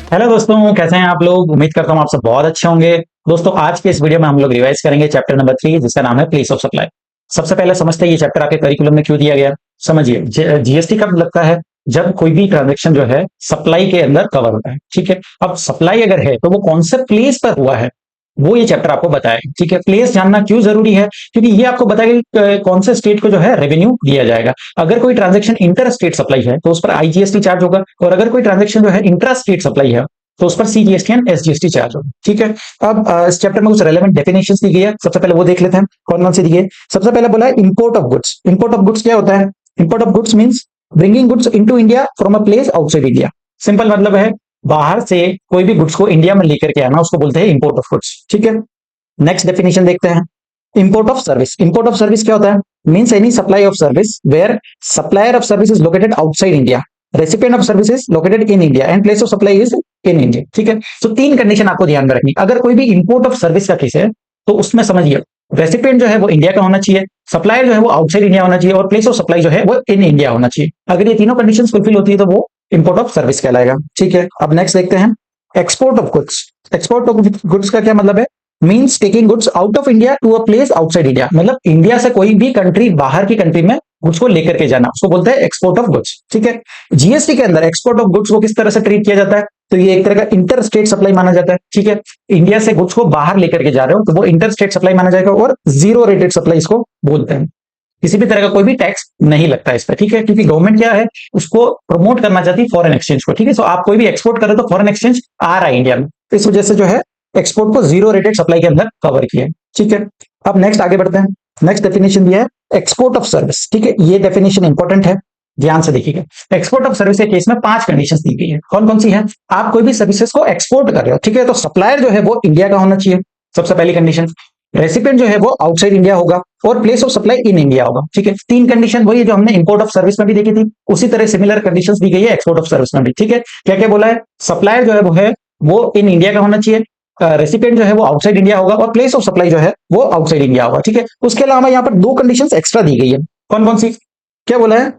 Hello दोस्तों, कैसे हैं आप लोग। उम्मीद करता हूँ आप सब बहुत अच्छे होंगे। दोस्तों, आज के इस वीडियो में हम लोग रिवाइज करेंगे चैप्टर नंबर 3, जिसका नाम है प्लेस ऑफ सप्लाई। सबसे पहले समझते हैं ये चैप्टर आपके करिकुलम में क्यों दिया गया। समझिए, जीएसटी कब लगता है? जब कोई भी ट्रांजेक्शन जो है सप्लाई के अंदर कवर होता है। ठीक है, अब सप्लाई अगर है तो वो कौन से प्लेस पर हुआ है, वो ये चैप्टर आपको बताएगा। ठीक है, प्लेस जानना क्यों जरूरी है? क्योंकि ये आपको बताएगा कि कौन से स्टेट को जो है रेवेन्यू दिया जाएगा। अगर कोई ट्रांजेक्शन इंटर स्टेट सप्लाई है तो उस पर आईजीएसटी चार्ज होगा, और अगर कोई ट्रांजेक्शन जो है इंट्रा स्टेट सप्लाई है तो उस पर सीजीएसटी एंड एसजीएसटी चार्ज होगा। ठीक है, अब इस चैप्टर में कुछ रेलेवेंट डेफिनेशंस दी गई है। सबसे पहले वो देख लेते हैं कौन कौन सी दी है। सबसे पहले बोला है import of goods. Import of goods क्या होता है? Import of goods means bringing goods into India from a place outside India. Simple मतलब है बाहर से कोई भी गुड्स को इंडिया में लेकर के आना, उसको बोलते हैं इंपोर्ट ऑफ गुड्स। ठीक है, नेक्स्ट डेफिनेशन देखते हैं। Import of service. Import of service क्या होता है? Means any supply of service where supplier of service is located outside India, recipient of service is located in India and place of supply is in India. ठीक है, तो तीन condition आपको ध्यान में रखनी। अगर कोई भी इंपोर्ट ऑफ सर्विस का केस है तो उसमें समझिए रेसिपिएंट जो है वो इंडिया का होना चाहिए, सप्लायर जो है वो आउटसाइड इंडिया होना चाहिए, और प्लेस ऑफ सप्लाई जो है वो इन इंडिया होना चाहिए। अगर ये तीनों कंडीशन फुलफिल होती है तो वो इंपोर्ट ऑफ सर्विस कहलाएगा। ठीक है, अब नेक्स्ट देखते हैं export of goods. Export of goods का क्या मतलब है? Means taking goods out of India to a place outside India. मतलब इंडिया से कोई भी कंट्री, बाहर की कंट्री में गुड्स को लेकर के जाना, उसको बोलते हैं एक्सपोर्ट ऑफ गुड्स। ठीक है, जीएसटी के अंदर एक्सपोर्ट ऑफ गुड्स को किस तरह से ट्रीट किया जाता है? तो ये एक तरह का इंटर स्टेट सप्लाई माना जाता है। ठीक है, इंडिया से गुड्स को बाहर लेकर के जा रहे हो तो वो इंटर स्टेट सप्लाई माना जाएगा, और जीरो रेटेड सप्लाई इसको बोलते हैं। किसी भी तरह का कोई भी टैक्स नहीं लगता इस पर। ठीक है, क्योंकि गवर्नमेंट क्या है, उसको प्रमोट करना चाहती है फॉरेन एक्सचेंज को। ठीक है, सो आप कोई भी एक्सपोर्ट करें तो फॉरेन एक्सचेंज आ रहा है इंडिया में, तो इस वजह से जो है एक्सपोर्ट को जीरो रेटेड सप्लाई के अंदर कवर किया है। ठीक है, अब नेक्स्ट आगे बढ़ते हैं। नेक्स्ट डेफिनेशन दिया है एक्सपोर्ट ऑफ सर्विस। ठीक है, ये डेफिनेशन इंपॉर्टेंट है, ध्यान से देखिएगा। एक्सपोर्ट ऑफ सर्विस के केस में 5 कंडीशंस दी गई है। कौन कौन सी है? आप कोई भी सर्विसेज को एक्सपोर्ट कर रहे हो, ठीक है, तो सप्लायर जो है वो इंडिया का होना चाहिए, सबसे पहली कंडीशन। रेसिपिएंट जो है वो आउटसाइड इंडिया होगा, और place of supply in India होगा। ठीक है, 3 कंडीशन वही है जो हमने इंपोर्ट ऑफ सर्विस में भी देखी थी, उसी तरह सिमिलर कंडीशंस दी गई है एक्सपोर्ट ऑफ सर्विस में भी। ठीक है, क्या क्या बोला है? सप्लायर जो है वो इन इंडिया का होना चाहिए, रेसिपिएंट जो है वो आउटसाइड इंडिया होगा, और प्लेस ऑफ सप्लाई जो है वो आउटसाइड इंडिया होगा। ठीक है, उसके अलावा यहाँ पर 2 कंडीशंस एक्स्ट्रा दी गई है। कौन कौन सी? क्या बोला है?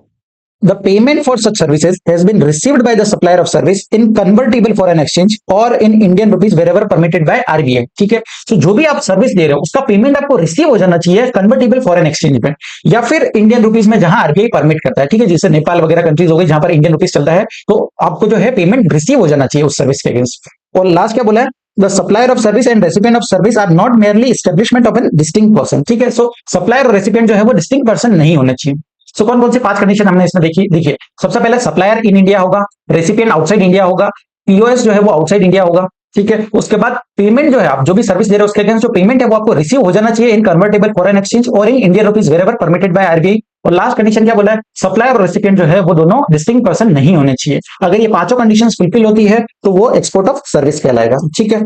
The payment for such services has been received by the supplier of service in convertible foreign exchange or in Indian rupees wherever permitted by RBI। ठीक है, तो जो भी आप सर्विस दे रहे हो उसका पेमेंट आपको रिसीव हो जाना चाहिए कन्वर्टेबल फॉरेन एक्सचेंज में, या फिर इंडियन रुपीज में जहां आरबीआई परमिट करता है। ठीक है, जैसे नेपाल वगैरह कंट्रीज हो गई जहां पर इंडियन रुपीज चलता है, तो आपको जो है पेमेंट रिसीव हो जाना चाहिए उस सर्विस के अगेंस्ट। और लास्ट क्या बोला है? The supplier of service and recipient of service are not merely establishment of an distinct person. ठीक है, सो सप्लायर और रेसिपिएंट जो है वो डिस्टिंक्ट पर्सन नहीं होने चाहिए। सो कौन कौन सी 5 कंडीशन हमने इसमें देखी? देखिए, सबसे पहले सप्लायर इन इंडिया होगा, रेसिपिएंट आउटसाइड इंडिया होगा, पीओएस जो है वो आउटसाइड इंडिया होगा। ठीक है, उसके बाद पेमेंट जो है, आप जो भी सर्विस दे रहे हो उसके अगेंस्ट जो पेमेंट है वो आपको रिसीव हो जाना चाहिए इन कन्वर्टेबल फॉरेन एक्सचेंज और इन Indian rupees wherever permitted by RBI. और लास्ट कंडीशन क्या बोला है? सप्लायर और रेसिपिएंट जो है वो दोनों डिस्टिंक्ट पर्सन नहीं होने चाहिए। अगर ये पांचों कंडीशन फुलफिल होती है तो वो एक्सपोर्ट ऑफ सर्विस कहलाएगा। ठीक है,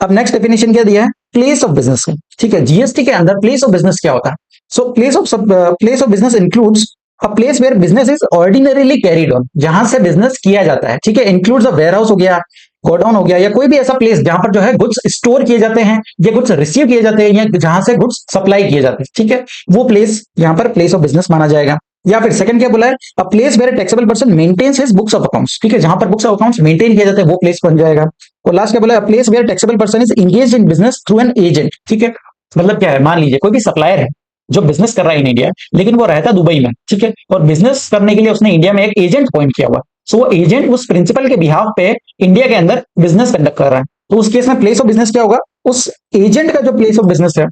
अब नेक्स्ट डेफिनेशन क्या दिया है? प्लेस ऑफ बिजनेस का। ठीक है, जीएसटी के अंदर प्लेस ऑफ बिजनेस क्या होता है? So place of business includes a place where business is ordinarily carried on, जहां से बिजनेस किया जाता है। ठीक है, इंक्लूड्स अ वेयर हाउस हो गया, गोडाउन हो गया, या कोई भी ऐसा प्लेस जहां पर जो है गुड्स स्टोर किए जाते हैं, या गुड्स रिसीव किए जाते हैं, या जहां से गुड्स सप्लाई किए जाते हैं। ठीक है, वो प्लेस यहाँ पर प्लेस ऑफ बिजनेस माना जाएगा। या फिर सेकंड क्या बोला है? A place where taxable person maintains his books of accounts. ठीक है, जहां पर बुक्स ऑफ अकाउंट्स मेंटेन किए जाते हैं वो प्लेस बन जाएगा। और लास्ट क्या बोला है? A place where taxable person is engaged in business through an agent. ठीक है, मतलब क्या है? मान लीजिए कोई भी सप्लायर है जो बिजनेस कर रहा है इन इंडिया, लेकिन वो रहता दुबई में। ठीक है, और बिजनेस करने के लिए उसने इंडिया में एक एजेंट अपॉइंट किया हुआ, सो वो एजेंट उस प्रिंसिपल के बिहाफ पे इंडिया के अंदर बिजनेस कंडक्ट कर रहा है, तो उस केस में प्लेस ऑफ बिजनेस क्या होगा? उस एजेंट का जो प्लेस ऑफ बिजनेस है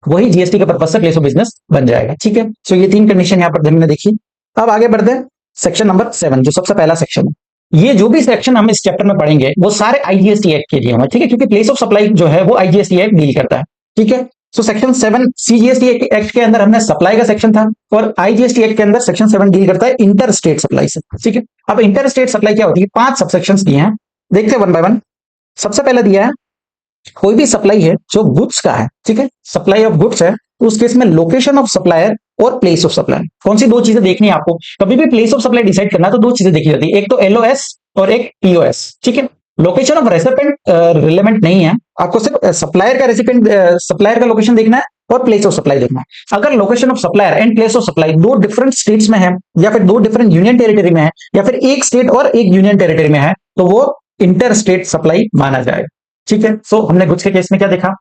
वही जीएसटी के पर्पज से प्लेस ऑफ बिजनेस बन जाएगा। ठीक है, सो ये 3 कंडीशन यहाँ पर हमने देखी। अब आगे बढ़ते हैं सेक्शन नंबर 7, जो सबसे पहला सेक्शन है। ये जो भी सेक्शन हम इस चैप्टर में पढ़ेंगे वो सारे आईजीएसटी एक्ट के लिए होंगे। ठीक है, क्योंकि प्लेस ऑफ सप्लाई जो है वो आईजीएसटी एक्ट डील करता है। ठीक है, सो सेक्शन 7 सीजीएसटी एक्ट के अंदर हमने सप्लाई का सेक्शन था, और आईजीएसटी एक्ट के अंदर सेक्शन 7 डील करता है इंटर स्टेट सप्लाई से। ठीक है, अब इंटर स्टेट सप्लाई क्या होती है? 5 सबसेक्शंस दिए हैं, देखते हैं वन बाय वन। सबसे पहले दिया है कोई भी सप्लाई है जो गुड्स का है। ठीक है, सप्लाई ऑफ गुड्स है, तो उस केस में लोकेशन ऑफ सप्लायर और प्लेस ऑफ सप्लाई, कौन सी 2 चीजें देखनी है आपको? कभी भी प्लेस ऑफ सप्लाई डिसाइड करना तो 2 चीजें देखी जाती है, एक तो एलओएस और एक पीओएस। ठीक है, लोकेशन ऑफ रेसिपिएंट रिलेवेंट नहीं है, आपको सिर्फ सप्लायर का रेसिपिएंट सप्लायर का लोकेशन देखना है और प्लेस ऑफ सप्लाई देखना है। अगर location of supplier and place of supply 2 different states में है, या फिर 2 डिफरेंट यूनियन टेरिटरी में है, या फिर एक स्टेट और एक यूनियन टेरिटरी में है, तो वो इंटर स्टेट सप्लाई माना जाएगा। ठीक है, सो हमने गुड्स के केस में क्या देखा,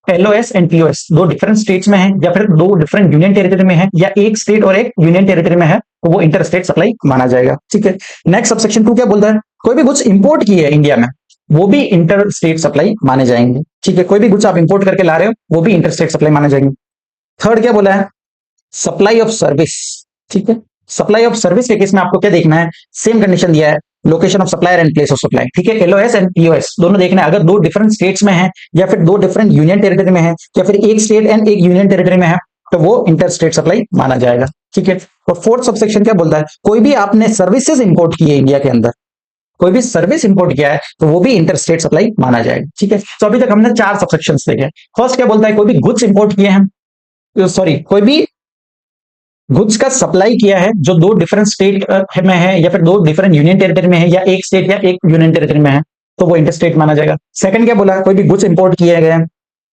एलओएस एंड पीओएस दो डिफरेंट स्टेट्स में है या फिर दो डिफरेंट यूनियन टेरिटरी में है या एक स्टेट और एक यूनियन टेरिटरी में है, तो वो इंटर स्टेट सप्लाई माना जाएगा। ठीक है, नेक्स्ट सबसेक्शन 2 क्या बोलता है, कोई भी गुड्स इंपोर्ट की है इंडिया में वो भी इंटर स्टेट सप्लाई माने जाएंगे। ठीक है, कोई भी गुड्स आप इंपोर्ट करके ला रहे हो वो भी इंटर स्टेट सप्लाई माने जाएंगे। थर्ड क्या बोला है, सप्लाई ऑफ सर्विस। ठीक है, सप्लाई ऑफ सर्विस के केस में आपको क्या देखना है, सेम कंडीशन दिया है, location of supplier and place of supply. ठीक है, एलओएस एंड पीओएस दोनों देखना है, अगर दो डिफरेंट स्टेट्स में है या फिर दो डिफरेंट यूनियन टेरिटरी में है या फिर एक स्टेट एंड एक यूनियन टेरिटरी में है, तो वो इंटर स्टेट सप्लाई माना जाएगा। ठीक है, और फोर्थ सबसेक्शन क्या बोलता है, कोई भी आपने सर्विसेज इंपोर्ट की है इंडिया के अंदर, कोई भी सर्विस इंपोर्ट किया है तो वो भी इंटर स्टेट सप्लाई माना जाएगा। ठीक है, तो अभी तक हमने 4 सबसेक्शंस देखे। फर्स्ट क्या बोलता है, कोई भी गुड्स इंपोर्ट किए हैं, सॉरी कोई भी गुड्स का सप्लाई किया है जो दो डिफरेंट स्टेट में है या फिर दो डिफरेंट यूनियन टेरिटरी में है या एक स्टेट या एक यूनियन टेरिटरी में है, तो वो इंटर स्टेट माना जाएगा। सेकंड क्या बोला, कोई भी गुड्स इंपोर्ट किए गए हैं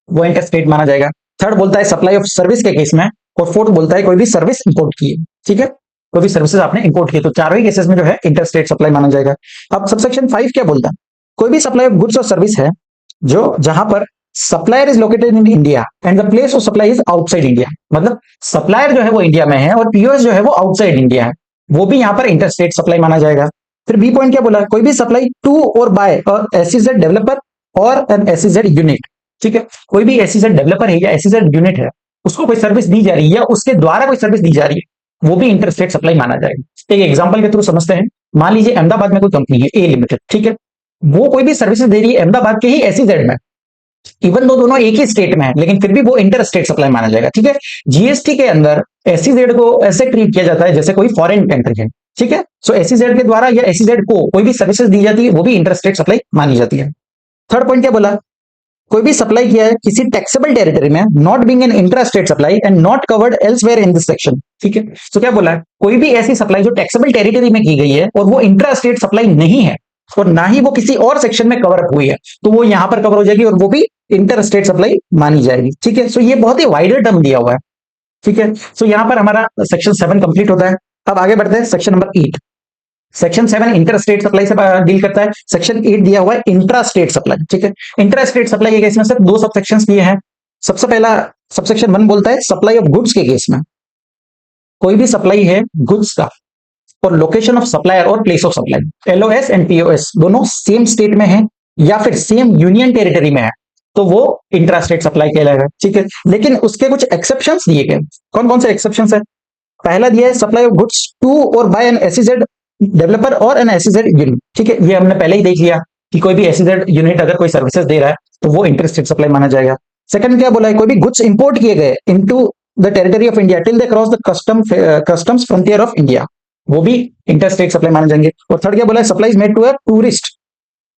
वो इंटर स्टेट माना जाएगा। थर्ड बोलता है सप्लाई ऑफ सर्विस के केस में, और फोर्थ बोलता है कोई भी सर्विस इंपोर्ट की है। ठीक है, कोई भी सर्विसेज आपने इंपोर्ट की, तो चारों ही केसेस में जो है इंटर स्टेट सप्लाई माना जाएगा। अब सबसेक्शन 5 क्या बोलता है, कोई भी सप्लाई ऑफ गुड्स और सर्विस है जो जहां पर supplier is located in India and the place of supply is outside India, मतलब सप्लायर जो है वो इंडिया में है और पीओएस जो है वो आउटसाइड इंडिया है, वो भी यहां पर इंटर स्टेट सप्लाई माना जाएगा। फिर बी पॉइंट क्या बोला, कोई भी सप्लाई टू और बाय एसईजेड डेवलपर और एन एसईजेड यूनिट। ठीक है, कोई भी एसईजेड डेवलपर है या एसईजेड यूनिट है, उसको कोई सर्विस दी जा रही है या उसके द्वारा कोई सर्विस दी जा रही है, वो भी इंटर स्टेट सप्लाई माना जाएगा। एक एग्जांपल के थ्रू समझते हैं, मान लीजिए अहमदाबाद में कोई कंपनी है ए लिमिटेड। ठीक है, वो कोई भी सर्विसेज दे रही है अहमदाबाद के ही एसईजेड में, इवन दो दोनों एक ही स्टेट में है, लेकिन फिर भी वो इंटर स्टेट सप्लाई माना जाएगा। ठीक है, जीएसटी के अंदर एसईजेड को ऐसे ट्रीट किया जाता है जैसे कोई फॉरेन कंट्री है। ठीक है, सो एसईजेड के द्वारा या एसईजेड को कोई भी सर्विसेज दी जाती है वो भी इंटर स्टेट सप्लाई मानी जाती है। थर्ड पॉइंट क्या बोला, कोई भी सप्लाई किया है किसी टैक्सेबल टेरिटरी में, not being an intra state supply and not covered elsewhere in this section. ठीक है, तो क्या बोला है, कोई भी ऐसी सप्लाई जो टैक्सेबल टेरिटरी में की गई है और वो इंट्रा स्टेट सप्लाई नहीं है और ना ही वो किसी और सेक्शन में कवर अप हुई है, तो वो यहां पर कवर हो जाएगी और वो भी इंटर स्टेट सप्लाई मानी जाएगी। ठीक है, सो ये बहुत ही वाइडर टर्म दिया हुआ है। ठीक है, सो यहां पर हमारा सेक्शन 7 कंप्लीट होता है। अब आगे बढ़ते हैं section number 8। Section 7 inter state supply से डील करता है। सेक्शन 8 दिया हुआ है इंट्रा स्टेट सप्लाई। ठीक है, इंट्रा स्टेट सप्लाई के केस में सिर्फ 2 सबसेक्शंस दिए हैं। सबसे पहला सबसेक्शन 1 बोलता है सप्लाई ऑफ गुड्स के केस में, कोई भी सप्लाई है गुड्स का और लोकेशन ऑफ सप्लायर और place of supply, LOS and POS दोनों सेम स्टेट में है या फिर सेम यूनियन टेरिटरी में है, तो वो इंट्रा स्टेट सप्लाई कहलाएगा। ठीक है, लेकिन उसके कुछ एक्सेप्शंस दिए गए। कौन कौन से एक्सेप्शंस है, पहला दिया है सप्लाई ऑफ गुड्स टू और बाय एन एसईजेड डेवलपर और एन एसईजेड यूनिट। ठीक है, ये हमने पहले ही देख लिया कि कोई भी एसईजेड यूनिट अगर कोई सर्विसेज दे रहा है तो वो इंटर स्टेट सप्लाई माना जाएगा। सेकंड क्या बोला है, कोई भी गुड्स इंपोर्ट किए गए into the territory of India till they cross the customs frontier of India, वो भी इंटर स्टेट सप्लाई माने जाएंगे। और थर्ड क्या बोला है, supply made to a tourist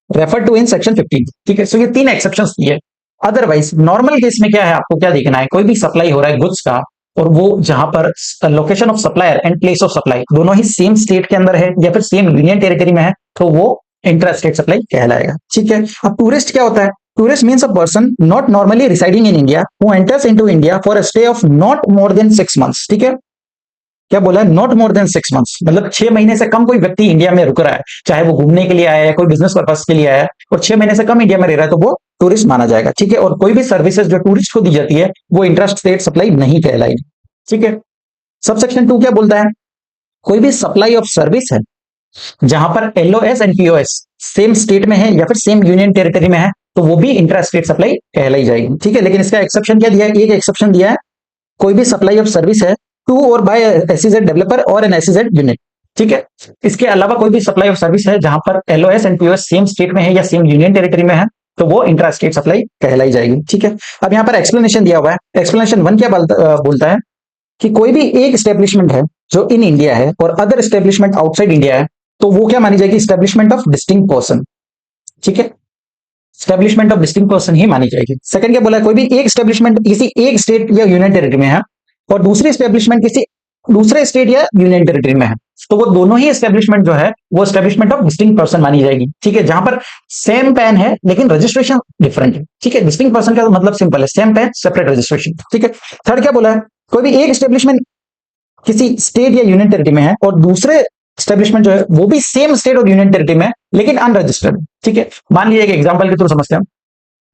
refer to in section 15। ठीक है, सो ये 3 एक्सेप्शंस दिए। अदरवाइज नॉर्मल केस में क्या है, आपको क्या देखना है, कोई भी सप्लाई हो रहा है गुड्स का और वो जहां पर location of supplier and place of supply दोनों ही सेम स्टेट के अंदर है या फिर सेम यूनियन टेरिटरी में है, तो वो इंट्रा स्टेट सप्लाई कहलाएगा। ठीक है, अब टूरिस्ट क्या होता है, tourist means a person not normally residing in India who enters into India for a stay of not more than 6 months. ठीक है, क्या बोला है, नॉट मोर देन 6 मंथ्स, मतलब 6 महीने से कम कोई व्यक्ति इंडिया में रुक रहा है, चाहे वो घूमने के लिए आया है, कोई बिजनेस पर्पस के लिए आया है और 6 महीने से कम इंडिया में रह रहा है, तो वो टूरिस्ट माना जाएगा। ठीक है, और कोई भी सर्विसेज जो टूरिस्ट को दी जाती है वो इंट्रा स्टेट सप्लाई नहीं कहलाएगी। ठीक है, सब सेक्शन 2 क्या बोलता है, कोई भी सप्लाई ऑफ सर्विस है जहां पर LOS and POS same state में है या फिर सेम यूनियन टेरिटरी में है, तो वो भी इंट्रा स्टेट सप्लाई कहलाई जाएगी। ठीक है, लेकिन इसका एक्सेप्शन क्या दिया है, एक एक्सेप्शन दिया है, कोई भी सप्लाई ऑफ सर्विस है टू और बाय एसईजेड डेवलपर और एन एसईजेड यूनिट। ठीक है, इसके अलावा कोई भी सप्लाई ऑफ सर्विस है जहां पर LOS and POS same state में है या सेम यूनियन टेरिटरी में है, तो वो इंट्रा स्टेट सप्लाई कहलाई जाएगी। ठीक है, अब यहाँ पर एक्सप्लेनेशन दिया हुआ है। एक्सप्लेनेशन 1 क्या बोलता है कि कोई भी एक स्टेब्लिशमेंट है जो इन इंडिया है और अदर स्टेब्लिशमेंट आउटसाइड इंडिया है, तो वो क्या मानी जाएगी, स्टेब्लिशमेंट ऑफ डिस्टिंक्ट पर्सन। ठीक है, स्टेब्लिशमेंट ऑफ डिस्टिंक्ट पर्सन ही मानी जाएगी। सेकंड क्या बोला है, कोई भी एक स्टेब्लिशमेंट किसी एक स्टेट या यूनियन टेरिटरी में है और दूसरी स्टेब्लिशमेंट किसी दूसरे स्टेट या यूनियन टेरिटरी में है, तो वो दोनों ही स्टेब्लिशमेंट जो है वो स्टेब्लिशमेंट ऑफ डिस्टिंक्ट पर्सन मानी जाएगी। ठीक है, जहां पर सेम पैन है लेकिन रजिस्ट्रेशन डिफरेंट है। ठीक है, डिस्टिंक्ट पर्सन का मतलब सिंपल है, सेम पैन सेपरेट रजिस्ट्रेशन। ठीक है, थर्ड क्या बोला है, कोई भी एक स्टेब्लिशमेंट किसी स्टेट या यूनियन टेरिटरी में है और दूसरे स्टेब्लिशमेंट जो है वो भी सेम स्टेट और यूनियन टेरिटरी में, लेकिन अनरजिस्टर्ड। ठीक है, मान लीजिए एक एग्जांपल के थ्रू समझते हैं।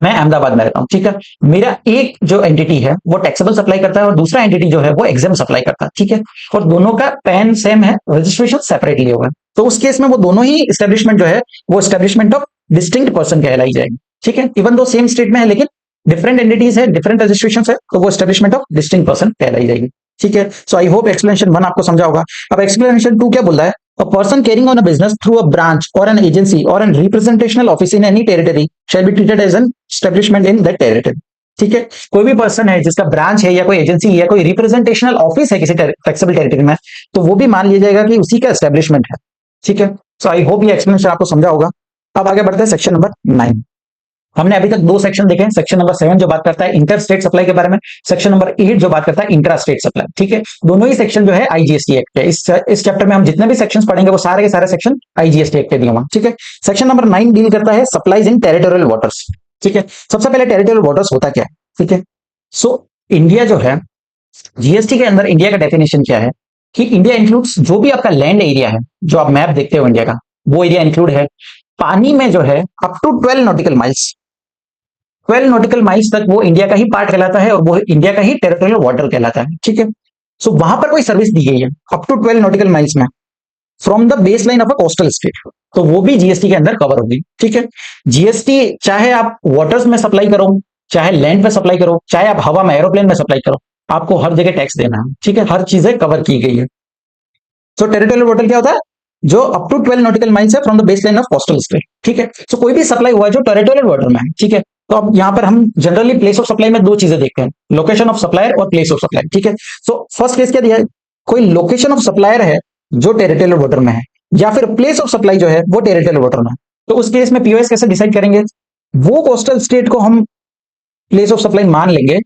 मैं अहमदाबाद में रहता हूं, ठीक है, मेरा एक जो एंटिटी है वो टैक्सेबल सप्लाई करता है और दूसरा एंटिटी जो है वो एग्जाम सप्लाई करता है। ठीक है, और दोनों का पैन सेम है, रजिस्ट्रेशन सेपरेटली होगा। तो उस केस में वो दोनों ही एस्टेब्लिशमेंट जो है वो एस्टेब्लिशमेंट ऑफ डिस्टिंक्ट पर्सन कहलाई जाएगी। ठीक है, इवन दो सेम स्टेट में है लेकिन डिफरेंट एंटिटीज है, डिफरेंट रजिस्ट्रेशन है, तो वो एस्टेब्लिशमेंट ऑफ डिस्टिंक्ट पर्सन कहलाई जाएगी। ठीक है, सो आई होप एक्सप्लेनेशन 1 आपको समझा होगा। अब एक्सप्लेनेशन 2 क्या बोल रहा है? A person carrying on a business through a branch or an agency or a representational office in any territory shall be treated as an establishment in that territory। ठीक है, कोई भी पर्सन है जिसका ब्रांच है या कोई एजेंसी है, कोई रिप्रेजेंटेशनल ऑफिस है किसी टैक्सेबल टेरिटरी में, तो वो भी मान लिया जाएगा कि उसी का एस्टेब्लिशमेंट है। ठीक है, सो आई होप ये एक्सप्लेनेशन आपको समझा होगा। अब आगे बढ़ते हैं सेक्शन नंबर 9। हमने अभी तक 2 सेक्शन देखे हैं। सेक्शन नंबर 7 जो बात करता है इंटर स्टेट सप्लाई के बारे में, सेक्शन नंबर 8 जो बात करता है इंट्रा स्टेट सप्लाई। ठीक है, दोनों ही सेक्शन जो है आईजीएसटी एक्ट है। इस चैप्टर में हम जितने भी सेक्शंस पढ़ेंगे वो सारे के सारे सेक्शन आईजीएसटी एक्ट के दिए हुए। ठीक है, सेक्शन नंबर 9 डील करता है सप्लाईज इन टेरिटोरियल वाटर्स। ठीक है, सबसे पहले टेरिटोरियल वाटर्स होता क्या है? ठीक है, सो इंडिया जो है, जीएसटी के अंदर इंडिया का डेफिनेशन क्या है कि इंडिया इंक्लूड्स जो भी आपका लैंड एरिया है, जो आप मैप देखते हो इंडिया का, वो एरिया इंक्लूड है। पानी में जो है up to 12 nautical miles, 12 nautical miles तक वो इंडिया का ही पार्ट कहलाता है और वो इंडिया का ही टेरिटोरियल वाटर कहलाता है। ठीक है, सो वहां पर कोई सर्विस दी गई है अप टू 12 नॉटिकल माइल्स में from the base line of a coastal state, तो वो भी जीएसटी के अंदर कवर होगी। ठीक है, जीएसटी चाहे आप वाटर्स में सप्लाई करो, चाहे लैंड पे सप्लाई करो, चाहे आप हवा में एरोप्लेन में सप्लाई करो, आपको हर जगह टैक्स देना है। ठीक है, हर चीजें कवर की गई है। सो टेरिटोरियल वाटर क्या होता है? जो अप टू 12 नॉटिकल माइल्स है from the base line of coastal state. ठीक है, सो कोई भी सप्लाई हुआ है जो टेरिटोरियल वाटर में है। ठीक है, तो अब यहां पर हम जनरली प्लेस ऑफ सप्लाई में 2 चीजें देखते हैं, लोकेशन ऑफ सप्लायर और प्लेस ऑफ सप्लाई। ठीक है, सो फर्स्ट केस क्या दिया है? कोई लोकेशन ऑफ सप्लायर है जो टेरिटोरियल वाटर में है, या फिर प्लेस ऑफ सप्लाई जो है वो टेरिटोरियल वाटर में है। तो उस केस में पीओएस कैसे डिसाइड करेंगे? वो कोस्टल स्टेट को हम प्लेस ऑफ सप्लाई मान लेंगे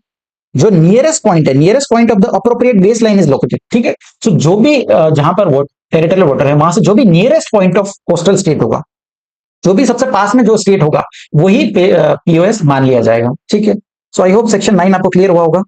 जो नियरेस्ट पॉइंट है, nearest point of the appropriate base line is located. ठीक है, सो जो भी जहां पर टेरिटोरियल वाटर है वहां से जो भी nearest point of coastal state होगा, जो भी सबसे पास में जो स्टेट होगा वही पीओएस मान लिया जाएगा। ठीक है, सो आई होप सेक्शन 9 आपको क्लियर हुआ होगा।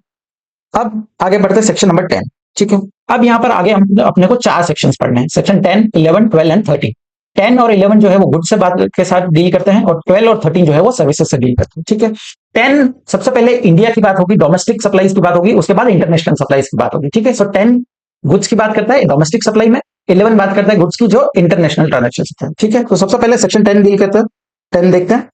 अब आगे बढ़ते हैं सेक्शन नंबर 10। ठीक है, अब यहां पर आगे हम अपने को 4 सेक्शंस पढ़ने हैं, सेक्शन 10, 11, 12 एंड 13। 10 और 11 जो है वो गुड्स से बात के साथ डील करते हैं और 12 और 13 जो है वो सर्विसेज से डील करते हैं। ठीक है, 10 सबसे पहले इंडिया की बात होगी, डोमेस्टिक सप्लाईज की बात होगी, उसके बाद इंटरनेशनल सप्लाईज की बात होगी। ठीक है, सो 10 गुड्स की बात करता है डोमेस्टिक सप्लाई में, 11 बात करता है गुड्स की जो इंटरनेशनल ट्रांजेक्शन होता है। ठीक है, तो सबसे पहले सेक्शन 10 डील करता है। 10 देखते हैं,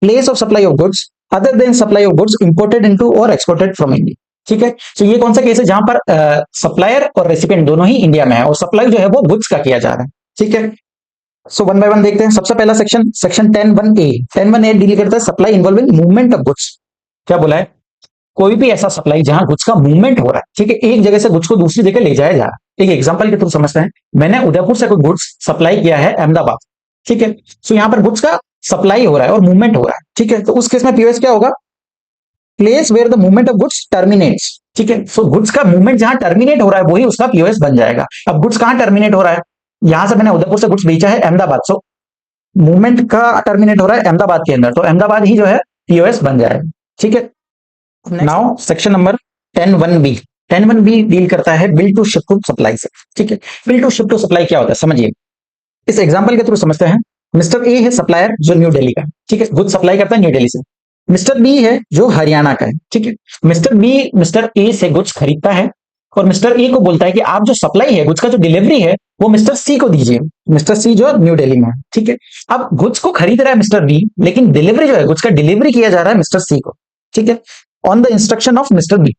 place of supply of goods other than supply of goods imported into और एक्सपोर्टेड फ्रॉम इंडिया। ठीक है, तो ये कौन सा केस है जहां पर सप्लायर और रेसिपिएंट दोनों ही इंडिया में है और सप्लाई जो है वो गुड्स का किया जा रहा है। ठीक है, सो 1 बाय 1 देखते हैं। सबसे पहला section, section 10(1)(a). 10(1)(a) deal करता है supply involving movement of goods. क्या बोला है? कोई भी ऐसा सप्लाई जहां गुड्स का मूवमेंट हो रहा है। ठीक है, एक जगह से गुड्स को दूसरी जगह ले जाया जा रहा है। एक एग्जांपल के थ्रू समझते हैं। मैंने उदयपुर से कोई गुड्स सप्लाई किया है अहमदाबाद। ठीक है, सो यहां पर गुड्स का सप्लाई हो रहा है और मूवमेंट हो रहा है। ठीक है, तो उस केस में पीओएस क्या होगा? Place where the movement of goods terminates. ठीक है, सो गुड्स का मूवमेंट जहां टर्मिनेट हो रहा है वही उसका पीओएस बन जाएगा। अब गुड्स कहां टर्मिनेट हो रहा है? यहां से मैंने उदयपुर से गुड्स बेचा है अहमदाबाद, सो मूवमेंट का टर्मिनेट हो रहा है अहमदाबाद के अंदर, तो अहमदाबाद ही जो है पीओएस बन जाएगा। ठीक है, now section number 10(1)(b). 10(1)(b) deal करता है bill to ship to supply से। ठीक है, bill to ship to supply क्या होता है समझिए। इस एग्जांपल के थ्रू समझते हैं। मिस्टर ए है सप्लायर जो न्यू दिल्ली का है। ठीक है, गुड सप्लाई करता है न्यू दिल्ली से। मिस्टर बी है जो हरियाणा का है। ठीक है, मिस्टर बी मिस्टर ए से गुड्स खरीदता है और मिस्टर ए को बोलता है कि आप जो सप्लाई है गुड्स का जो डिलीवरी है वो मिस्टर सी को दीजिए। मिस्टर सी जो न्यू दिल्ली में है। ठीक है, अब गुड्स को खरीद रहा है मिस्टर बी, लेकिन डिलीवरी जो है गुड्स का डिलीवरी किया जा रहा है मिस्टर सी को। ठीक है, on the instruction of mister B.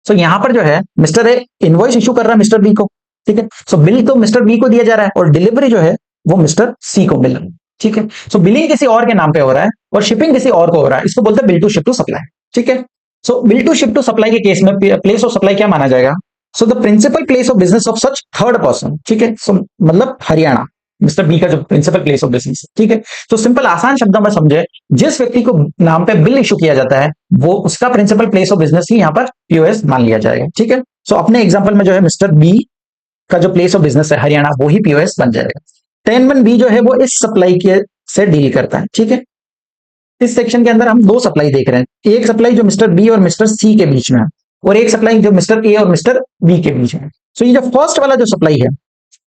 So यहां पर जो है मिस्टर ए इनवॉइस इशू कर रहा है मिस्टर बी को। ठीक है, सो बिल तो मिस्टर बी को दिया जा रहा है और डिलीवरी जो है वो मिस्टर सी को मिल रहा है। ठीक है, सो बिलिंग किसी और के नाम पे हो रहा है और शिपिंग किसी और को हो रहा है, इसको बोलते हैं bill to ship to supply. ठीक है, so bill to ship to supply के केस में प्लेस ऑफ सप्लाई क्या माना जाएगा? So the principal place of business of such third person. ठीक है, सो मतलब हरियाणा मिस्टर बी का जो प्रिंसिपल प्लेस ऑफ बिजनेस है। ठीक है, तो सिंपल आसान शब्दों में समझे, जिस व्यक्ति को नाम पे बिल इशू किया जाता है वो उसका प्रिंसिपल प्लेस ऑफ बिजनेस ही यहाँ पर पीओएस मान लिया जाएगा। ठीक है, सो अपने एग्जांपल में जो है मिस्टर बी का जो प्लेस ऑफ बिजनेस है हरियाणा, वो ही पीओएस बन जाएगा। 10(1)(b) जो है वो इस सप्लाई के से डील करता है। ठीक है, इस सेक्शन के अंदर हम 2 सप्लाई देख रहे हैं। एक सप्लाई जो मिस्टर बी और मिस्टर सी के बीच में है और एक सप्लाई जो मिस्टर ए और मिस्टर बी के बीच में है। सो ये जो फर्स्ट वाला जो सप्लाई है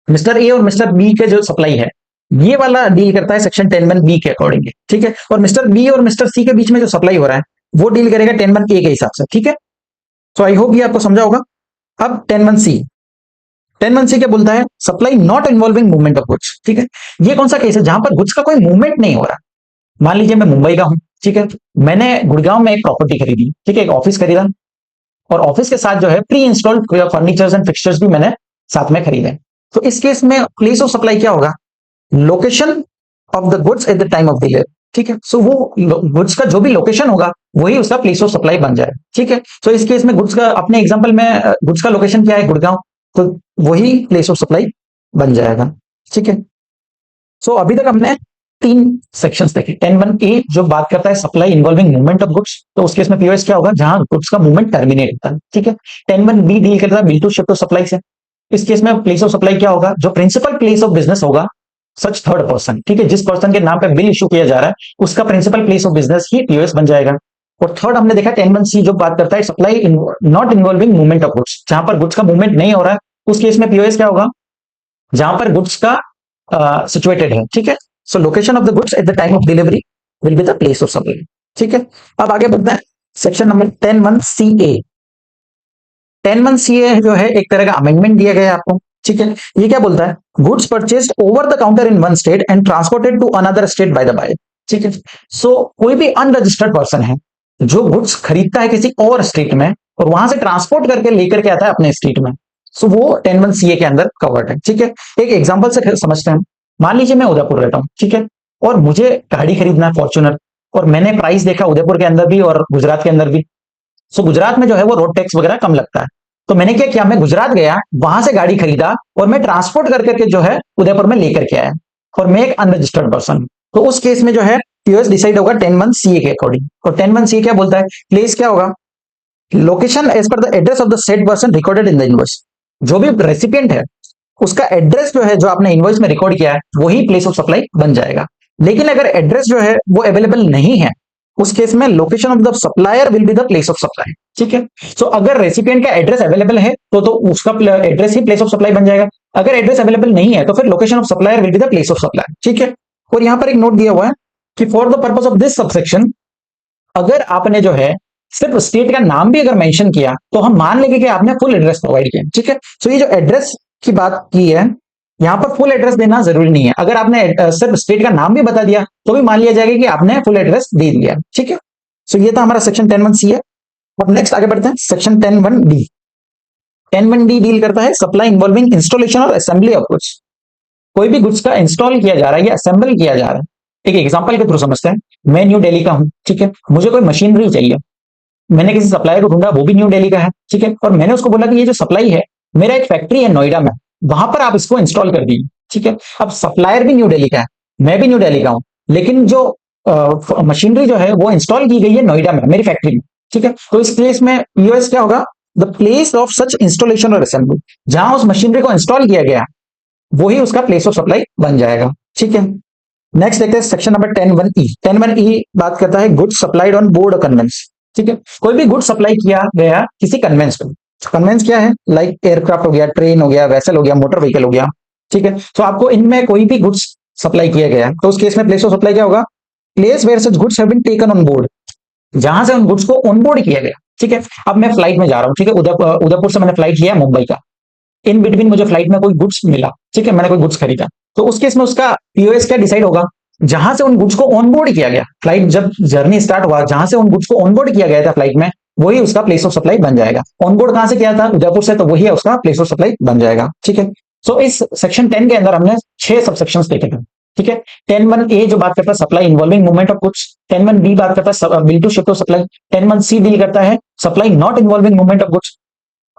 मिस्टर ए और मिस्टर बी के जो सप्लाई है ये वाला डील करता है सेक्शन 10(1)(b) के अकॉर्डिंग, ठीक है। और मिस्टर बी और मिस्टर सी के बीच में जो सप्लाई हो रहा है वो डील करेगा 10(1)(a) के हिसाब से, ठीक है। सो आई होप ये आपको समझा होगा। अब 10(1)(c), 10(1)(c) क्या बोलता है? Supply not involving movement of goods, ठीक है। ये कौन सा केस है जहां पर गुड्स का कोई मूवमेंट नहीं हो रहा। मान लीजिए मैं मुंबई का हूं, ठीक है, मैंने गुड़गांव में एक प्रॉपर्टी खरीदी, ठीक है, एक ऑफिस खरीदा, और ऑफिस के साथ जो है pre installed furnitures and fixtures भी मैंने साथ में खरीदे। तो इस केस में प्लेस ऑफ सप्लाई क्या होगा? Location of the goods at the time of delivery, ठीक है। सो वो गुड्स का जो भी लोकेशन होगा वही उसका प्लेस ऑफ सप्लाई बन जाए, ठीक है। सो इस केस में गुड्स का, अपने एग्जांपल में गुड्स का लोकेशन क्या है? गुड़गांव, तो वही प्लेस ऑफ सप्लाई बन जाएगा, ठीक है। सो अभी तक हमने 3 सेक्शंस देखे। 10(1)(a) जो बात करता है supply involving movement of goods, तो उस केस में पीओएस क्या होगा? जहां गुड्स का मूवमेंट टर्मिनेट होता है, ठीक है। 10(1)(b) डील करता है bill to ship to supply से। इस केस में प्लेस ऑफ सप्लाई क्या होगा? जो प्रिंसिपल प्लेस ऑफ बिजनेस होगा, सच थर्ड पर्सन, ठीक है, जिस पर्सन के नाम पे बिल इशू किया जा रहा है उसका प्रिंसिपल प्लेस ऑफ बिजनेस ही पीओएस बन जाएगा। और थर्ड हमने देखा 10(1)(c) जो बात करता है supply not involving movement of goods, जहां पर गुड्स का मूवमेंट नहीं हो रहा है उस केस में पीओएस क्या होगा? जहां पर गुड्स का सिचुएटेड है, ठीक है। सो location of the goods at the time of delivery will be the place of supply, ठीक है। अब आगे बढ़ते हैं सेक्शन नंबर 10(1)(ca). 10(1)(ca) जो है एक तरह का अमेंडमेंट दिया गया है आपको, ठीक है। ये क्या बोलता है? Goods purchased over the counter in one state and transported to another state by the buyer, ठीक है। सो कोई भी अनरजिस्टर्ड पर्सन है जो गुड्स खरीदता है किसी और स्टेट में और वहां से ट्रांसपोर्ट करके लेकर के आता है अपने स्टेट में, सो वो 10(1)(ca) के अंदर कवर्ड है, ठीक है। एक एग्जांपल से समझते हैं। मान लीजिए मैं उदयपुर रहता हूं, ठीक है, और मुझे गाड़ी खरीदना है फॉर्च्यूनर, और मैंने प्राइस देखा उदयपुर के अंदर भी और गुजरात के अंदर भी। सो गुजरात में जो है वो रोड टैक्स वगैरह कम लगता है, तो मैंने क्या किया? मैं गुजरात गया, वहां से गाड़ी खरीदा और मैं ट्रांसपोर्ट कर करके जो है उदयपुर में लेकर के आया, और मैं एक अनरजिस्टर्ड पर्सन हूं। तो उस केस में जो है पीओएस डिसाइड होगा 10(1)(ca) के अकॉर्डिंग। और 10(1)(ca) क्या बोलता है? प्लेस क्या होगा? Location as per the address of the said person recorded in the invoice. जो भी रेसिपिएंट है उसका एड्रेस जो है, जो आपने इनवॉइस में रिकॉर्ड किया है, वही प्लेस ऑफ सप्लाई बन जाएगा। लेकिन अगर एड्रेस जो है वो अवेलेबल नहीं है, उस केस में location of the supplier will be the place of supply, ठीक है। सो अगर रेसिपिएंट का एड्रेस अवेलेबल है तो उसका address he place of supply बन जाएगा। अगर एड्रेस अवेलेबल नहीं है तो फिर location of supplier will be the place of supply, ठीक है। और यहां पर एक नोट दिया हुआ है कि for the purpose of this subsection, अगर आपने जो है सिर्फ स्टेट का नाम भी अगर मेंशन किया तो हम मान लेंगे कि आपने फुल एड्रेस प्रोवाइड किया, ठीक है। सो ये जो एड्रेस की बात की है, यहां पर फुल एड्रेस देना जरूरी नहीं है। अगर आपने सिर्फ स्टेट का नाम भी बता दिया तो भी मान लिया जाएगा कि आपने फुल एड्रेस दे दिया, ठीक है। सो ये था हमारा सेक्शन 10(1)(c) है। अब नेक्स्ट आगे बढ़ते हैं सेक्शन 10(1)(d). 10(1)(d) डील करता है सप्लाई इन्वॉल्विंग इंस्टॉलेशन और असेंबली ऑफ गुड्स। कोई भी गुड्स का इंस्टॉल किया जा रहा है या असेंबल किया जा रहा है। एक एग्जांपल के थ्रू समझते हैं। मैं न्यू दिल्ली का हूं, ठीक है, मुझे कोई मशीनरी चाहिए, मैंने किसी सप्लायर को ढूंढा, वो भी न्यू दिल्ली का है, ठीक है, और मैंने उसको बोला कि ये जो सप्लाई है, मेरा एक फैक्ट्री है नोएडा में, वहां पर आप इसको इंस्टॉल कर दीजिए, ठीक है। अब सप्लायर भी न्यू दिल्ली का है, मैं भी न्यू दिल्ली का हूं, लेकिन जो मशीनरी जो है वो इंस्टॉल की गई है नोएडा में, मेरी फैक्ट्री में, ठीक है। तो इस केस में यूएस क्या होगा? The place of such installation और असेंबली, जहां उस मशीनरी को इंस्टॉल किया गया वही उसका प्लेस ऑफ सप्लाई बन जाएगा, ठीक है। नेक्स्ट देखते हैं सेक्शन नंबर 10(1)(e). 10(1)(e) बात करता है goods supplied on board conveyance, ठीक है। कोई भी गुड सप्लाई किया गया किसी कन्वेंस पे। कन्वेंस क्या है? लाइक एयरक्राफ्ट हो गया, ट्रेन हो गया, वेसल हो गया, मोटर व्हीकल हो गया, ठीक है। तो आपको इनमें कोई भी गुड्स सप्लाई किया गया तो उस केस में प्लेस ऑफ सप्लाई क्या होगा? Place where such goods have been taken on board, जहां से उन गुड्स को ऑन बोर्ड किया गया, ठीक है। अब मैं फ्लाइट में जा रहा हूँ, ठीक है, उदयपुर से मैंने फ्लाइट किया मुंबई का, इन बिटवीन मुझे फ्लाइट में कोई गुड्स मिला, ठीक है, मैंने कोई गुड्स खरीदा, तो उस केस में उसका पीओएस क्या डिसाइड होगा? जहां से उन गुड्स को ऑनबोर्ड किया गया, फ्लाइट जब जर्नी स्टार्ट हुआ, जहां से उन गुड्स को ऑनबोर्ड किया गया था फ्लाइट में, वही उसका प्लेस ऑफ सप्लाई बन जाएगा। ऑनबोर्ड कहां से किया था? उदयपुर से, तो वही है उसका प्लेस ऑफ सप्लाई बन जाएगा, ठीक है। सो इस सेक्शन 10 के अंदर हमने 6 सबसेक्शंस देखे थे, ठीक है। 10(1)(a) जो बात करता है supply involving movement of goods, 10(1)(b) बात करता है bill to ship to supply, 10(1)(c) deal करता है supply not involving movement of goods.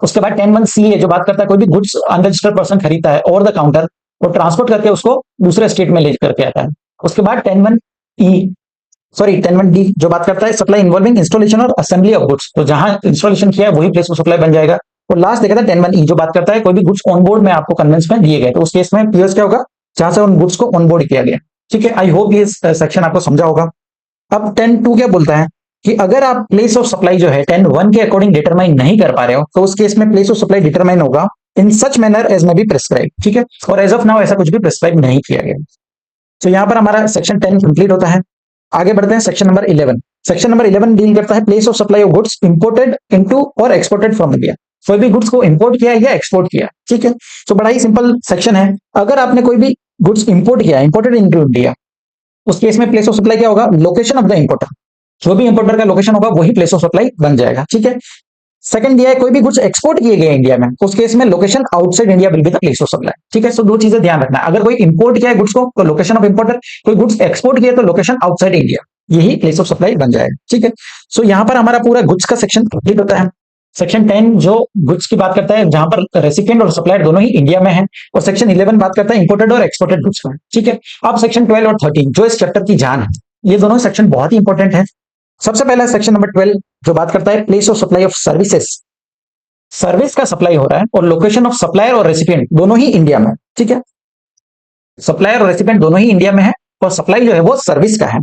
उसके बाद 10(1)(c) जो बात करता है कोई भी गुड्स अनरजिस्टर्ड पर्सन खरीदता है ओवर द काउंटर और ट्रांसपोर्ट करके उसको दूसरे स्टेट में ले करके आता है। उसके बाद 10(1)(d) जो बात करता है सप्लाई इन्वॉल्विंग इंस्टॉलेशन और असेंबली ऑफ गुड्स, तो जहां इंस्टॉलेशन किया है वही प्लेस ऑफ सप्लाई बन जाएगा। और लास्ट देखा था 10(1)(e) जो बात करता है कोई भी गुड्स ऑन बोर्ड में आपको कन्वेंस में दिए गए, तो उस केस में पीओएस क्या होगा? जहां से उन गुड्स को ऑन बोर्ड किया गया, ठीक है। आई होप ये सेक्शन आपको समझा होगा। अब 10(2) क्या बोलता है कि अगर आप प्लेस ऑफ सप्लाई जो है 10(1) के अकॉर्डिंग डिटरमाइन नहीं कर पा रहे हो, तो उस केस में प्लेस ऑफ सप्लाई डिटरमाइन होगा इन सच मैनर एज में बी प्रिस्क्राइब, ठीक है। और एज ऑफ नाउ ऐसा कुछ भी प्रिस्क्राइब नहीं किया गया। तो यहाँ पर हमारा सेक्शन 10 कंप्लीट होता है। आगे बढ़ते हैं section number 11। Section number 11 deal करता है place of supply of goods imported into और एक्सपोर्टेड फ्रॉम इंडिया। कोई भी गुड्स को इंपोर्ट किया या एक्सपोर्ट किया, ठीक है। तो बड़ा ही सिंपल सेक्शन है। अगर आपने कोई भी गुड्स इंपोर्ट किया, इंपोर्टेड इनटू इंडिया, उस केस में प्लेस ऑफ सप्लाई क्या होगा? Location of the importer. जो भी इंपोर्टर का लोकेशन होगा वही प्लेस ऑफ सप्लाई बन जाएगा, ठीक है। सेकंड दिया है कोई भी गुड्स एक्सपोर्ट किए गए इंडिया में, उस केस में location outside India will be the place of supply, ठीक है। सो दो चीजें ध्यान रखना है। अगर कोई इंपोर्ट किया है गुड्स को तो लोकेशन ऑफ इंपोर्टर, कोई गुड्स एक्सपोर्ट किया तो लोकेशन आउटसाइड इंडिया, यही प्लेस ऑफ सप्लाई बन जाएगा, ठीक है। सो यहां पर हमारा पूरा गुड्स का सेक्शन कंप्लीट होता है। सेक्शन 10 जो गुड्स की बात करता है, जहां पर रेसिपिएंट और सप्लायर दोनों ही इंडिया में है, और सेक्शन 11 बात करता है इंपोर्टेड और एक्सपोर्टेड गुड्स का, ठीक है। अब सेक्शन 12 और 13 जो इस चैप्टर की जान है, ये दोनों सेक्शन बहुत ही इंपॉर्टेंट है। सबसे पहला सेक्शन नंबर 12 जो बात करता है place of supply of services. Service का सप्लाई हो रहा है और लोकेशन ऑफ सप्लायर और रेसिपिएंट दोनों ही इंडिया में, ठीक है। सप्लायर और रेसिपिएंट दोनों ही इंडिया में है और सप्लाई जो है वो सर्विस का है।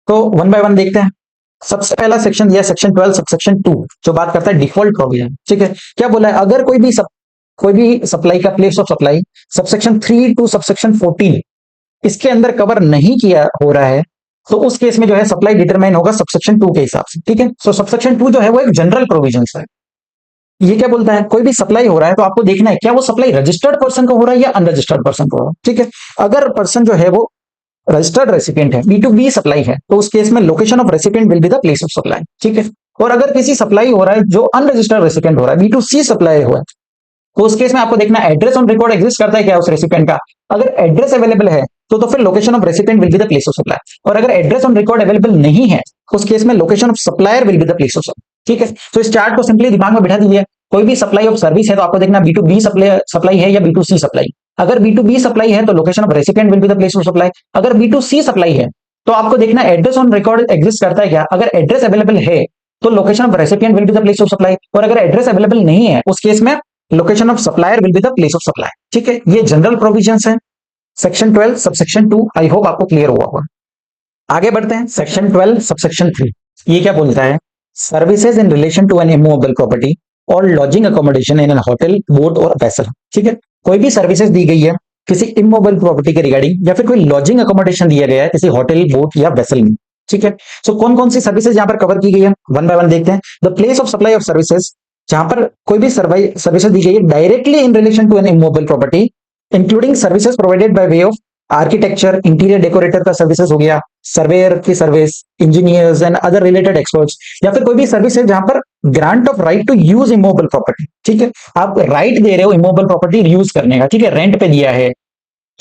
तो वन बाय वन देखते हैं। सबसे पहला सेक्शन दिया सेक्शन 12 सबसेक्शन 2 जो बात करता है डिफॉल्ट प्रोविजन, ठीक है। क्या बोला है? अगर कोई भी सप्लाई का प्लेस ऑफ सप्लाई सबसेक्शन 3 टू सबसेक्शन 14 इसके अंदर कवर नहीं किया हो रहा है, तो उस केस में जो है सप्लाई डिटरमाइन होगा सबसेक्शन 2 के हिसाब से, ठीक है। सो सबसेक्शन 2 जो है वो एक जनरल प्रोविजन है। ये क्या बोलता है? कोई भी सप्लाई हो रहा है तो आपको देखना है क्या वो सप्लाई रजिस्टर्ड पर्सन को हो रहा है या अनरजिस्टर्ड पर्सन को हो रहा है, ठीक है। अगर पर्सन जो है वो रजिस्टर्ड रेसिपिएंट है, B2B सप्लाई है, तो उस केस में location of recipient will be the place of supply, ठीक है। और अगर किसी सप्लाई हो रहा है जो अनरजिस्टर्ड रेसिपिएंट हो रहा है, B2C सप्लाई हुआ है, तो उस केस में आपको देखना एड्रेस ऑन रिकॉर्ड एग्जिस्ट करता है क्या उस रेसिपिएंट का। अगर एड्रेस अवेलेबल है तो फिर location of recipient will be the place of supply. और अगर एड्रेस ऑन रिकॉर्ड अवेलेबल नहीं है उस केस में location of supplier will be the place of supply, ठीक है। तो इस चार्ट को सिंपली दिमाग में बिठा दीजिए। कोई भी सप्लाई ऑफ सर्विस है तो आपको देखना B2B सप्लाई है या B2C सप्लाई। अगर B2B सप्लाई है तो location of recipient will be the place of supply. अगर B2C सप्लाई है तो आपको देखना एड्रेस ऑन रिकॉर्ड एग्जिस्ट करता है क्या। अगर एड्रेस अवेलेबल है तो location of recipient will be the place of supply. और अगर एड्रेस अवेलेबल नहीं है उस केस में location of supplier will be the place of supply, ठीक है। ये जनरल प्रोविजंस है सेक्शन 12 सबसेक्शन 2। आई होप आपको क्लियर हुआ होगा। आगे बढ़ते हैं सेक्शन 12 सबसेक्शन 3। ये क्या बोलता है? Services in relation to an immovable property और lodging accommodation in an hotel, boat और वेसल, ठीक है। कोई भी सर्विसेज दी गई है किसी इमूवेबल प्रॉपर्टी के रिगार्डिंग या फिर कोई लॉजिंग अकोमोडेशन दिया गया है किसी होटल, बोट या वेसल में, ठीक है। सो कौन कौन सी सर्विसेज यहां पर कवर की गई है वन बाय वन देखते हैं। The place of supply of services, जहां पर कोई भी सर्विसेज दी गई है directly in relation to an immovable property, including services provided by way of architecture, interior decorator का सर्विसेज हो गया, सर्वेयर की service, engineers and other related experts, या फिर कोई भी सर्विस है जहां पर grant of right to use immovable property, ठीक है। आप राइट दे रहे हो इमूवेबल प्रॉपर्टी यूज करने का, ठीक है, रेंट पे दिया है,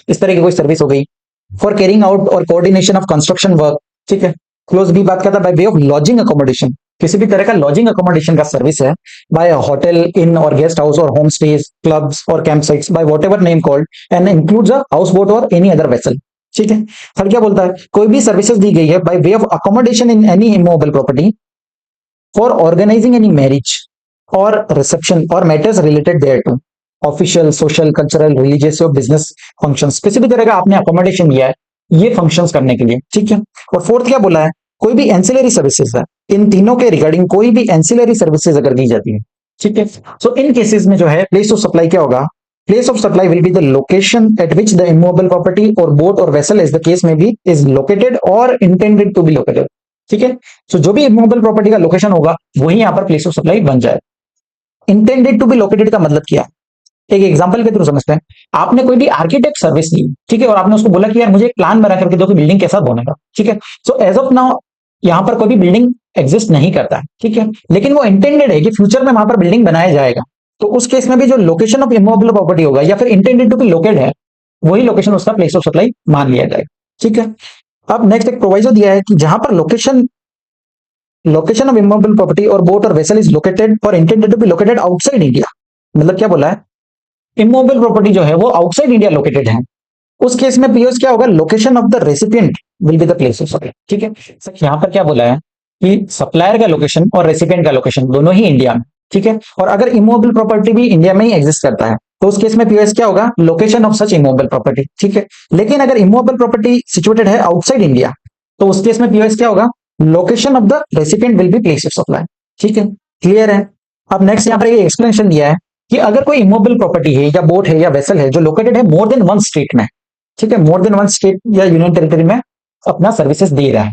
इस तरह की कोई सर्विस हो गई। फॉर कैरिंग आउट और कोऑर्डिनेशन ऑफ कंस्ट्रक्शन वर्क, ठीक है। क्लोज भी बात करता है by way of lodging accommodation, किसी भी तरह का लॉजिंग अकोमोडेशन का सर्विस है बाय होटल, इन और गेस्ट हाउस और होम स्टेज, क्लब्स और camp sites by whatever name called and includes a house boat और एनी अदर वेसल, ठीक है। फिर क्या बोलता है? कोई भी सर्विसेज दी गई है by way of accommodation in any immovable property for organizing any marriage और रिसेप्शन और matters related thereto, official, social, cultural, religious और बिजनेस फंक्शंस, किसी भी तरह का आपने अकोमोडेशन दिया है ये फंक्शंस करने के लिए, ठीक है। और फोर्थ क्या बोला है? कोई भी एंसिलरी सर्विसेज है, इन तीनों के रिगार्डिंग कोई भी एंसिलरी सर्विसेज अगर दी जाती है, ठीक है। सो इन केसेस में जो है प्लेस ऑफ सप्लाई क्या होगा? Place of supply will be the location eight which the immovable property और बोट और वेसल इज द केस में बी इज लोकेटेड और इंटेंडेड टू बी लोकेटेड, ठीक है। सो जो भी इमूवेबल प्रॉपर्टी का लोकेशन होगा वही यहां पर प्लेस ऑफ सप्लाई बन जाए। इंटेंडेड टू बी लोकेटेड का मतलब क्या? एक एग्जांपल के थ्रू समझते हैं। आपने कोई भी आर्किटेक्ट सर्विस दी, ठीक है, और आपने उसको बोला कि यार मुझे एक प्लान बना करके दो कि बिल्डिंग कैसा बनेगा, ठीक है। सो एज ऑफ नाउ यहां पर कोई भी बिल्डिंग एग्जिस्ट नहीं करता है, ठीक है, लेकिन वो इंटेंडेड है कि फ्यूचर में वहां पर बिल्डिंग बनाया जाएगा, तो उस केस में भी जो लोकेशन ऑफ इमूवेबल प्रॉपर्टी होगा या फिर इंटेंडेड टू बी लोकेटेड है वही लोकेशन उसका प्लेस ऑफ सप्लाई मान लिया जाएगा, ठीक है। अब नेक्स्ट एक प्रोविजो दिया है कि जहां पर लोकेशन ऑफ इमूवेबल प्रॉपर्टी और बोट और वेसल इज लोकेटेड और intended to be located outside India, मतलब क्या बोला है? इमूवेबल प्रॉपर्टी जो है वो आउटसाइड इंडिया लोकेटेड है, उस केस में पीओएस क्या होगा? Location of the recipient will be the place of supply, ठीक है। यहां पर क्या बोला है कि सप्लायर का लोकेशन और रेसिपिएंट का लोकेशन दोनों ही इंडिया में, ठीक है। और अगर इमूवेबल प्रॉपर्टी भी इंडिया में ही एग्जिस्ट करता है तो उस केस में पीओएस क्या होगा? Location of such immovable property, ठीक है। लेकिन अगर इमूवेबल प्रॉपर्टी सिचुएटेड है आउटसाइड इंडिया तो उस केस में पीओएस क्या होगा? Location of the recipient will B place of supply, ठीक है। क्लियर है? अब नेक्स्ट यहां पर एक एक्सप्लेनेशन दिया है कि अगर कोई इमूवेबल प्रॉपर्टी है या बोट है या वेसल है जो लोकेटेड है मोर देन वन स्टेट में, ठीक है, मोर देन वन स्टेट या यूनियन टेरिटरी में अपना सर्विसेज दे रहा है।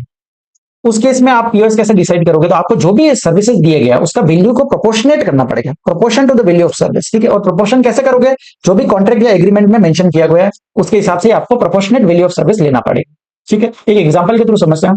उस केस में आप पीओएस कैसे डिसाइड करोगे, तो आपको जो भी सर्विसेज दिए गया उसका वैल्यू को प्रोपोर्शनेट करना पड़ेगा, proportion to the value of service. ठीक है, और प्रोपोर्शन कैसे करोगे, जो भी कॉन्ट्रैक्ट या एग्रीमेंट में मेंशन किया गया है उसके हिसाब से आपको प्रोपोर्शनेट वैल्यू ऑफ सर्विस लेना पड़ेगा। ठीक है, एक एग्जांपल के थ्रू समझते हैं।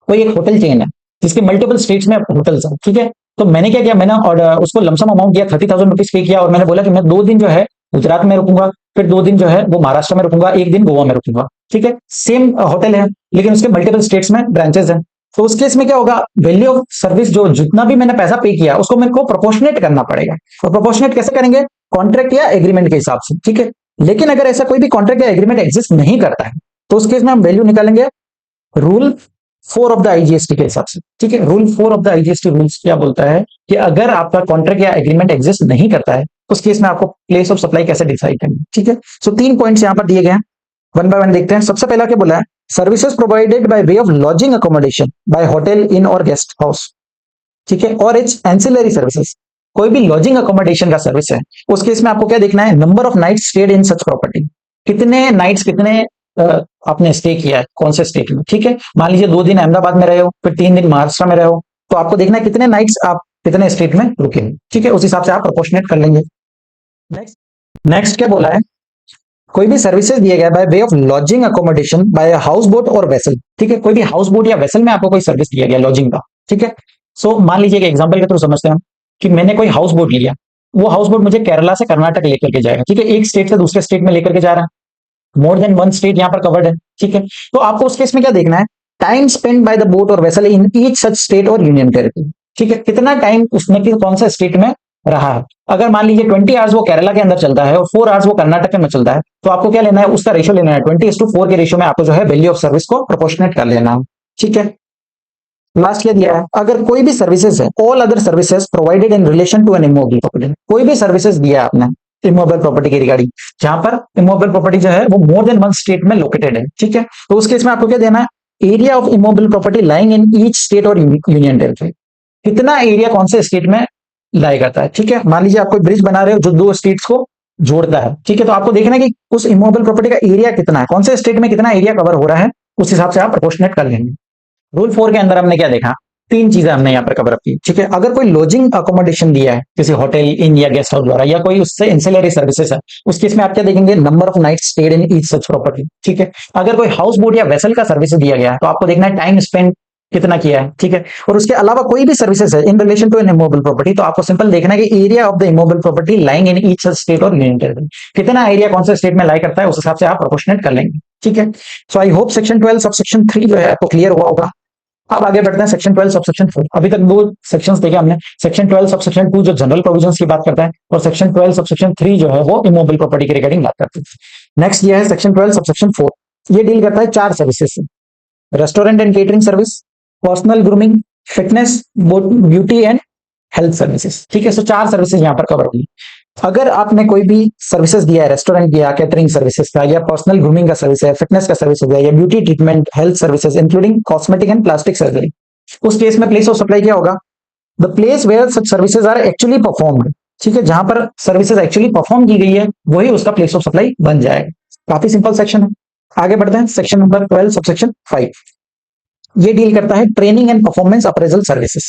कोई एक होटल चेन है जिसके मल्टीपल स्टेट्स में होटल्स हैं। ठीक है, तो मैंने क्या किया, मैंने और उसको लमसम अमाउंट दिया, 30,000 रुपीज पे किया, और मैंने बोला कि मैं 2 दिन जो है गुजरात में रुकूंगा, फिर 2 दिन जो है वो महाराष्ट्र में रुकूंगा, 1 दिन गोवा में रुकूंगा। ठीक है, सेम होटल है लेकिन उसके मल्टीपल स्टेट्स में ब्रांचेस हैं। तो उस केस में क्या होगा, वैल्यू ऑफ सर्विस जो जितना भी मैंने पैसा पे किया उसको मेरे को प्रोपोर्शनेट करना पड़ेगा। और प्रोपोर्शनेट कैसे करेंगे, कॉन्ट्रैक्ट या एग्रीमेंट के हिसाब से। ठीक है, लेकिन अगर ऐसा कोई भी कॉन्ट्रैक्ट या एग्रीमेंट एग्जिस्ट नहीं करता है तो उस केस में हम वैल्यू निकालेंगे रूल 4 ऑफ द आईजीएसटी के हिसाब से। ठीक है, rule 4 of the IGST rules क्या बोलता है कि अगर आपका कॉन्ट्रैक्ट या एग्रीमेंट एग्जिस्ट नहीं करता है उस केस में आपको प्लेस ऑफ सप्लाई कैसे डिसाइड करनी। ठीक है, सो 3 पॉइंट्स यहां पर दिए गए हैं, वन बाय वन देखते हैं। सबसे पहला क्या बोला है, services provided by way of lodging accommodation by hotel inn और गेस्ट हाउस। ठीक है, और इट्स एंसिलरी सर्विसेज, कोई भी लॉजिंग अकोमोडेशन का सर्विस है उस केस में आपको क्या देखना है, number of nights stayed in such property, कितने नाइट्स कितने आपने स्टे किया है कौन से स्टेट में। ठीक है, मान लीजिए 2 दिन अहमदाबाद में रहे हो, फिर 3 दिन महाराष्ट्र में रहे हो, तो आपको देखना है कितने नाइट्स आप कितने स्टेट में रुके हो। ठीक है, उस हिसाब से आप प्रोपोर्शनेट कर लेंगे। नेक्स्ट नेक्स्ट क्या बोला है, कोई भी सर्विसेज दिया गया by way of lodging accommodation by house boat और वेसल। ठीक है, कोई भी हाउस बोट या वेसल में आपको कोई सर्विस दिया गया लॉजिंग का। ठीक है, सो मान लीजिए एग्जांपल के थ्रू समझते हैं कि मैंने कोई हाउस बोट लिया, वो हाउस बोट मुझे केरला से कर्नाटक लेकर के जाएगा। ठीक है, एक स्टेट से दूसरे स्टेट में लेकर के जा रहा है, मोर देन वन स्टेट यहाँ पर कवर्ड है। ठीक है, तो आपको उस केस में क्या देखना है, time spend by the boat और vessel in each such state और यूनियन टेरिटरी। ठीक है, कितना टाइम उसने कौन सा स्टेट में रहा है। अगर मान लीजिए 20 आवर्स वो केरला के अंदर चलता है और 4 आवर्स वो कर्नाटक में चलता है, तो आपको क्या लेना है, उसका रेशियो लेना है, 20:4 के रेशियो में आपको जो है वैल्यू ऑफ सर्विस को प्रोपोर्शनेट कर लेना है। ठीक है, लास्ट क्या दिया है, अगर कोई भी सर्विसेज है, all other services provided in relation to an immovable property, कोई भी सर्विसेज दिया है आपने इमोबल प्रॉपर्टी की रिगार्डिंग, जहां पर इमोबल प्रॉपर्टी जो है वो मोर देन वन स्टेट में लोकेटेड है। ठीक है, तो उस केस में आपको क्या देना है, area of immovable property lying in each state और यूनियन टेरिटरी, कितना एरिया कौन से स्टेट में लाई करता है। ठीक है, मान लीजिए आप कोई ब्रिज बना रहे हो जो 2 स्टेट्स को जोड़ता है। ठीक है, तो आपको देखना है कि उस इमोबल प्रॉपर्टी का एरिया कितना है, कौन से स्टेट में कितना एरिया कवर हो रहा है, उस हिसाब से आप प्रोपोर्शनेट कर लेंगे। रूल 4 के अंदर हमने क्या देखा, 3 चीजें हमने यहाँ पर कवर अप की। ठीक है, अगर कोई लॉजिंग अकोमोडेशन दिया है किसी होटल इन या गेस्ट हाउस द्वारा, या कोई उससे इंसिलरी सर्विसेज है, उस केस में आप क्या देखेंगे, number of night stayed in each such property. ठीक है, अगर कोई हाउस बोट या वेसल का सर्विस दिया गया है तो आपको देखना है टाइम स्पेंड कितना किया है। ठीक है, और उसके अलावा कोई भी सर्विसेज है in relation to an immovable property, तो आपको सिंपल देखना है कि area of the immovable property lying in each state और यूनियन टेरिटरी, कितना एरिया कौन से स्टेट में लाई करता है, उस हिसाब से आप प्रोपोर्शनेट कर लेंगे। ठीक है, so I hope section 12 subsection 3 जो है आपको क्लियर हुआ होगा। अब आगे बढ़ते हैं सेक्शन 12 सबसेक्शन 4। अभी तक 2 सेक्शंस देखे हमने, सेक्शन 12 सबसेक्शन 2 जो जनरल प्रोविजंस की बात करता है, और सेक्शन 12 सबसेक्शन 3 जो है वो इमोबल प्रॉपर्टी के रिगार्डिंग बात करता है। नेक्स्ट ये है सेक्शन 12 सबसेक्शन 4, ये डील करता है 4 सर्विसेज से, restaurant and catering service, personal grooming, fitness, beauty and health services. ठीक है, सो 4 सर्विसेज यहाँ पर कवर होगी। अगर आपने कोई भी सर्विसेज दिया है, रेस्टोरेंट दिया, कैटरिंग सर्विसेज का, या पर्सनल ग्रूमिंग का सर्विस है, फिटनेस का सर्विसेज है, या beauty treatment, health services including cosmetic and plastic surgery, उस केस में प्लेस ऑफ सप्लाई क्या होगा, the place where such services are actually performed. ठीक है, जहां पर सर्विसेज एक्चुअली परफॉर्म की गई है वही उसका प्लेस ऑफ सप्लाई बन जाएगा। काफी सिंपल सेक्शन है। आगे बढ़ते हैं सेक्शन नंबर 12 सबसेक्शन 5, ये डील करता है training and performance appraisal services.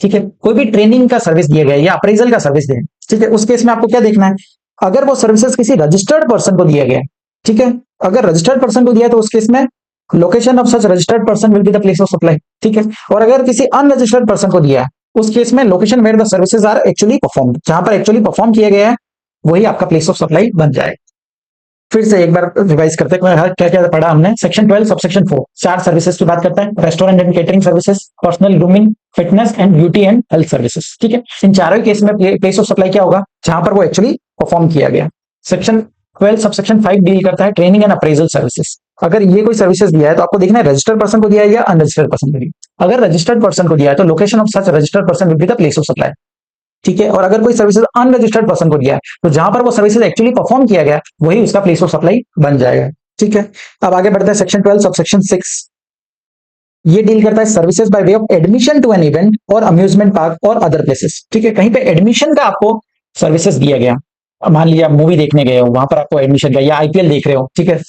ठीक है, कोई भी ट्रेनिंग का सर्विस दिया गया या अप्रेजल का सर्विस दिया, ठीक है, उस केस में आपको क्या देखना है, अगर वो सर्विसेज किसी रजिस्टर्ड पर्सन को दिया गया, ठीक है, अगर रजिस्टर्ड पर्सन को दिया तो उस केस में location of such registered person will be the place of supply. ठीक है, और अगर किसी अनरजिस्टर्ड पर्सन को दिया है उस केस में location where the services are actually performed, जहां पर एक्चुअली परफॉर्म किया गया है वही आपका प्लेस ऑफ सप्लाई बन जाएगा। फिर से एक बार रिवाइज करते हैं क्या क्या पढ़ा हमने। सेक्शन 12 सबसेक्शन 4 4 सर्विसेज की बात करता है, restaurant and catering services, personal grooming, fitness and beauty and health services. ठीक है, इन चारों केस में प्लेस ऑफ सप्लाई क्या होगा, जहां पर वो एक्चुअली परफॉर्म किया गया। सेक्शन 12 सबसेक्शन 5 डील करता है ट्रेनिंग एंड अप्रेजल सर्विसेज। अगर ये कोई सर्विसेज दिया है तो आपको देखना है रजिस्टर्ड पर्सन को दिया है या अनरजिस्टर्ड पर्सन को दिया। अगर रजिस्टर्ड पर्सन को दिया है तो location of such registered person will be the place of supply. ठीक है, और अगर कोई सर्विसेज अनरजिस्टर्ड पर्सन को दिया है तो जहां पर वो सर्विसेज एक्चुअली परफॉर्म किया गया वही उसका प्लेस ऑफ सप्लाई बन जाएगा। ठीक है, अब आगे बढ़ते हैं सेक्शन 12 सबसेक्शन 6, ये डील करता है services by way of admission to an event और अम्यूजमेंट पार्क और अदर प्लेसेस। ठीक है, कहीं पे एडमिशन का आपको सर्विसेज दिया गया, मान लिया मूवी देखने गए हो, वहां पर आपको एडमिशन का, या आईपीएल देख रहे हो, ठीक है,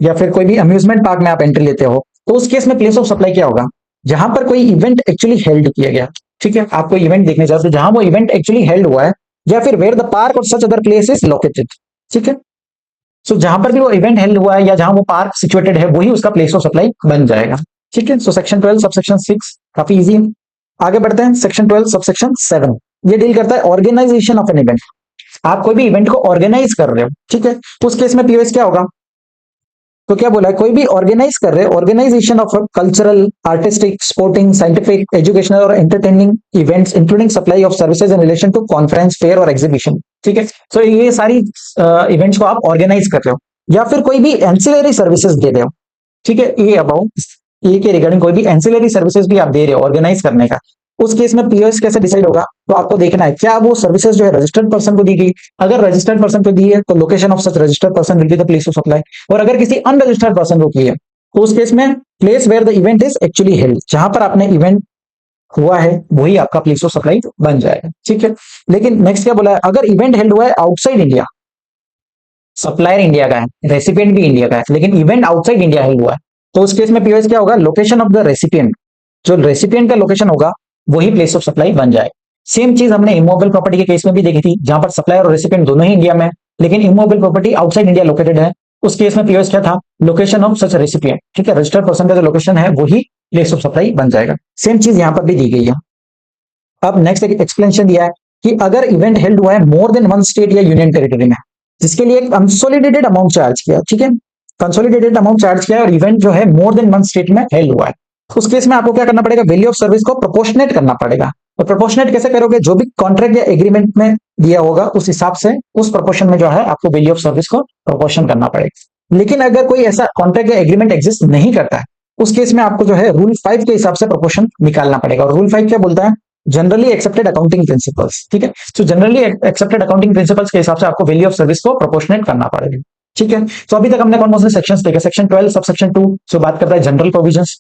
या फिर कोई भी अम्यूजमेंट पार्क में आप एंट्री लेते हो, तो उस केस में प्लेस ऑफ सप्लाई क्या होगा? जहां पर कोई इवेंट एक्चुअली हेल्ड किया गया, ठीक है, आप कोई इवेंट देखने जाते हो जहां वो इवेंट एक्चुअली हेल्ड हुआ है, या फिर वेयर द पार्क और such other place is located, ठीक है। सो जहां पर भी वो इवेंट हेल्ड हुआ है या जहां वो पार्क सिचुएटेड है, वही उसका प्लेस ऑफ सप्लाई बन जाएगा, ठीक है। सो सेक्शन 12 सबसेक्शन 6 काफी इजी है। आगे बढ़ते हैं, सेक्शन 12 सबसेक्शन 7, ये डील करता है ऑर्गेनाइजेशन ऑफ एन इवेंट। आप कोई भी इवेंट को ऑर्गेनाइज कर रहे हो, ठीक है, उस केस में पीओएस क्या होगा? तो क्या बोला है, कोई भी ऑर्गेनाइज कर रहे हैं, organisation of cultural, artistic, sporting, scientific, educational और entertaining events including supply of services in relation to conference, fair और एग्जीबिशन, ठीक है। सो ये सारी इवेंट्स को आप ऑर्गेनाइज कर रहे हो, या फिर कोई भी एंसिलरी सर्विसेज दे रहे हो, ठीक है, ये अबाउट ये के रिगार्डिंग कोई भी एंसिलरी सर्विसेज भी आप दे रहे हो ऑर्गेनाइज करने का, उस केस में पीओएस कैसे डिसाइड होगा? तो आपको देखना है क्या वो सर्विसेज जो है रजिस्टर्ड पर्सन को दी गई। अगर रजिस्टर्ड पर्सन को दी है तो location of such registered person will be the place of supply, और अगर किसी अनरजिस्टर्ड पर्सन को की है तो उस केस में place where the event is actually held, जहां पर आपने इवेंट हुआ है वही आपका प्लेस ऑफ सप्लाई बन जाएगा, ठीक है। लेकिन नेक्स्ट क्या बोला है, अगर इवेंट हेल्ड हुआ है आउटसाइड इंडिया, सप्लायर इंडिया का है, रेसिपिएंट भी इंडिया का है, लेकिन इवेंट आउटसाइड इंडिया हेल्ड हुआ है, तो उस केस में पीओएस क्या होगा? लोकेशन ऑफ द रेसिपिएंट, जो रेसिपिएंट का लोकेशन होगा वही प्लेस ऑफ सप्लाई बन जाए। सेम चीज हमने इमोबल प्रॉपर्टी के केस में भी देखी थी, जहां पर सप्लायर और रेसिपिएंट दोनों ही इंडिया में, लेकिन immovable property outside India located है, उस केस में पीओएस क्या था? लोकेशन ऑफ सच रेसिपिएंट, ठीक है, रजिस्टर्ड पर्सन का जो लोकेशन है वही प्लेस ऑफ सप्लाई बन जाएगा। सेम चीज यहां पर भी दी गई है। अब नेक्स्ट एक एक्सप्लेनेशन दिया है कि अगर इवेंट हेल्ड हुआ है मोर देन वन स्टेट या यूनियन टेरिटरी में, जिसके लिए कंसोलिडेटेड अमाउंट चार्ज किया, ठीक है, कंसोलिडेटेड अमाउंट चार्ज किया और इवेंट जो है मोर देन वन स्टेट में हेल्ड हुआ है, उस केस में आपको क्या करना पड़ेगा? वैल्यू ऑफ सर्विस को प्रोपोर्शनेट करना पड़ेगा। और प्रोपोर्शनेट कैसे करोगे? जो भी कॉन्ट्रैक्ट या एग्रीमेंट में दिया होगा उस हिसाब से, उस प्रोपोर्शन में जो है आपको वैल्यू ऑफ सर्विस को प्रोपोर्शन करना पड़ेगा। लेकिन अगर कोई ऐसा कॉन्ट्रैक्ट या एग्रीमेंट एग्जिस्ट नहीं करता है, उस केस में आपको जो है रूल 5 के हिसाब से प्रोपोर्शन निकालना पड़ेगा। और रूल 5 क्या बोलता है? जनरली एक्सेप्टेड अकाउंटिंग प्रिंसिपल्स, ठीक है। तो जनरली एक्सेप्टेड अकाउंटिंग प्रिंसिपल्स के हिसाब से आपको वैल्यू ऑफ सर्विस को प्रोपोर्शनेट करना पड़ेगा, ठीक है। तो अभी तक हमने कौन कौन से सेक्शंस देखे? सेक्शन 12 सबसेक्शन 2 जो बात करता है जनरल प्रोविजंस,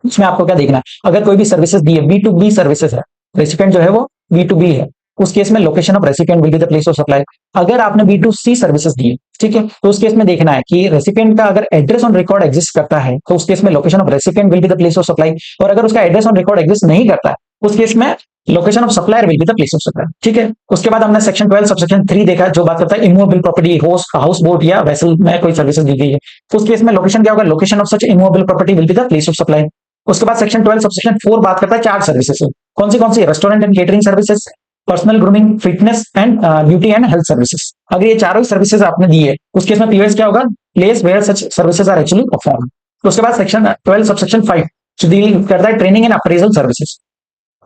उसमें आपको क्या देखना है? अगर कोई भी सर्विसेज दी है, बी टू बी सर्विसेज है, रेसिपिएंट जो है वो बी टू बी है, उस केस में location of recipient will be the place of supply. अगर आपने बी टू सी सर्विसेज दी है, ठीक है, तो उस केस में देखना है कि रेसिपिएंट का अगर एड्रेस ऑन रिकॉर्ड एग्जिस्ट करता है तो उस केस में location of recipient will be the place of supply, और अगर उसका एड्रेस ऑन रिकॉर्ड एग्जिस्ट नहीं करता है उस केस में location of supplier will be the place of supply, ठीक है। उसके बाद हमने सेक्शन 12 सबसेक्शन 3 देखा, जो बात करता है इमूवेबल प्रॉपर्टी, हाउस बोट या वेसल में कोई सर्विसेज दी गई है, तो उस केस में लोकेशन क्या होगा? Location of such immovable property will be the place of supply. उसके बाद सेक्शन 12 सबसेक्शन 4 बात करता है चार सर्विसेज, कौन सी? Restaurant and catering services, personal grooming, fitness and beauty and health services. अगर ये चारों सर्विसेज आपने दी है उस केस में पीओएस क्या होगा? Place where such services are actually perform. उसके बाद सेक्शन 12 सबसेक्शन 5 जो डील करता है ट्रेनिंग एंड अप्रेजल सर्विसेज।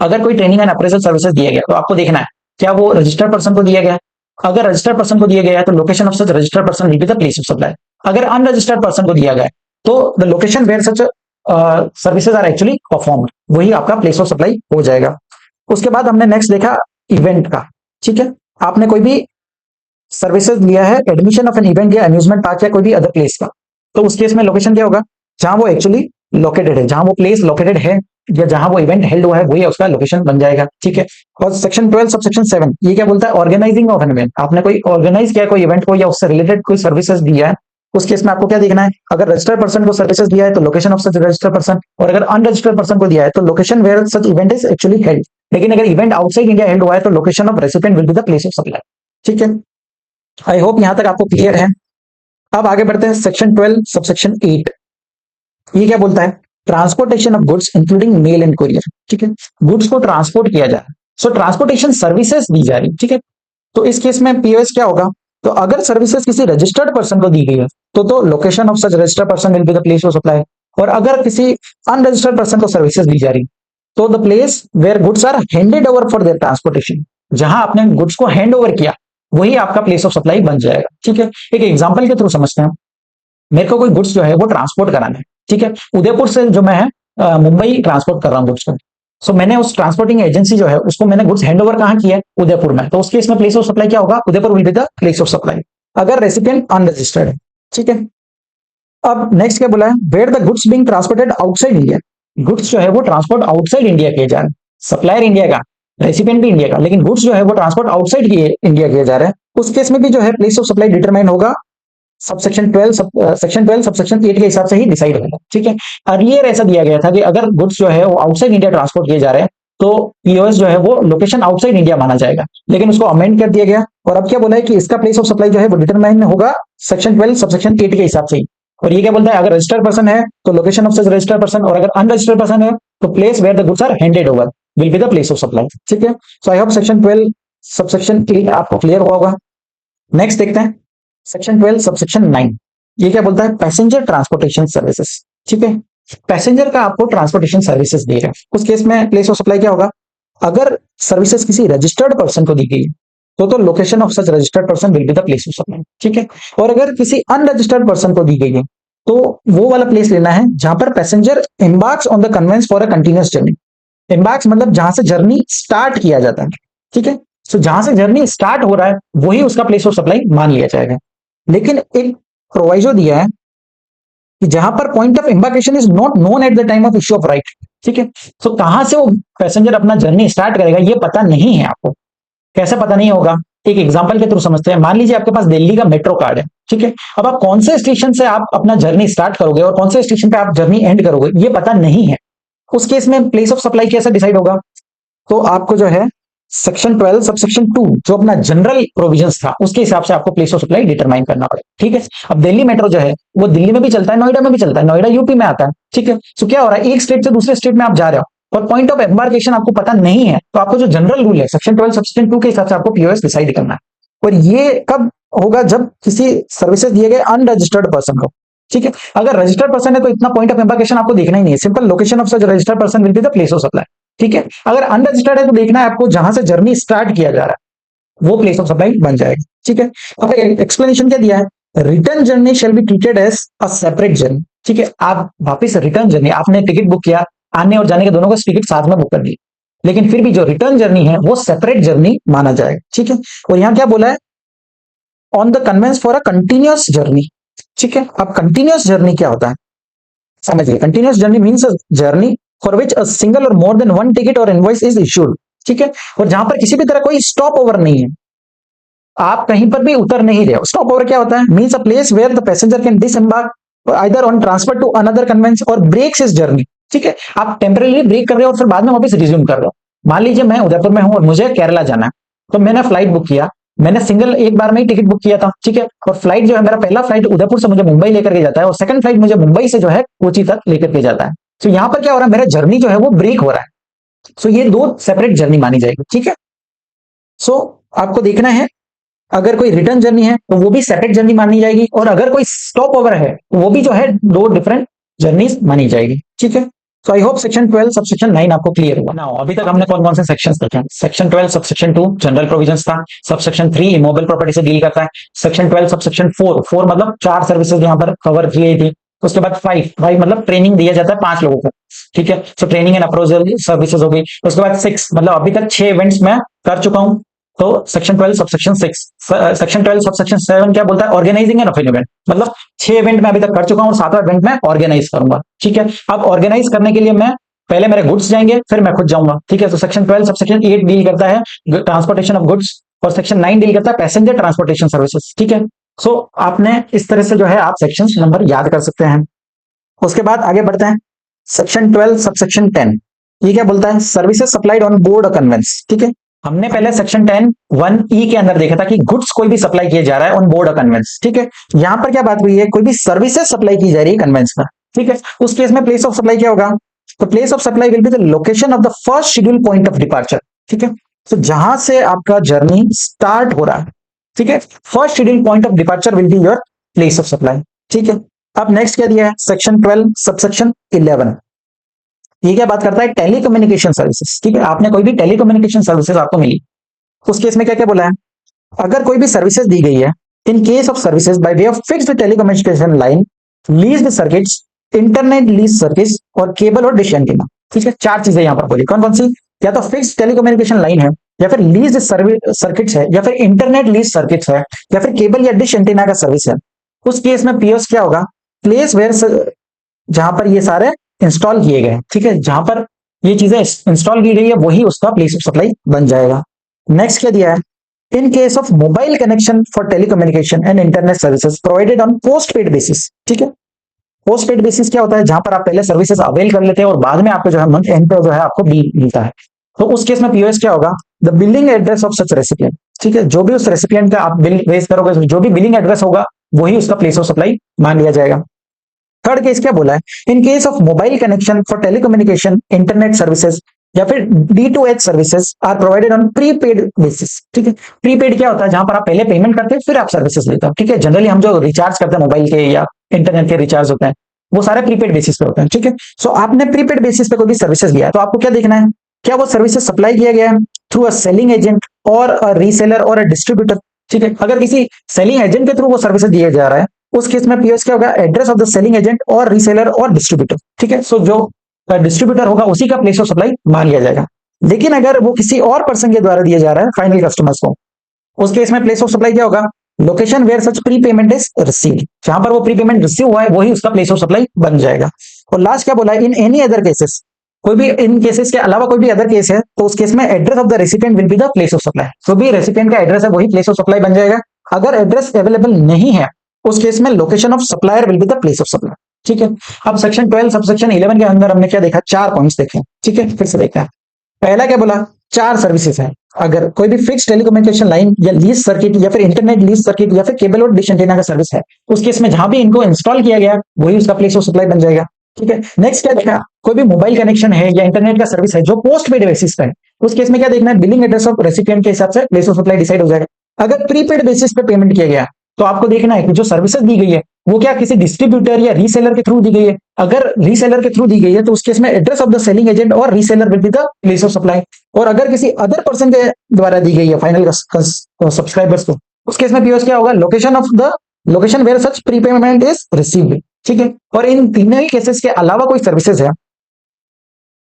अगर कोई ट्रेनिंग एंड अप्रेजल सर्विसेज दिया गया तो आपको देखना है क्या वो रजिस्टर्ड पर्सन को दिया गया है। अगर रजिस्टर्ड पर्सन को दिया गया है तो location of such registered person will be the place of supply. अगर अनरजिस्टर्ड पर्सन को दिया गया है तो the location where such services are actually performed, वही आपका प्लेस ऑफ सप्लाई हो जाएगा। उसके बाद हमने नेक्स्ट देखा इवेंट का, ठीक है। आपने कोई भी सर्विसेज लिया है, एडमिशन ऑफ एन इवेंट या अम्यूजमेंट पार्क या कोई भी अदर प्लेस का, तो उस केस में लोकेशन क्या होगा? जहां वो एक्चुअली लोकेटेड है, जहां वो प्लेस लोकेटेड है या जहां वो इवेंट हेल्ड हुआ है वही उसका लोकेशन बन जाएगा, ठीक है। और सेक्शन 12 सबसेक्शन 7 ये क्या बोलता है? Organizing of an event. आपने कोई ऑर्गेनाइज किया कोई इवेंट को या उससे रिलेटेड कोई सर्विसेज दिया है, उस केस में आपको क्या देखना है? अगर रजिस्टर्ड पर्सन को सर्विसेज दिया है तो location of such registered person, और अगर अनरजिस्टर्ड पर्सन को दिया है तो location where such event is actually held. लेकिन अगर इवेंट आउटसाइड इंडिया हेल्ड हुआ है तो location of recipient will be the place of supply, ठीक है। आई होप यहां तक आपको क्लियर है। अब आगे बढ़ते हैं सेक्शन 12 सबसेक्शन 8। ये क्या बोलता है? Transportation of goods including male and courier, ठीक है। गुड्स को ट्रांसपोर्ट किया जा रहा है, सो ट्रांसपोर्टेशन सर्विसेज दी जा रही, ठीक है। तो इस केस में पीओएस क्या होगा? तो अगर सर्विसेज किसी रजिस्टर्ड पर्सन को दी गई है तो location of such registered person will be the place of supply, और अगर किसी अनरजिस्टर्ड पर्सन को सर्विसेज दी जा रही तो the place where goods are handed over for their transportation, जहां आपने गुड्स को हैंड ओवर किया वही आपका प्लेस ऑफ सप्लाई बन जाएगा, ठीक है। एक एग्जांपल के थ्रू समझते हैं। मेरे को कोई गुड्स जो है वो ट्रांसपोर्ट कराना है, ठीक है। उदयपुर से जो मैं मुंबई ट्रांसपोर्ट कर रहा हूँ गुड्स को, सो मैंने उस ट्रांसपोर्टिंग एजेंसी जो है उसको मैंने गुड्स हैंड ओवर कहां किया है? उदयपुर में। तो उसके इसमें प्लेस ऑफ सप्लाई क्या होगा? Udaipur will be the place of supply अगर रेसिपिएंट अनरजिस्टर्ड है, ठीक है। अब नेक्स्ट क्या बोला है? Where the goods being transported outside India. Goods जो है वो ट्रांसपोर्ट आउटसाइड इंडिया किए जा रहे हैं, सप्लायर इंडिया का, रेसिपिएंट भी इंडिया का, लेकिन गुड्स जो है वो ट्रांसपोर्ट आउटसाइड इंडिया किए जा रहे हैं, उस केस में भी जो है प्लेस ऑफ सप्लाई डिटरमाइन होगा सेक्शन 12 सबसेक्शन 8 के हिसाब से ही डिसाइड होगा, ठीक है। अर्लियर ऐसा दिया गया था कि अगर गुड्स जो है वो आउटसाइड इंडिया ट्रांसपोर्ट किए जा रहे हैं तो पीओएस जो है वो लोकेशन आउटसाइड इंडिया माना जाएगा, लेकिन उसको अमेंड कर दिया गया और अब क्या बोला है कि इसका प्लेस ऑफ सप्लाई जो है वो डिटरमाइन होगा सेक्शन 12 सबसेक्शन 8 के हिसाब से ही। और ये क्या बोलता है, अगर रजिस्टर्ड पर्सन है तो location of such registered person, और अगर अनरजिस्टर्ड पर्सन है तो place where the goods are handed over will be the place of supply, ठीक है। So I hope section 12 subsection 8 आपको क्लियर हुआ होगा। नेक्स्ट देखते हैं सेक्शन 12 सबसेक्शन 9। ये क्या बोलता है, पैसेंजर ट्रांसपोर्टेशन सर्विसेज, ठीक है। पैसेंजर का आपको ट्रांसपोर्टेशन सर्विसेज दे रहे हैं, उस केस में प्लेस ऑफ सप्लाई क्या होगा, अगर सर्विसेज किसी रजिस्टर्ड पर्सन को दी गई तो location of such registered person will be the place of supply, ठीक है। और अगर किसी अनरजिस्टर्ड पर्सन को दी गई है तो वो वाला प्लेस लेना है जहां पर passenger embarks on the conveyance for a continuous journey. Embarks मतलब जहां से जर्नी स्टार्ट किया जाता है, ठीक है। सो जहां से जर्नी स्टार्ट हो रहा है वही उसका प्लेस ऑफ सप्लाई मान लिया जाएगा, लेकिन एक प्रोवाइजो दिया है कि जहां पर point of embarkation is not known at the time of issue of right, ठीक है। सो कहां से वो पैसेंजर अपना जर्नी स्टार्ट करेगा ये पता नहीं है आपको। कैसे पता नहीं होगा, एक एग्जांपल के थ्रू समझते हैं। मान लीजिए आपके पास दिल्ली का मेट्रो कार्ड है, ठीक है। अब आप कौन से स्टेशन से आप अपना जर्नी स्टार्ट करोगे और कौन से स्टेशन पे आप जर्नी एंड करोगे ये पता नहीं है। उस केस में प्लेस ऑफ सप्लाई कैसे डिसाइड होगा, तो आपको जो है सेक्शन 12 सबसेक्शन 2 जो अपना जनरल प्रोविजंस था उसके हिसाब से आपको प्लेस ऑफ सप्लाई डिटरमाइन करना पड़ेगा, ठीक है। अब दिल्ली मेट्रो जो है वो दिल्ली में भी चलता है, नोएडा में भी चलता है, नोएडा यूपी में आता है, ठीक है। सो क्या हो रहा है, एक स्टेट से दूसरे स्टेट में आप जा रहे हो और पॉइंट ऑफ एम्बार्केशन आपको पता नहीं है, तो आपको जो जनरल रूल है सेक्शन 12 सबसेक्शन 2 के हिसाब से आपको पीओएस डिसाइड करना है। और ये कब होगा, जब किसी सर्विसेज दिए गए अनरजिस्टर्ड पर्सन को, ठीक है। अगर रजिस्टर्ड पर्सन है तो इतना पॉइंट ऑफ एम्बार्केशन आपको देखना ही नहीं है, simple location of such registered person will be the place of supply, ठीक है। अगर अनरजिस्टर्ड है तो देखना है आपको जहां से जर्नी स्टार्ट किया जा रहा है वो प्लेस ऑफ सप्लाई बन जाएगी, ठीक है। अब एक्सप्लेनेशन क्या दिया है, return journey shall be treated as a separate journey, ठीक है। आप वापस रिटर्न जर्नी, आपने टिकट बुक किया, आने और जाने के दोनों का टिकट साथ में बुक कर दी, लेकिन फिर भी जो रिटर्न जर्नी है वो सेपरेट जर्नी माना जाएगा, ठीक है। और यहां क्या बोला है, on the conveyance for a continuous journey, ठीक है। अब कंटिन्यूअस जर्नी क्या होता है समझिए, continuous journey means journey for which a single और मोर देन वन टिकट और इनवॉइस इज इशूड, ठीक है। और जहां पर किसी भी तरह कोई स्टॉप ओवर नहीं है, आप कहीं पर भी उतर नहीं रहे हो। स्टॉप ओवर क्या होता है, means a place where the passenger can disembark either on transfer to another conveyance और ब्रेक्स इज जर्नी, ठीक है। आप टेम्परेली ब्रेक कर रहे हो और फिर बाद में वापस रिज्यूम कर रहे हो। मान लीजिए मैं उदयपुर में हूं और मुझे केरला जाना है, तो मैंने फ्लाइट बुक किया, मैंने सिंगल एक बार में ही टिकट बुक किया था, ठीक है। और फ्लाइट जो है मेरा पहला फ्लाइट उदयपुर से मुझे मुंबई लेकर के जाता है और सेकंड फ्लाइट मुझे मुंबई से जो है कोची तक लेकर के जाता है। तो यहां पर क्या हो रहा है, मेरा जर्नी जो है वो ब्रेक हो रहा है। सो ये दो सेपरेट जर्नी मानी जाएगी, ठीक है। सो आपको देखना है, अगर कोई रिटर्न जर्नी है तो वो भी सेपरेट जर्नी मानी जाएगी, और अगर कोई स्टॉप ओवर है तो वो भी जो है दो डिफरेंट जर्नीज मानी जाएगी, ठीक है। So I hope section 12 subsection 9 आपको क्लियर हुआ ना। अभी तक हमने कौन कौन से सेक्शंस देखे, सेक्शन 12 सबसेक्शन 2 जनरल प्रोविजंस था, सबसेक्शन 3 इमोबल प्रॉपर्टी से डील करता है, सेक्शन 12 सबसेक्शन 4 मतलब 4 सर्विसेज यहां पर कवर की गई थी। उसके बाद 5 मतलब ट्रेनिंग दिया जाता है 5 लोगों को, ठीक है। सो ट्रेनिंग एंड अप्रोचल सर्विसेज हो गई। उसके बाद 6 मतलब अभी तक 6 इवेंट्स मैं कर चुका हूं, तो सेक्शन 12 सबसेक्शन 6। सेक्शन 12 सबसेक्शन 7 क्या बोलता है, ऑर्गेनाइजिंग एंड ऑफ इवेंट, मतलब 6 इवेंट मैं अभी तक कर चुका हूं, 7वां इवेंट मैं ऑर्गेनाइज करूंगा, ठीक है। अब ऑर्गेनाइज करने के लिए मैं पहले मेरे गुड्स जाएंगे फिर मैं खुद जाऊंगा, ठीक है। तो सेक्शन 12 सबसेक्शन 8 डील करता है ट्रांसपोर्टेशन ऑफ गुड्स और सेक्शन 9 डील करता है पैसेंजर ट्रांसपोर्टेशन सर्विसेज, ठीक है। सो आपने इस तरह से जो है आप सेक्शन नंबर याद कर सकते हैं। उसके बाद आगे बढ़ते हैं, सेक्शन 12 सबसेक्शन 10 ये क्या बोलता है, services supplied on board a conveyance, ठीक है। हमने पहले सेक्शन 10 1E के अंदर देखा था कि गुड्स कोई भी सप्लाई किया जा रहा है ऑन बोर्ड अ कन्वेंस, ठीक है। यहां पर क्या बात हुई है, कोई भी सर्विसेज सप्लाई की जा रही है कन्वेंस पर, ठीक है। उस केस में प्लेस ऑफ सप्लाई क्या होगा, तो place of supply will be the location of the first schedule point of departure, ठीक है। तो जहां से आपका जर्नी स्टार्ट हो रहा है, ठीक है, first schedule point of departure will be your place of supply, ठीक है। अब नेक्स्ट क्या दिया है, सेक्शन 12 सबसेक्शन 11 ये क्या बात करता है, टेलीकम्युनिकेशन सर्विसेज, ठीक है। आपने कोई भी टेलीकम्युनिकेशन सर्विसेज आपको मिली, उस केस में क्या क्या बोला है, अगर कोई भी सर्विसेज दी गई है in case of services by way of fixed telecommunication line, leased circuits, internet lease circuits और केबल और डिश एंटीना, ठीक है। 4 चीजें यहां पर बोली, कौन कौन सी, या तो फिक्स्ड टेलीकम्युनिकेशन लाइन है, या फिर लीज सर्किट्स है, या फिर इंटरनेट लीज सर्किट्स है, या फिर केबल या डिश एंटीना का सर्विस है। उस केस में पीओएस क्या होगा, प्लेस वेयर जहां पर ये सारे इंस्टॉल किए गए, ठीक है, जहां पर ये चीजें इंस्टॉल की गई है वही उसका प्लेस ऑफ सप्लाई बन जाएगा। नेक्स्ट क्या दिया है, in case of mobile connection for telecommunication and internet services provided on post paid basis. ठीक है, पोस्ट पेड बेसिस क्या होता है, जहां पर आप पहले सर्विसेज अवेल कर लेते हैं और बाद में आपको जो है मंथ एंड पे जो है आपको बिल मिलता है। तो उस केस में पीओएस क्या होगा, the billing address of such recipient. ठीक है, जो भी उस रेसिपिएंट का आप बिल रेज करोगे, जो भी बिलिंग एड्रेस होगा वही उसका प्लेस ऑफ सप्लाई मान लिया जाएगा। थर्ड केस क्या बोला है, in case of mobile connection for telecommunication internet services या फिर D2H services are provided on prepaid basis. ठीक है, प्रीपेड क्या होता है, जहां पर आप पहले पेमेंट करते हैं फिर आप सर्विसेज लेते हो। ठीक है, जनरली हम जो रिचार्ज करते हैं मोबाइल के या इंटरनेट के रिचार्ज होते हैं वो सारे प्रीपेड बेसिस पे होते हैं। ठीक है, सो आपने प्रीपेड बेसिस पे कोई भी सर्विसेज लिया है तो आपको क्या देखना है, क्या वो सर्विसेज सप्लाई किया गया है थ्रू अ सेलिंग एजेंट और अ रीसेलर और अ डिस्ट्रीब्यूटर। ठीक है, अगर किसी सेलिंग एजेंट के थ्रू वो सर्विसेज दिया जा रहा है उस केस में पीओएस क्या होगा, address of the selling agent और रीसेलर और डिस्ट्रीब्यूटर। ठीक है, सो जो डिस्ट्रीब्यूटर होगा उसी का प्लेस ऑफ सप्लाई मान लिया जाएगा। लेकिन अगर वो किसी और पर्सन के द्वारा दिया जा रहा है फाइनल कस्टमर्स को, उस केस में प्लेस ऑफ सप्लाई क्या होगा, location where such pre payment is received. जहां पर वो प्री पेमेंट रिसीव हुआ है वही उसका प्लेस ऑफ सप्लाई बन जाएगा। और लास्ट क्या बोला है, इन एनी अदर केसेस, कोई भी इन केसेस के अलावा कोई भी अदर केस है तो उस केस में address of the recipient will be the place of supply. जो भी रेसिपिएंट का एड्रेस है वही प्लेस ऑफ सप्लाई बन जाएगा। अगर एड्रेस अवेलेबल नहीं है उस केस में location of supplier will be the place of supply. ठीक है, अब सेक्शन 12 सबसेक्शन 11 के अंदर हमने क्या देखा, 4 पॉइंट्स देखे। ठीक है, फिर से देखते हैं। पहला क्या बोला, 4 सर्विसेज है। अगर कोई भी फिक्स टेलीकम्युनिकेशन लाइन या लीज सर्किट या फिर इंटरनेट लीज सर्किट या फिर केबल और डिश एंटीना का सर्विस है, उस केस में जहां भी इनको इंस्टॉल किया गया वही उसका प्लेस ऑफ सप्लाई बन जाएगा। ठीक है, नेक्स्ट क्या देखा, कोई भी मोबाइल कनेक्शन है या इंटरनेट का सर्विस है जो पोस्ट पेड बेसिस पे है, उस केस में क्या देखना है, बिलिंग एड्रेस ऑफ रेसिपिएंट के हिसाब से प्लेस ऑफ सप्लाई डिसाइड हो जाएगा। अगर प्रीपेड बेसिस पे पेमेंट किया गया तो आपको देखना है कि जो सर्विसेज दी गई है वो क्या किसी डिस्ट्रीब्यूटर या रीसेलर के थ्रू दी गई है। अगर रीसेलर के थ्रू दी गई है तो उस केस में address of the selling agent और reseller will be the place of supply. और अगर किसी अदर पर्सन के द्वारा दी गई है फाइनल सब्सक्राइबर्स को, उस केस में पीओएस क्या होगा, location of the location where such prepayment is received. ठीक है, और इन तीनों ही केसेस के अलावा कोई सर्विसेज है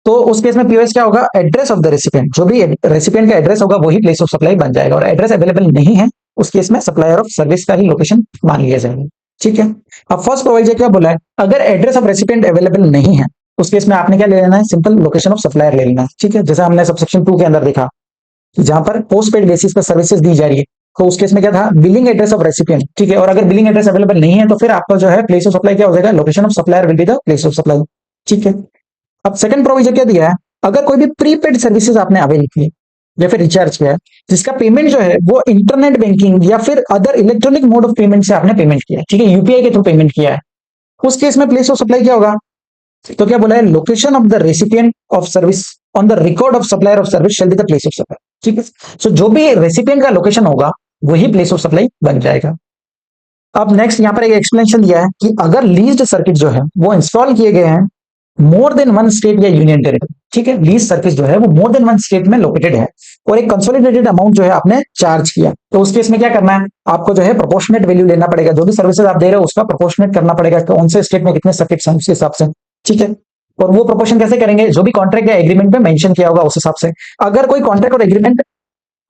तो उस केस में पीओएस क्या होगा, एड्रेस ऑफ द रेसिपिएंट। जो भी रेसिपिएंट का एड्रेस होगा वही प्लेस ऑफ सप्लाई बन जाएगा। और एड्रेस अवेलेबल नहीं है उस केस में सप्लायर ऑफ सर्विस का ही लोकेशन मान लिया जाएगा। ठीक है, अब फर्स्ट प्रोविजन क्या बोला है, अगर एड्रेस ऑफ रेसिपिएंट अवेलेबल नहीं है उस केस में आपने क्या ले लेना है, सिंपल लोकेशन ऑफ सप्लायर ले लेना है। ठीक है, जैसे हमने सबसेक्शन 2 के अंदर देखा कि जहां पर पोस्ट पेड बेसिस पर सर्विसेज दी जा रही है तो उस केस में क्या था, बिलिंग एड्रेस ऑफ रेसिपिएंट। ठीक है, और अगर बिलिंग एड्रेस अवेलेबल नहीं है तो फिर आपका जो है प्लेस ऑफ सप्लाई क्या हो जाएगा, location of supplier will be the place of supply. ठीक है, अब सेकंड प्रोविजन क्या दिया है, अगर कोई भी प्रीपेड सर्विसेज आपने अवेल की या फिर रिचार्ज किया है जिसका पेमेंट जो है वो इंटरनेट बैंकिंग या फिर other electronic mode of payment से आपने पेमेंट किया है, ठीक है, यूपीआई के थ्रू पेमेंट किया है, उस केस में प्लेस ऑफ सप्लाई क्या होगा, तो क्या बोला है, location of the recipient of service on the record of supplier of service shall be the place of supply. ठीक है, सो जो भी रेसिपिएंट का लोकेशन होगा वही प्लेस ऑफ सप्लाई बन जाएगा। अब नेक्स्ट यहाँ पर एक एक्सप्लेनेशन दिया है कि अगर लीज्ड सर्किट जो है वो इंस्टॉल किए गए हैं मोर देन वन स्टेट या यूनियन टेरिटरी। ठीक है, लीज सर्किट जो है वो मोर देन वन स्टेट में लोकेटेड है और एक कंसोलिडेटेड अमाउंट जो है आपने चार्ज किया, तो उस केस में क्या करना है, आपको जो है प्रोपोर्शनेट वैल्यू लेना पड़ेगा। जो भी सर्विसेज आप दे रहे हो उसका प्रोपोर्शनेट करना पड़ेगा, कौन से स्टेट में कितने सर्किट्स हैं उस हिसाब से। ठीक है, और वो प्रोपोर्शन कैसे करेंगे, जो भी कॉन्ट्रैक्ट या एग्रीमेंट में मेंशन किया होगा उस हिसाब से। अगर कोई कॉन्ट्रैक्ट और एग्रीमेंट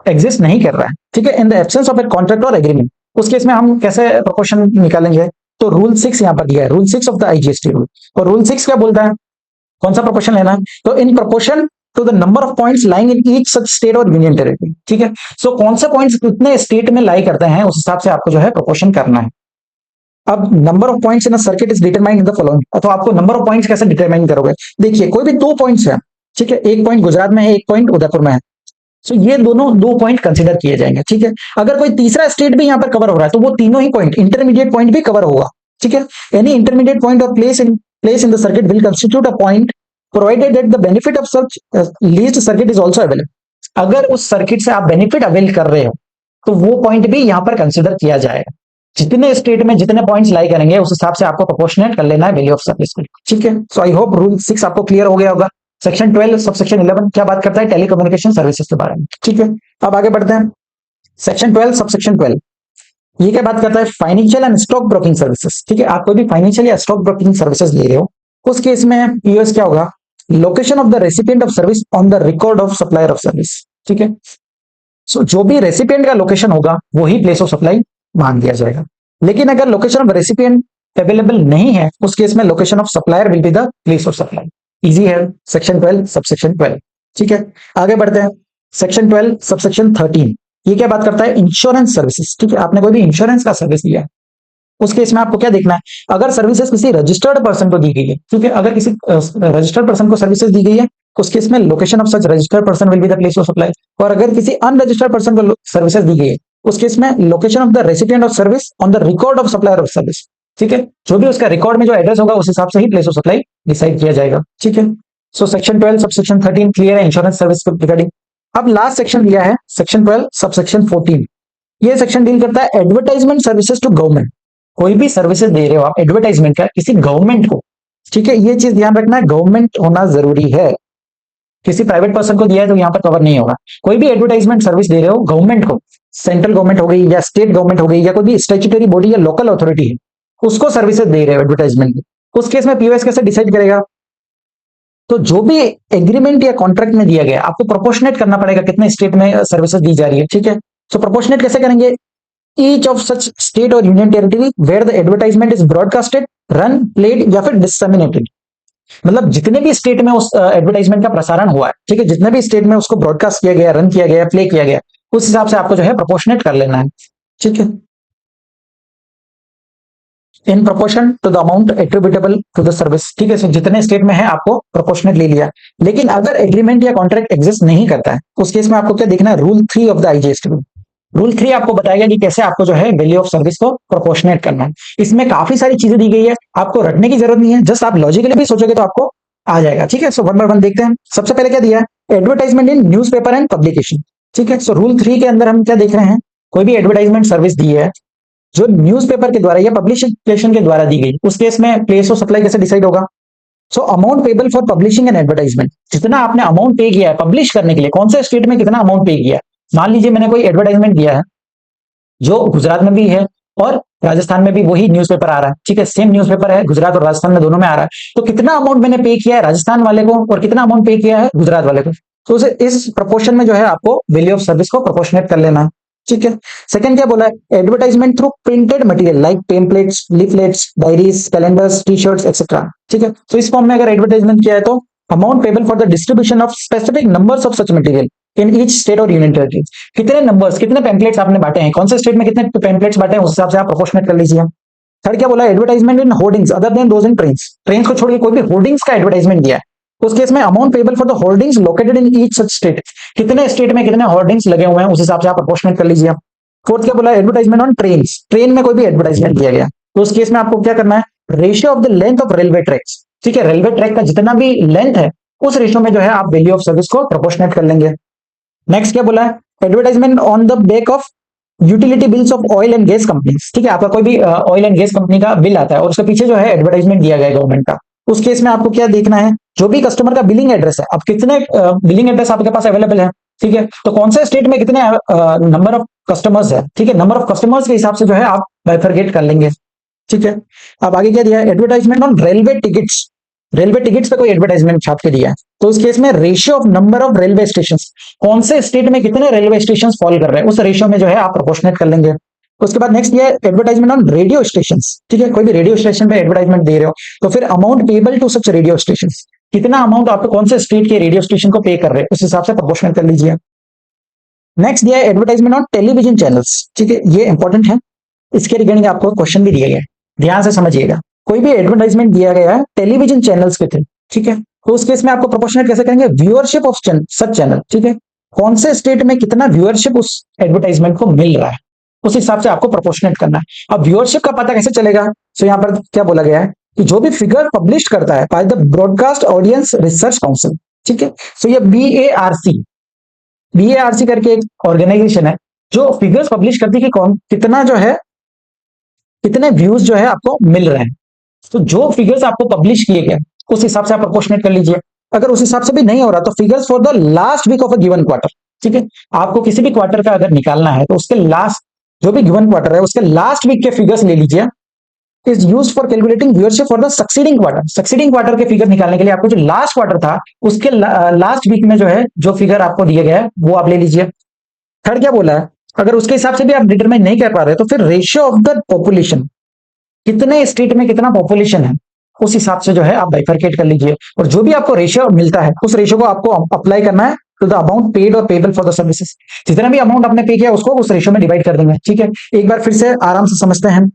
एग्जिस्ट नहीं कर रहा है, ठीक है, इन the absence of a contract और एग्रीमेंट, उस केस में हम कैसे प्रोपोर्शन निकालेंगे, तो रूल 6 यहाँ पर दिया है, rule 6 of the IGST rule. और रूल 6 क्या बोलता है, कौन सा प्रोपोर्शन लेना है, तो in proportion to the number of points lying in each such state और यूनियन टेरिटरी। ठीक है, सो कौन से पॉइंट्स कितने स्टेट में लाई करते हैं उस हिसाब से आपको जो है प्रोपोर्शन करना है। अब number of points in a circuit is determined in the following, तो आपको नंबर ऑफ पॉइंट्स कैसे डिटरमाइन करोगे, देखिए कोई भी 2 पॉइंट्स है, ठीक है, एक पॉइंट गुजरात में है, एक पॉइंट उदयपुर में है, सो ये दोनों 2 पॉइंट कंसीडर किए जाएंगे। ठीक है, अगर कोई तीसरा स्टेट भी यहाँ पर कवर हो रहा है तो वो तीनों ही पॉइंट इंटरमीडिएट पॉइंट भी कवर होगा। ठीक है, एनी इंटरमीडिएट पॉइंट और place in the circuit will constitute a point provided that the benefit of such leased circuit is also available। अगर उस सर्किट से आप बेनिफिट अवेल कर रहे हो तो वो पॉइंट भी यहां पर कंसीडर किया जाएगा। जितने स्टेट में जितने पॉइंट्स लाई करेंगे उस हिसाब से आपको प्रोपोर्शनेट कर लेना है वैल्यू ऑफ सर्विस को। ठीक है, सो आई होप रूल 6 आपको क्लियर हो गया होगा। सेक्शन 12 सबसेक्शन 11 क्या बात करता है, टेलीकम्युनिकेशन सर्विसेज के बारे में। ठीक है, अब आगे बढ़ते हैं। सेक्शन 12 सबसेक्शन 12 ये क्या बात करता है, financial and stock broking services. ठीक है, आप कोई भी फाइनेंशियल या स्टॉक ब्रोकिंग सर्विसेज ले रहे हो उस केस में पीओएस क्या होगा, location of the recipient of service on the record of supplier of service. ठीक है, सो जो भी रेसिपिएंट का लोकेशन होगा वही प्लेस ऑफ सप्लाई मान दिया जाएगा। लेकिन अगर लोकेशन ऑफ रेसिपिएंट अवेलेबल नहीं है उस केस में location of supplier will be the place of supply. Easy है, सेक्शन 12 सबसेक्शन 12। ठीक है, आगे बढ़ते हैं। सेक्शन 12 सबसेक्शन 13 ये क्या बात करता है, इंश्योरेंस सर्विसेज। ठीक है, आपने कोई भी इंश्योरेंस का सर्विस लिया है, उस केस में आपको क्या देखना है, अगर सर्विसेज किसी रजिस्टर्ड पर्सन को दी गई है, क्योंकि अगर किसी रजिस्टर्ड पर्सन को सर्विसेज दी गई है, उस केस में location of such registered person will be the place of supply. और अगर किसी अनरजिस्टर्ड पर्सन को सर्विसेज दी गई है, उस केस में location of the recipient of service on the record of supplier of service. ठीक है, जो भी उसका रिकॉर्ड में जो एड्रेस होगा उस हिसाब से ही प्लेस ऑफ सप्लाई डिसाइड किया जाएगा। ठीक है, सो सेक्शन 12 सबसेक्शन 13 क्लियर है इंश्योरेंस सर्विस को रिगार्डिंग। अब लास्ट सेक्शन दिया है सेक्शन 12 सबसेक्शन 14। ये सेक्शन डील करता है एडवर्टाइजमेंट सर्विसेज टू गवर्नमेंट। कोई भी सर्विसेज दे रहे हो आप एडवर्टाइजमेंट का किसी गवर्नमेंट को, ठीक है, ये चीज ध्यान रखना है, गवर्नमेंट होना जरूरी है। किसी प्राइवेट पर्सन को दिया है तो यहां पर कवर नहीं होगा। कोई भी एडवर्टाइजमेंट सर्विस दे रहे हो गवर्नमेंट को, सेंट्रल गवर्नमेंट हो गई या स्टेट गवर्नमेंट हो गई या कोई भी स्टैट्यूटरी बॉडी या लोकल अथॉरिटी है, उसको सर्विसेज दे रहे हो एडवर्टाइजमेंट की, उस केस में पीओएस कैसे डिसाइड करेगा, तो जो भी एग्रीमेंट या कॉन्ट्रैक्ट में दिया गया आपको प्रोपोर्शनेट करना पड़ेगा कितने स्टेट में सर्विसेज दी जा रही है। ठीक है, सो प्रोपोर्शनेट कैसे करेंगे, ईच ऑफ सच स्टेट और union territory where the advertisement is broadcasted, run, played या फिर डिसमिनेटेड। मतलब जितने भी स्टेट में उस एडवर्टाइजमेंट का प्रसारण हुआ है, ठीक है, जितने भी स्टेट में उसको ब्रॉडकास्ट किया गया, रन किया गया, प्ले किया गया, उस हिसाब से आपको जो है प्रोपोर्शनेट कर लेना है। ठीक है, in proportion to the amount attributable to the service. ठीक है, सो जितने स्टेट में है आपको प्रोपोर्शनेट ले लिया। लेकिन अगर एग्रीमेंट या कॉन्ट्रैक्ट एग्जिस्ट नहीं करता है, उस केस में आपको क्या देखना है, rule 3 of the IGST. Rule 3 आपको बताएगा कि कैसे आपको जो है वैल्यू ऑफ सर्विस को प्रोपोर्शनेट करना है। इसमें काफी सारी चीजें दी गई है, आपको रटने की जरूरत नहीं है, जस्ट आप लॉजिकली भी सोचोगे तो आपको आ जाएगा। ठीक है, सो वन बाय वन देखते हैं। सबसे पहले क्या दिया है, advertisement in newspaper and publication. ठीक है, सो रूल 3 के अंदर हम क्या देख रहे हैं, कोई भी एडवर्टाइजमेंट सर्विस दी है जो न्यूज़पेपर के द्वारा या पब्लिकेशन के द्वारा दी गई, उस केस में प्लेस ऑफ सप्लाई कैसे डिसाइड होगा। So amount payable for publishing and advertisement, जितना आपने अमाउंट पे किया है पब्लिश करने के लिए, कौन से स्टेट में कितना अमाउंट पे किया है। मान लीजिए मैंने कोई एडवर्टाइजमेंट दिया है जो गुजरात में भी है और राजस्थान में भी वही न्यूज़पेपर आ रहा है। ठीक है, सेम न्यूज़पेपर है, गुजरात और राजस्थान में दोनों में आ रहा है, तो कितना अमाउंट मैंने पे किया है राजस्थान वाले को और कितना अमाउंट पे किया है गुजरात वाले को, तो उसे इस प्रोपोर्शन में जो है आपको वैल्यू ऑफ सर्विस को प्रोपोर्शनेट कर लेना है। ठीक है, सेकंड क्या बोला है, advertisement through printed material like pamphlets, leaflets, diaries, calendars, T shirts etcetera. ठीक है, तो इस फॉर्म में अगर एडवर्टाइजमेंट किया है तो amount payable for the distribution of specific numbers of such material in each state और यूनियन टेरिटरी। कितने नंबर्स, कितने पैम्पलेट्स आपने बांटे हैं, कौन से स्टेट में कितने पैम्पलेट्स बांटे हैं, उस हिसाब से आप प्रोपोर्शनेट कर लीजिए। थर्ड क्या बोला, advertisement in hoardings other than those in trains. Trains को छोड़कर कोई भी होर्डिंग्स का एडवर्टाइजमेंट दिया है, उस केस में amount payable for the hoardings located in each such state. कितने स्टेट में कितने होर्डिंग्स लगे हुए हैं, उस हिसाब से आप प्रोपोर्शनेट कर लीजिए। फोर्थ क्या बोला, एडवर्टाइजमेंट ऑन ट्रेन्स। ट्रेन में कोई भी एडवर्टाइजमेंट दिया गया तो उस केस में आपको क्या करना है, ratio of the length of railway tracks. ठीक है, रेलवे ट्रैक का जितना भी लेंथ है उस रेशियो में जो है आप वैल्यू ऑफ सर्विस को प्रोपोर्शनेट कर लेंगे। नेक्स्ट क्या बोला है, advertisement on the back of utility bills of oil and gas companies. ठीक है, आपका कोई भी ऑयल एंड गैस कंपनी का बिल आता है और उसके पीछे जो है एडवर्टाइजमेंट दिया गया है गवर्नमेंट का, उस केस में आपको क्या देखना है, जो भी कस्टमर का बिलिंग एड्रेस है, अब कितने बिलिंग एड्रेस आपके पास अवेलेबल है। ठीक है, तो कौन से स्टेट में कितने नंबर ऑफ कस्टमर्स है। ठीक है, नंबर ऑफ कस्टमर्स के हिसाब से जो है आप बाइफरगेट कर लेंगे। ठीक है, अब आगे क्या दिया है, advertisement on railway tickets. Railway tickets पे कोई एडवर्टाइजमेंट छाप के दिया है तो उस केस में ratio of number of railway station, कौन से स्टेट में कितने रेलवे स्टेशन फॉल कर रहे हैं, उस रेशियो में जो है आप प्रोपोर्शनेट कर लेंगे। उसके बाद नेक्स्ट ये एडवर्टाइजमेंट ऑन रेडियो स्टेशन। ठीक है, कोई भी रेडियो स्टेशन पे एडवर्टाइजमेंट दे रहे हो तो फिर amount payable to such radio station, कितना अमाउंट आप कौन से स्टेट के रेडियो स्टेशन को पे कर रहे हैं उस हिसाब से प्रोपोर्शनेट कर लीजिए। नेक्स्ट दिया है एडवर्टाइजमेंट ऑन टेलीविजन चैनल्स। ठीक है, ये इंपॉर्टेंट है, इसके रिगार्डिंग आपको क्वेश्चन भी दिया गया है, ध्यान से समझिएगा। कोई भी एडवर्टाइजमेंट दिया गया है टेलीविजन चैनल्स के थ्रू, ठीक है, तो उस केस में आपको प्रोपोर्शनेट कैसे करेंगे, व्यूअरशिप ऑफ सच चैनल। ठीक है, कौन से स्टेट में कितना व्यूअरशिप उस एडवर्टाइजमेंट को मिल रहा है उस हिसाब से आपको प्रोपोर्शनेट करना है। अब व्यूअरशिप का पता कैसे चलेगा, तो यहाँ पर क्या बोला गया है कि जो भी फिगर पब्लिश करता है by the broadcast audience research council. ठीक है, तो ये बीएआरसी करके एक ऑर्गेनाइजेशन है जो फिगर्स पब्लिश करती है कि कौन कितना जो है कितने व्यूज जो है आपको मिल रहे हैं। तो जो फिगर्स आपको पब्लिश किए गए उस हिसाब से आप प्रोपोर्शनेट कर लीजिए। अगर उस हिसाब से भी नहीं हो रहा तो figures for the last week of a given quarter. ठीक है, आपको किसी भी क्वार्टर का अगर निकालना है तो उसके लास्ट, जो भी गिवन क्वार्टर है उसके लास्ट वीक के फिगर्स ले लीजिए। Is used for calculating viewership for the succeeding quarter. Succeeding quarter के फिगर निकालने के लिए आपको जो लास्ट क्वार्टर था उसके लास्ट वीक में जो है जो फिगर आपको दिया गया है वो आप ले लीजिए। थर्ड क्या बोला है, अगर उसके हिसाब से भी आप डिटरमाइन नहीं कर पा रहे तो फिर रेशियो ऑफ द पॉपुलेशन, कितने स्टेट में कितना पॉपुलेशन है उस हिसाब से जो है आप बाइफरकेट कर लीजिए और जो भी आपको रेशियो मिलता है उस रेशियो को आपको अप्लाई करना है टू द अमाउंट पेड और पेबल फॉर द सर्विसेज। जितना भी अमाउंट आपने पे किया उसको उस रेशियो में डिवाइड कर देंगे। ठीक है, एक बार फिर से आराम से समझते हैं।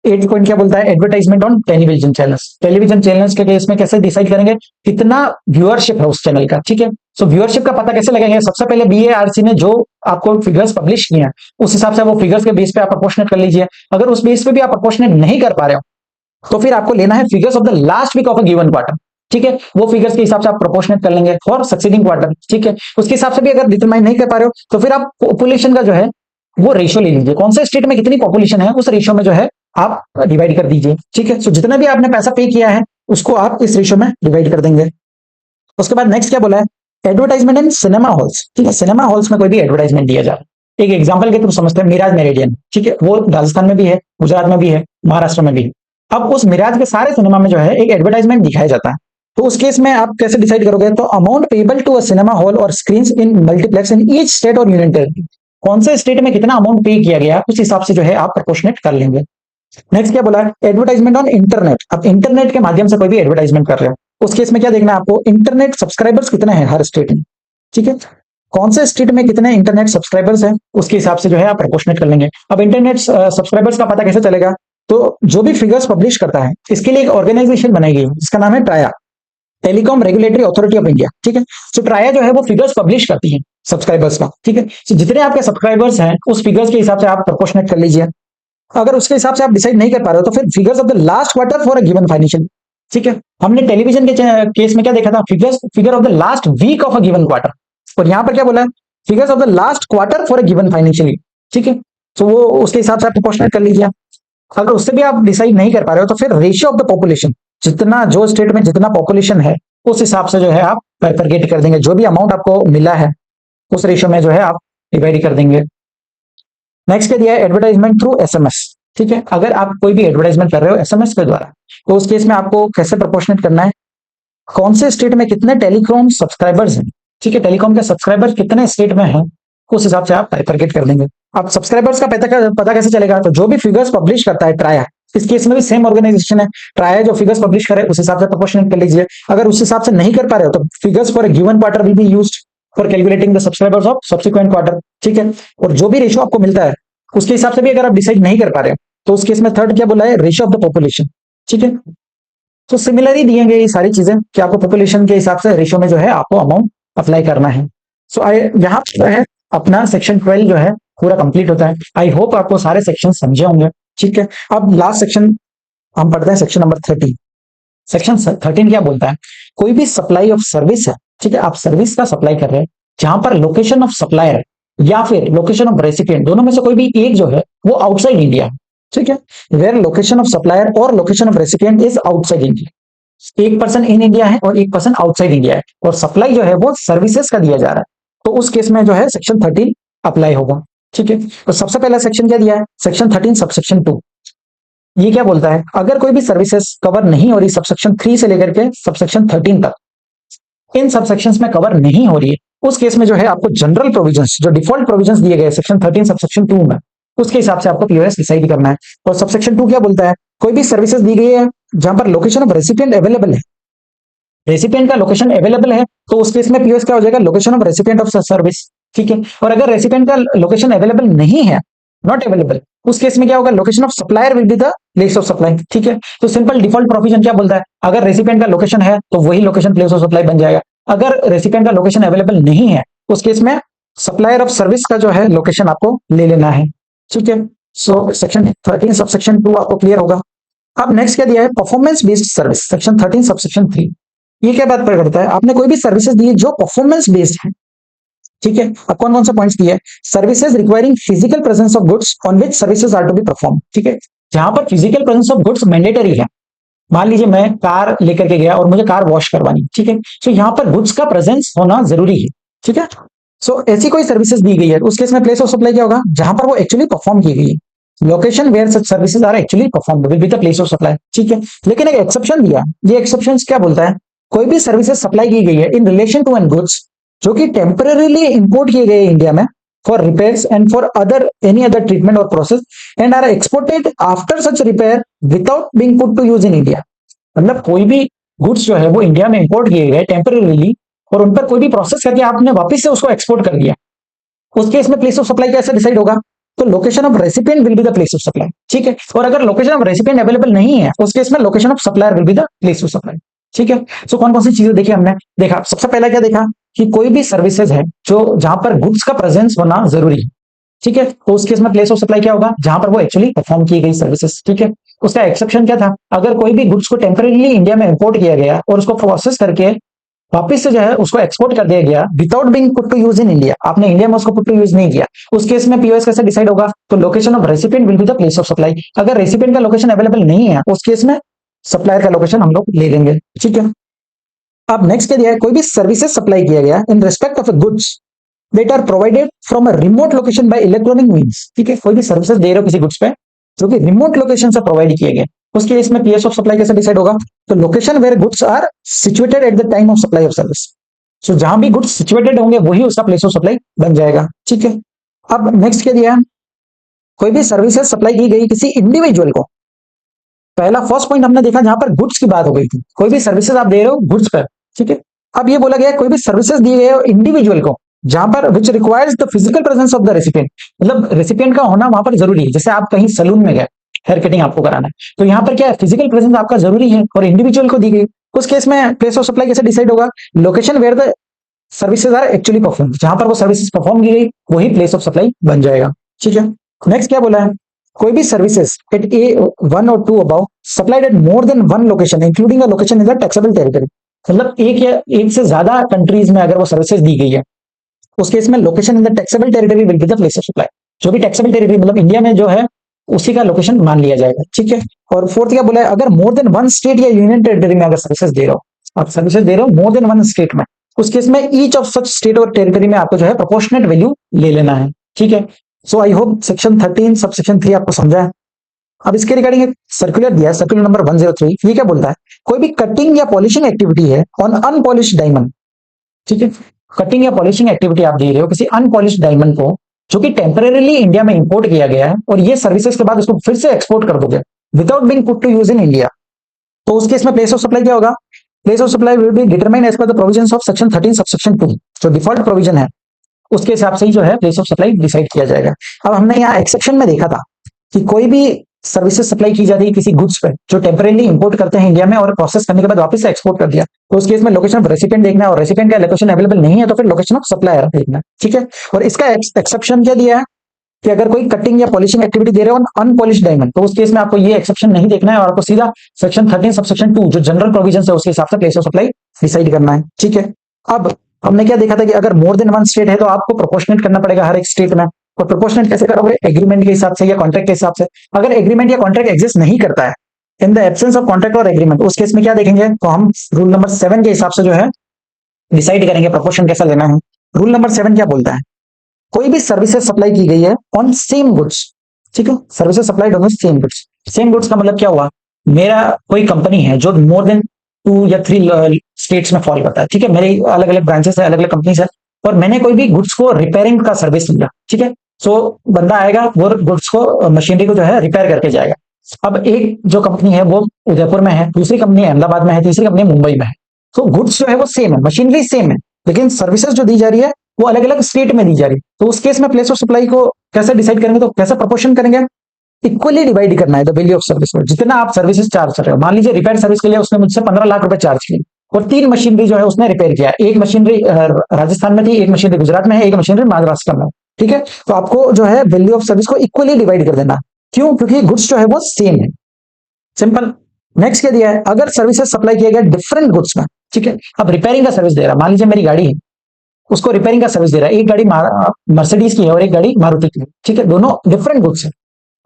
8 पॉइंट क्या बोलता है, advertisement on television channels. Television channels के केस में कैसे डिसाइड करेंगे कितना व्यूअरशिप है उस चैनल का। ठीक है, सो व्यूअरशिप का पता कैसे लगाएंगे, सबसे पहले बीएआरसी ने जो आपको फिगर्स पब्लिश किए हैं उस हिसाब से वो फिगर्स के बेस पे आप प्रोपोर्शनेट कर लीजिए। अगर उस बेस पे भी आप प्रोपोर्शनेट नहीं कर पा रहे हो तो फिर आपको लेना है figures of the last week of a given quarter. ठीक है, वो फिगर्स के हिसाब से आप प्रोपोर्शनेट कर लेंगे फॉर सक्सीडिंग क्वार्टर। ठीक है, उसके हिसाब से भी अगर डिटरमाइन नहीं कर पा रहे हो तो फिर आप पॉपुलेशन का जो है वो रेशियो ले लीजिए, कौन से स्टेट में कितनी पॉपुलेशन है उस रेशियो में जो है आप डिवाइड कर दीजिए। ठीक है, सो जितना भी आपने पैसा पे किया है उसको आप इस रेशियो में डिवाइड कर देंगे। उसके बाद नेक्स्ट क्या बोला है, एडवर्टाइजमेंट इन सिनेमा हॉल्स। ठीक है, सिनेमा हॉल्स में कोई भी एडवर्टाइजमेंट दिया जा रहा है, एक एग्जांपल के थ्रू समझते हैं, मिराज मेरिडियन। ठीक है, वो राजस्थान में भी है, गुजरात में भी है, महाराष्ट्र में भी है। अब उस मिराज के सारे सिनेमा में जो है एक एडवर्टाइजमेंट दिखाया जाता है, तो उस केस में आप कैसे डिसाइड करोगे, तो amount payable to a cinema hall और screens in multiplex in each state और यूनियन टेरिटरी। कौन से स्टेट में कितना अमाउंट पे किया गया उस हिसाब से जो है आप प्रोपोर्शनेट कर लेंगे। नेक्स्ट क्या बोला है, एडवर्टाइजमेंट ऑन इंटरनेट। अब इंटरनेट के माध्यम से कोई भी एडवर्टाइजमेंट कर रहे हो उस केस में क्या देखना है आपको, इंटरनेट सब्सक्राइबर्स कितने हैं हर स्टेट में। ठीक है, कौन से स्टेट में कितने इंटरनेट सब्सक्राइबर्स हैं उसके हिसाब से जो है आप प्रोपोर्शनेट कर लेंगे। अब इंटरनेट सब्सक्राइबर्स का पता कैसे चलेगा, तो जो भी फिगर्स पब्लिश करता है इसके लिए एक ऑर्गेनाइजेशन बनाई गई जिसका नाम है TRAI, telecom regulatory authority of India. ठीक है, तो ट्राया जो है वो फिगर्स पब्लिश करती है सब्सक्राइबर्स का। ठीक है, तो जितने आपके सब्सक्राइबर्स हैं उस फिगर्स के हिसाब से आप प्रोपोर्शनेट कर लीजिए। अगर उसके हिसाब से आप डिसाइड नहीं कर पा रहे हो तो फिर figures of the last quarter for a given financial. ठीक है, हमने टेलीविजन के केस में क्या देखा था, figure of the last week of a given quarter, और यहां पर क्या बोला है, figures of the last quarter for a given financial year. ठीक है, तो वो उसके हिसाब से आप प्रोपोर्शनेट कर लीजिए। अगर उससे भी आप डिसाइड नहीं कर पा रहे हो तो फिर रेशियो ऑफ द पॉपुलेशन, जितना जो स्टेट में जितना पॉपुलेशन है उस हिसाब से जो है आप बाइफरकेट कर देंगे, जो भी अमाउंट आपको मिला है उस रेशियो में जो है आप डिवाइड कर देंगे। नेक्स्ट क्या दिया है, एडवर्टाइजमेंट थ्रू एसएमएस। ठीक है, अगर आप कोई भी एडवर्टाइजमेंट कर रहे हो एसएमएस के द्वारा तो उस केस में आपको कैसे प्रोपोर्शनेट करना है, कौन से स्टेट में कितने टेलीकॉम सब्सक्राइबर्स हैं। ठीक है, टेलीकॉम के सब्सक्राइबर्स कितने स्टेट में हैं उस हिसाब से आप बाइफरकेट कर देंगे। अब सब्सक्राइबर्स का पता कैसे चलेगा, तो जो भी फिगर्स पब्लिश करता है ट्राया, इस केस में भी सेम ऑर्गेनाइजेशन है, ट्राया जो फिगर्स पब्लिश करे उस हिसाब से प्रोपोर्शनेट कर लीजिए। अगर उस हिसाब से नहीं कर पा रहे हो तो figures for a given quarter will be used for calculating the subscribers of subsequent quarter. ठीक है, और जो भी रेशियो आपको मिलता है उसके हिसाब से भी अगर आप डिसाइड नहीं कर पा रहे हो तो उस केस में थर्ड क्या बोला है, रेशियो ऑफ द पॉपुलेशन। ठीक है, तो सिमिलरली दिए गए ये सारी चीजें कि आपको पॉपुलेशन के हिसाब से रेशियो में जो है आपको अमाउंट अप्लाई करना है। सो यहाँ जो है अपना सेक्शन 12 जो है पूरा कंप्लीट होता है। आई होप आपको सारे सेक्शन समझे होंगे। ठीक है, अब लास्ट सेक्शन हम पढ़ते हैं, सेक्शन नंबर 13। सेक्शन 13 क्या बोलता है, कोई भी सप्लाई ऑफ सर्विस है। ठीक है, आप सर्विस का सप्लाई कर रहे हैं जहां पर लोकेशन ऑफ सप्लायर या फिर लोकेशन ऑफ रेसिपिएंट दोनों में से कोई भी एक जो है वो आउटसाइड इंडिया है। ठीक है, वेयर लोकेशन ऑफ सप्लायर और location of recipient is outside India. एक पर्सन इन इंडिया है और एक पर्सन आउटसाइड इंडिया है और सप्लाई जो है वो सर्विसेज का दिया जा रहा है, तो उस केस में जो है सेक्शन 13 अप्लाई होगा। ठीक है, तो सबसे पहला सेक्शन क्या दिया है, सेक्शन 13 सबसेक्शन 2। ये क्या बोलता है, अगर कोई भी सर्विसेज कवर नहीं हो रही सबसेक्शन 3 से लेकर के सबसेक्शन 13 तक, इन सबसेक्शंस में कवर नहीं हो रही है, उस केस में जो है आपको जनरल प्रोविजंस, जो डिफॉल्ट प्रोविजंस दिए गए सेक्शन 13 सबसेक्शन 2 में, उसके हिसाब से आपको पीओएस डिसाइड करना है। और सबसेक्शन 2 क्या बोलता है, कोई भी सर्विसेज दी गई है जहां पर लोकेशन ऑफ रेसिपिएंट अवेलेबल है, रेसिपिएंट का लोकेशन अवेलेबल है, तो उस केस में पीओएस क्या हो जाएगा, location of recipient of service. ठीक है, और अगर रेसिपिएंट का लोकेशन अवेलेबल नहीं है, नॉट अवेलेबल, उस केस में क्या होगा, location of supplier will be the place of supply. ठीक है, तो सिंपल डिफॉल्ट प्रोविजन क्या बोलता है, अगर रेसिपिएंट का लोकेशन है तो वही लोकेशन प्लेस ऑफ सप्लाई बन जाएगा। अगर रेसिपिएंट का लोकेशन अवेलेबल नहीं है उस केस में सप्लायर ऑफ सर्विस का जो है लोकेशन आपको ले लेना है। ठीक है, सो सेक्शन 13 सबसेक्शन 2 आपको क्लियर होगा। अब नेक्स्ट क्या दिया है, performance based service, section 13 subsection 3। ये क्या बात करता है, आपने कोई भी सर्विसेज दी है जो परफॉर्मेंस बेस्ड है। ठीक है, अब कौन कौन सा पॉइंट्स दिए, services requiring physical presence of goods on which services are to be perform. ठीक है, जहां पर physical presence of goods mandatory है, मान लीजिए मैं कार लेकर के गया और मुझे कार वॉश करवानी। ठीक है, तो यहाँ पर गुड्स का प्रेजेंस होना जरूरी है। ठीक है, सो ऐसी कोई सर्विसेज दी गई है उस केस में प्लेस ऑफ सप्लाई क्या होगा, जहां पर वो एक्चुअली परफॉर्म की गई है, location where such services are actually performed will be the place of supply. ठीक है, लेकिन एक एक्सेप्शन दिया, ये एक्सेप्शन क्या बोलता है, कोई भी सर्विसेज सप्लाई की गई है in relation to an goods जो कि टेम्पररीली इंपोर्ट किए गए इंडिया में for repairs and for other any other treatment और process and are exported after such repair without being put to use in India. मतलब कोई भी गुड्स जो है वो इंडिया में इंपोर्ट किए गए टेम्पररीली और उन पर कोई भी प्रोसेस करके आपने वापस से उसको एक्सपोर्ट कर दिया, उस केस में प्लेस ऑफ सप्लाई कैसे डिसाइड होगा? तो location of recipient will be the place of supply, ठीक है। और अगर लोकेशन ऑफ रेसिपिएंट अवेलेबल नहीं है, उस केस में location of supplier will be the place of supply, ठीक है। सो कौन कौन सी चीजें देखी हमने? देखा सबसे पहला क्या देखा कि कोई भी सर्विसेज है जो जहां पर गुड्स का प्रेजेंस होना जरूरी है, ठीक है, तो उस केस में प्लेस ऑफ सप्लाई क्या होगा? जहां पर वो एक्चुअली परफॉर्म की गई सर्विसेज, ठीक है। उसका एक्सेप्शन क्या था? अगर कोई भी गुड्स को टेम्परेली इंडिया में इंपोर्ट किया गया और उसको प्रोसेस करके वापिस से जो है उसको एक्सपोर्ट कर दिया गया without being put to use in India, आपने इंडिया में उसको पुट टू यूज नहीं किया, उस केस में पीओएस कैसे डिसाइड होगा? तो location of recipient will be the place of supply. अगर रेसिपिएंट का लोकेशन अवेलेबल नहीं है, उस केस में सप्लायर का लोकेशन हम लोग ले लेंगे, ठीक है। अब नेक्स्ट क्या दिया है? कोई भी सर्विसेज सप्लाई किया गया in respect of goods that are provided from a remote location by electronic means, ठीक है। कोई भी सर्विसेज दे रहे हो किसी गुड्स पे जो कि रिमोट लोकेशन से प्रोवाइड किए गए, उसके इसमें पीएस ऑफ सप्लाई कैसे डिसाइड होगा? तो location where goods are situated at the time of supply of service, so जहां भी गुड्स सिचुएटेड होंगे वही उसका प्लेस ऑफ सप्लाई बन जाएगा, ठीक है। अब नेक्स्ट क्या दिया है? कोई भी सर्विसेज सप्लाई की गई किसी इंडिविजुअल को, पहला फर्स्ट पॉइंट हमने देखा जहां पर गुड्स की बात हो गई थी, कोई भी सर्विसेज आप दे रहे हो गुड्स पर, ठीक है। अब ये बोला गया कोई भी सर्विसेज दी गई है इंडिविजुअल को जहां पर which requires the physical presence of the recipient, मतलब रेसिपिएंट का होना वहां पर जरूरी है। जैसे आप कहीं सलून में गए, हेयर कटिंग आपको कराना है, तो यहाँ पर क्या है? फिजिकल प्रेजेंस आपका जरूरी है और इंडिविजुअल को दी गई, उस केस में प्लेस ऑफ सप्लाई कैसे डिसाइड होगा? Location where the services are actually perform, जहां पर वो सर्विसेज परफॉर्म की गई वही प्लेस ऑफ सप्लाई बन जाएगा, ठीक है। नेक्स्ट क्या बोला है? कोई भी services at a one or two about supplied at more than one location including a location in the taxable territory, मतलब एक या एक से ज्यादा कंट्रीज में अगर वो सर्विसेज दी गई है, उस केस में location in the taxable territory will be the place of supply. जो भी टैक्सेबल टेरिटरी मतलब इंडिया में जो है उसी का लोकेशन मान लिया जाएगा, ठीक है। और फोर्थ क्या बोला है? अगर मोर देन वन स्टेट या यूनियन टेरिटरी में अगर सर्विसेज दे रहे हो, आप सर्विसेज दे रहे हो मोर देन वन स्टेट में, उस केस में ईच ऑफ सच स्टेट और टेरिटरी में आपको जो है प्रोपोर्शनेट वैल्यू ले लेना है, ठीक है। So I hope section 13 sub section 3 आपको समझा है। अब इसके रिगार्डिंग एक सर्कुलर दिया है, सर्कुलर नंबर 103। ये क्या बोलता है? कोई भी कटिंग या पॉलिशिंग एक्टिविटी है ऑन अनपॉलिश्ड डायमंड, ठीक है। कटिंग या पॉलिशिंग एक्टिविटी आप दे रहे हो किसी अनपॉलिश्ड डायमंड को जो कि टेम्परेरीली इंडिया में इंपोर्ट किया गया है और ये सर्विसेज के बाद उसको फिर से एक्सपोर्ट कर दोगे without being put to use in India, तो उस केस में प्लेस ऑफ सप्लाई क्या होगा? Place of supply will be determined as per the provisions of section 13 subsection 2, जो डिफॉल्ट प्रोविजन है उसके हिसाब से ही जो है प्लेस ऑफ सप्लाई डिसाइड किया जाएगा। अब हमने यहाँ एक्सेप्शन में देखा था कि कोई भी सर्विसेज सप्लाई की जाती है किसी गुड्स पे जो टेम्परेली इंपोर्ट करते हैं इंडिया में और प्रोसेस करने के बाद वापस से एक्सपोर्ट कर दिया, तो उस केस में लोकेशन ऑफ रेसिपिएंट देखना है और रेसिपिएंट का लोकेशन अवेलेबल नहीं है तो फिर लोकेशन ऑफ सप्लायर देखना है, ठीक है। और इसका एक्सेप्शन क्या दिया है कि अगर कोई कटिंग या पॉलिशिंग एक्टिविटी दे रहे हो अनपॉलिश्ड डायमंड, तो उस केस में आपको ये एक्सेप्शन नहीं देखना है और आपको सीधा सेक्शन 13 सबसेक्शन 2 जो जनरल प्रोविजन है उसके हिसाब से प्लेस ऑफ सप्लाई डिसाइड करना है, ठीक है। अब हमने क्या देखा था कि अगर मोर देन वन स्टेट है तो आपको प्रोपोर्शनेट करना पड़ेगा हर एक स्टेट में, और प्रोपोर्शनेट कैसे करोगे? एग्रीमेंट के हिसाब से या कॉन्ट्रैक्ट के हिसाब से। अगर एग्रीमेंट या कॉन्ट्रैक्ट एग्जिस्ट नहीं करता है, इन द एब्सेंस ऑफ कॉन्ट्रैक्ट और एग्रीमेंट, उस केस में क्या देखेंगे? तो हम रूल नंबर 7 के हिसाब से जो है डिसाइड करेंगे प्रोपोर्शन कैसा लेना है। रूल नंबर 7 क्या बोलता है? कोई भी सर्विसेज सप्लाई की गई है ऑन सेम गुड्स, ठीक है, services supplied on same goods. Same goods का मतलब क्या हुआ? मेरा कोई कंपनी है जो मोर देन 2 या 3 स्टेट्स में फॉल करता है, ठीक है, मेरी अलग अलग ब्रांचेस है, अलग अलग कंपनीज है, और मैंने कोई भी गुड्स को रिपेयरिंग का सर्विस लिया, ठीक है। सो बंदा आएगा वो गुड्स को मशीनरी को जो है रिपेयर करके जाएगा। अब एक जो कंपनी है वो उदयपुर में है, दूसरी कंपनी अहमदाबाद में है, तीसरी कंपनी मुंबई में है। तो गुड्स जो है वो सेम है, मशीनरी सेम है, लेकिन सर्विसेज जो दी जा रही है वो अलग अलग स्टेट में दी जा रही है। तो उस केस में प्लेस ऑफ सप्लाई को कैसे डिसाइड करेंगे? तो कैसे प्रोपोर्शन करेंगे? इक्वली डिवाइड करना है द वैल्यू ऑफ सर्विस में, जितना आप सर्विसेज चार्ज कर रहे हो। मान लीजिए रिपेयर सर्विस के लिए उसने मुझसे 15 लाख रुपए चार्ज किए और 3 मशीनरी जो है उसने रिपेयर किया। एक मशीनरी राजस्थान में थी, एक मशीनरी गुजरात में है, एक मशीनरी महाराष्ट्र में है, ठीक है। तो आपको जो है वैल्यू ऑफ सर्विस को इक्वली डिवाइड कर देना। क्यों? क्योंकि गुड्स जो है वो सेम है, सिंपल। नेक्स्ट क्या दिया है? अगर सर्विसेज सप्लाई किया गया डिफरेंट गुड्स में, ठीक है, अब रिपेयरिंग का सर्विस दे रहा, मान लीजिए मेरी गाड़ी है, उसको रिपेयरिंग का सर्विस दे रहा है। एक गाड़ी मर्सिडीज की है और एक गाड़ी मारुति की है, ठीक है, दोनों डिफरेंट गुड्स है।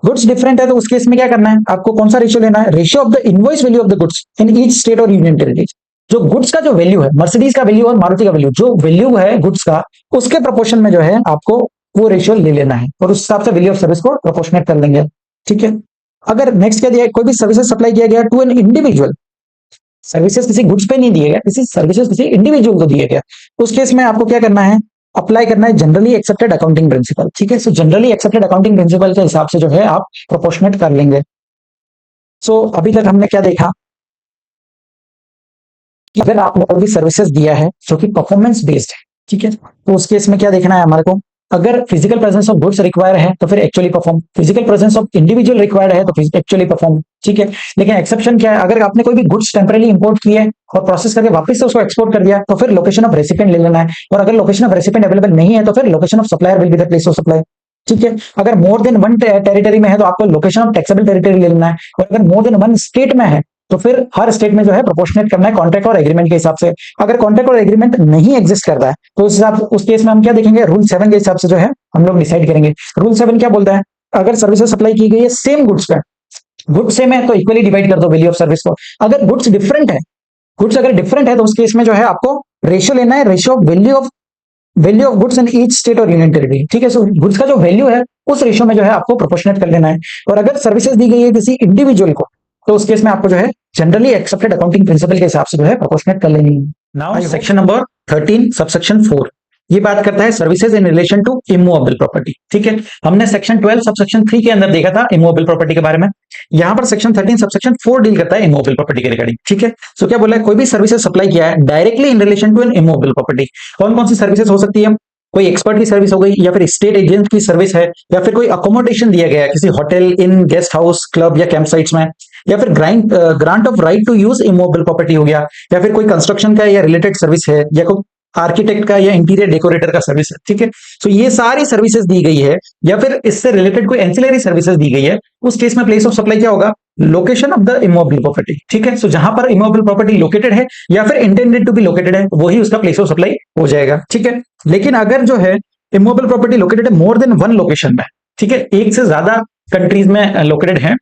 गुड्स डिफरेंट है तो उस केस में क्या करना है? आपको कौन सा रेशियो लेना है? Ratio of the invoice value of the goods in each state और यूनियन टेरिटरी। जो गुड्स का जो वैल्यू है, मर्सिडीज का वैल्यू और मारुति का वैल्यू, जो वैल्यू है गुड्स का, उसके प्रोपोर्शन में जो है आपको वो रेशियो ले लेना है और उस हिसाब से वैल्यू ऑफ सर्विस को प्रोपोर्शनेट कर लेंगे, ठीक है। अगर नेक्स्ट क्या दिया है? कोई भी सर्विसेज सप्लाई किया गया टू एन इंडिविजुअल, सर्विसेज किसी गुड्स पे नहीं दिए गए, किसी सर्विसेज किसी इंडिविजुअल को दिए गए, उस केस में आपको क्या करना है? अप्लाई करना है जनरली एक्सेप्टेड अकाउंटिंग प्रिंसिपल, ठीक है। So generally accepted accounting principle के हिसाब से जो है आप प्रोपोर्शनेट कर लेंगे। सो अभी तक हमने क्या देखा? कि अगर आपने कोई भी सर्विसेज दिया है जो कि परफॉर्मेंस बेस्ड है, ठीक है, तो उस केस में क्या देखना है हमारे को, अगर physical presence of goods require है तो फिर actually perform, physical presence of individual required है तो एक्चुअली परफॉर्म, ठीक है। लेकिन एक्सेप्शन क्या है, अगर आपने कोई भी गुड्स टेम्पररी इंपोर्ट किए और प्रोसेस करके वापस से उसको एक्सपोर्ट कर दिया तो फिर लोकेशन ऑफ रेसिपिएंट ले लेना है, और अगर लोकेशन ऑफ रेसिपिएंट अवेलेबल नहीं है तो फिर location of supplier will be the place of supply, ठीक है। अगर मोर देन वन टेरिटरी में है तो आपको लोकेशन ऑफ टैक्सेबल टेरिटरी ले लेना है, और अगर मोर देन वन स्टेट में है तो फिर हर स्टेट में जो है प्रोपोर्शनेट करना है कॉन्ट्रैक्ट और एग्रीमेंट के हिसाब से। अगर कॉन्ट्रैक्ट और एग्रीमेंट नहीं एग्जिस्ट करता है तो उस केस में हम क्या देखेंगे, रूल 7 के हिसाब से जो है हम लोग डिसाइड करेंगे। रूल 7 क्या बोलता है, अगर सर्विसेज सप्लाई की गई है सेम गुड्स पे, गुड्स सेम है तो इक्वली डिवाइड कर दो वैल्यू ऑफ सर्विस को। अगर गुड्स डिफरेंट है, गुड्स अगर डिफरेंट है तो उस केस में जो है आपको रेशियो लेना है, ratio of value of goods in each state और यूनियन टेरिटरी, ठीक है। सो गुड्स का जो वैल्यू है उस रेशियो में जो है आपको प्रोपोर्शनेट कर लेना है। और अगर सर्विसेज दी गई है किसी इंडिविजुअल को तो उस केस में आपको जो है जनरली एक्सेप्टेड अकाउंटिंग प्रिंसिपल के हिसाब से जो है प्रोपोर्शनेट कर लेनी है। नाउ सेक्शन नंबर 13 सबसेक्शन 4 ये बात करता है services in relation to immovable property, ठीक है। हमने सेक्शन 12 सबसेक्शन 3 के अंदर देखा था इमूवेबल प्रॉपर्टी के बारे में। यहां पर सेक्शन 13 सबसेक्शन 4 डील करता है इमूवेबल प्रॉपर्टी के रिगार्डिंग, ठीक है। सो क्या बोला है, कोई भी सर्विसेज सप्लाई किया है directly in relation to an immovable property, कौन कौन सी सर्विसेज हो सकती है, कोई एक्सपर्ट की सर्विस हो गई, या फिर स्टेट एजेंट की सर्विस है, या फिर कोई अकोमोडेशन दिया गया है किसी hotel, inn guest house, club या कैंप साइट्स में, या फिर grant of right to use immovable property हो गया, या फिर कोई कंस्ट्रक्शन का या रिलेटेड सर्विस है, या कोई आर्किटेक्ट का या इंटीरियर डेकोरेटर का सर्विस है, ठीक है। तो ये सारी सर्विसेज दी गई है, या फिर इससे रिलेटेड कोई एंसिलरी सर्विसेज दी गई है, उस केस में प्लेस ऑफ सप्लाई क्या होगा, location of the immovable property, ठीक है। सो जहां पर इमूवेबल प्रॉपर्टी लोकेटेड है या फिर इंटेंडेड टू बी लोकेटेड है वही उसका प्लेस ऑफ सप्लाई हो जाएगा, ठीक है। लेकिन अगर जो है इमूवेबल प्रॉपर्टी लोकेटेड है मोर देन वन लोकेशन में, ठीक है, एक से ज्यादा कंट्रीज में लोकेटेड है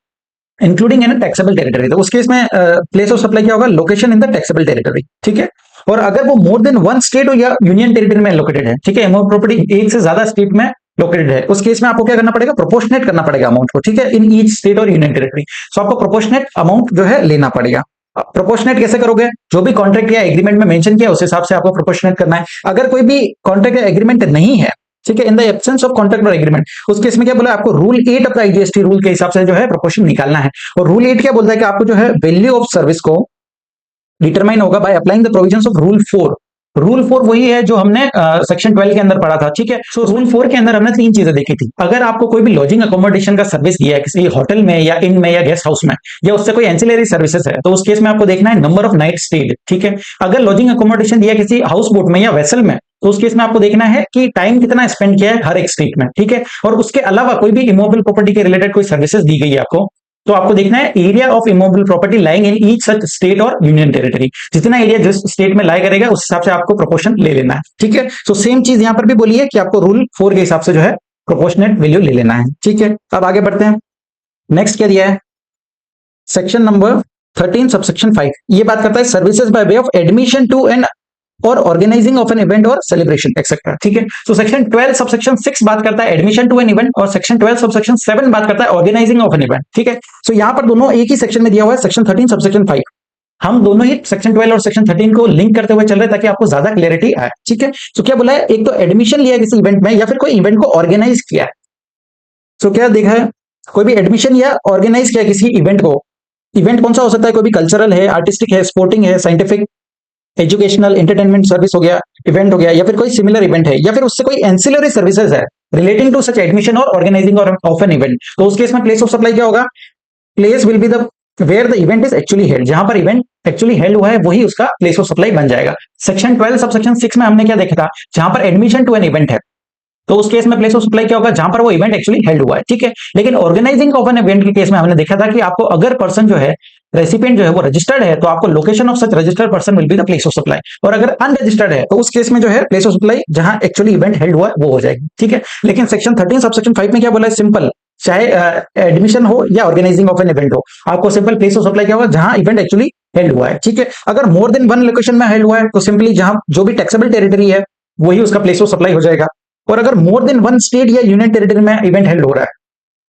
इंक्लूडिंग इन टैक्सेबल टेरिटरी, तो उस केस में प्लेस ऑफ सप्लाई क्या होगा, location in the taxable territory, ठीक है। और अगर वो मोर देन वन स्टेट हो या यूनियन टेरिटरी में लोकेटेड है, ठीक है, इमूवेबल प्रॉपर्टी एक से ज्यादा स्टेट में लोकेटेड है, उस केस में आपको क्या करना पड़ेगा, प्रोपोर्शनेट करना पड़ेगा अमाउंट को, ठीक है, इन ईच स्टेट और यूनियन टेरिटरी। सो आपको प्रोपोर्शनेट अमाउंट जो है लेना पड़ेगा। प्रोपोर्शनेट कैसे करोगे, जो भी कॉन्ट्रैक्ट या एग्रीमेंट में मेंशन किया उस हिसाब से आपको प्रोपोर्शनेट करना है। अगर कोई भी कॉन्ट्रैक्ट या एग्रीमेंट नहीं है, ठीक है, इन द एब्सेंस ऑफ कॉन्ट्रैक्ट और एग्रीमेंट, उस केस में क्या बोला, आपको rule 8 of the IGST rule के हिसाब से जो है प्रोपोर्शन निकालना है। और रूल 8 क्या बोलता है कि आपको जो है वैल्यू ऑफ सर्विस को डिटरमाइन होगा by applying the provisions of rule 4। Rule 4 वही है जो हमने सेक्शन 12 के अंदर पढ़ा था, ठीक है। सो रूल 4 के अंदर हमने 3 चीजें देखी थी। अगर आपको कोई भी लॉजिंग अकोमोडेशन का सर्विस दिया है किसी होटल में या इन में या गेस्ट हाउस में, या उससे कोई एंसिलरी सर्विसेज है, तो उस केस में आपको देखना है नंबर ऑफ नाइट स्टेड, ठीक है। अगर लॉजिंग अकोमोडेशन दिया किसी हाउस बोट में या वेसल में, तो उस केस में आपको देखना है कि टाइम कितना स्पेंड किया है हर एक स्टेट में, ठीक है। और उसके अलावा कोई भी इमूवेबल प्रॉपर्टी के रिलेटेड कोई सर्विसेज दी गई है आपको, तो आपको देखना है area of immovable property lying in each such state और यूनियन टेरिटरी, जितना एरिया जिस स्टेट में लाई करेगा उस हिसाब से आपको प्रोपोर्शन ले लेना है, ठीक है। सो सेम चीज यहां पर भी बोली है कि आपको रूल 4 के हिसाब से जो है प्रोपोर्शनेट वैल्यू ले लेना है, ठीक है। अब आगे बढ़ते हैं, नेक्स्ट क्या दिया है, सेक्शन नंबर 13 सबसेक्शन 5 ये बात करता है services by way of admission to an or organising of an event or celebration etcetera, ठीक है। सो सेक्शन 12 सबसेक्शन 6 बात करता है एडमिशन टू एन इवेंट, और सेक्शन 12 सबसेक्शन 7 बात करता है ऑर्गेनाइजिंग ऑफ एन इवेंट, ठीक है। सो यहां पर दोनों एक ही सेक्शन में दिया हुआ है, सेक्शन 13 सबसेक्शन 5। हम दोनों ही सेक्शन 12 और सेक्शन 13 को लिंक करते हुए चल रहे ताकि आपको ज्यादा क्लैरिटी आए, ठीक है। सो क्या बोला है, एक तो एडमिशन लिया किसी इवेंट में या फिर कोई इवेंट को ऑर्गेनाइज किया है। सो क्या देखा है, कोई भी एडमिशन या ऑर्गेनाइज किया किसी इवेंट को, इवेंट कौन सा हो सकता है, कोई भी कल्चरल है, आर्टिस्टिक है, स्पोर्टिंग है, साइंटिफिक, एजुकेशनल, एंटरटेनमेंट सर्विस हो गया, इवेंट हो गया, या फिर कोई सिमिलर इवेंट है, या फिर उससे कोई एंसिलरी सर्विसेज है relating to such admission or organising of an event, तो उस केस में प्लेस ऑफ सप्लाई क्या होगा, place will be the where the event is actually held, जहां पर इवेंट एक्चुअली हेल्ड हुआ है वही उसका प्लेस ऑफ सप्लाई बन जाएगा। सेक्शन 12 सबसेक्शन 6 में हमने क्या देखा था, जहां पर एडमिशन टू एन इवेंट है तो उस केस में प्लेस ऑफ सप्लाई क्या होगा, जहां पर वो इवेंट एक्चुअली हेल्ड हुआ है, ठीक है। लेकिन ऑर्गेनाइजिंग ऑफ एन इवेंट के केस में हमने देखा था कि आपको अगर पर्सन जो है रेसिपिएंट जो है वो रजिस्टर्ड है तो आपको location of such registered person will be the place of supply, और अगर अनरजिस्टर्ड है तो उस केस में जो है प्लेस ऑफ सप्लाई जहां एक्चुअली इवेंट हेल्ड हुआ है वो हो जाएगी, ठीक है। लेकिन सेक्शन 13 सबसेक्शन 5 में क्या बोला है, सिंपल, चाहे एडमिशन हो या ऑर्गेनाइजिंग ऑफ एन इवेंट हो, आपको सिंपल प्लेस ऑफ सप्लाई क्या होगा, जहां इवेंट एक्चुअली हेल्ड हुआ है, ठीक है। अगर मोर देन वन लोकेशन में हेल्ड हुआ है तो सिंपली जहां जो भी टैक्सेबल टेरिटरी है वही उसका प्लेस ऑफ सप्लाई हो जाएगा। और अगर मोर देन वन स्टेट या यूनियन टेरिटरी में इवेंट हेल्ड हो रहा है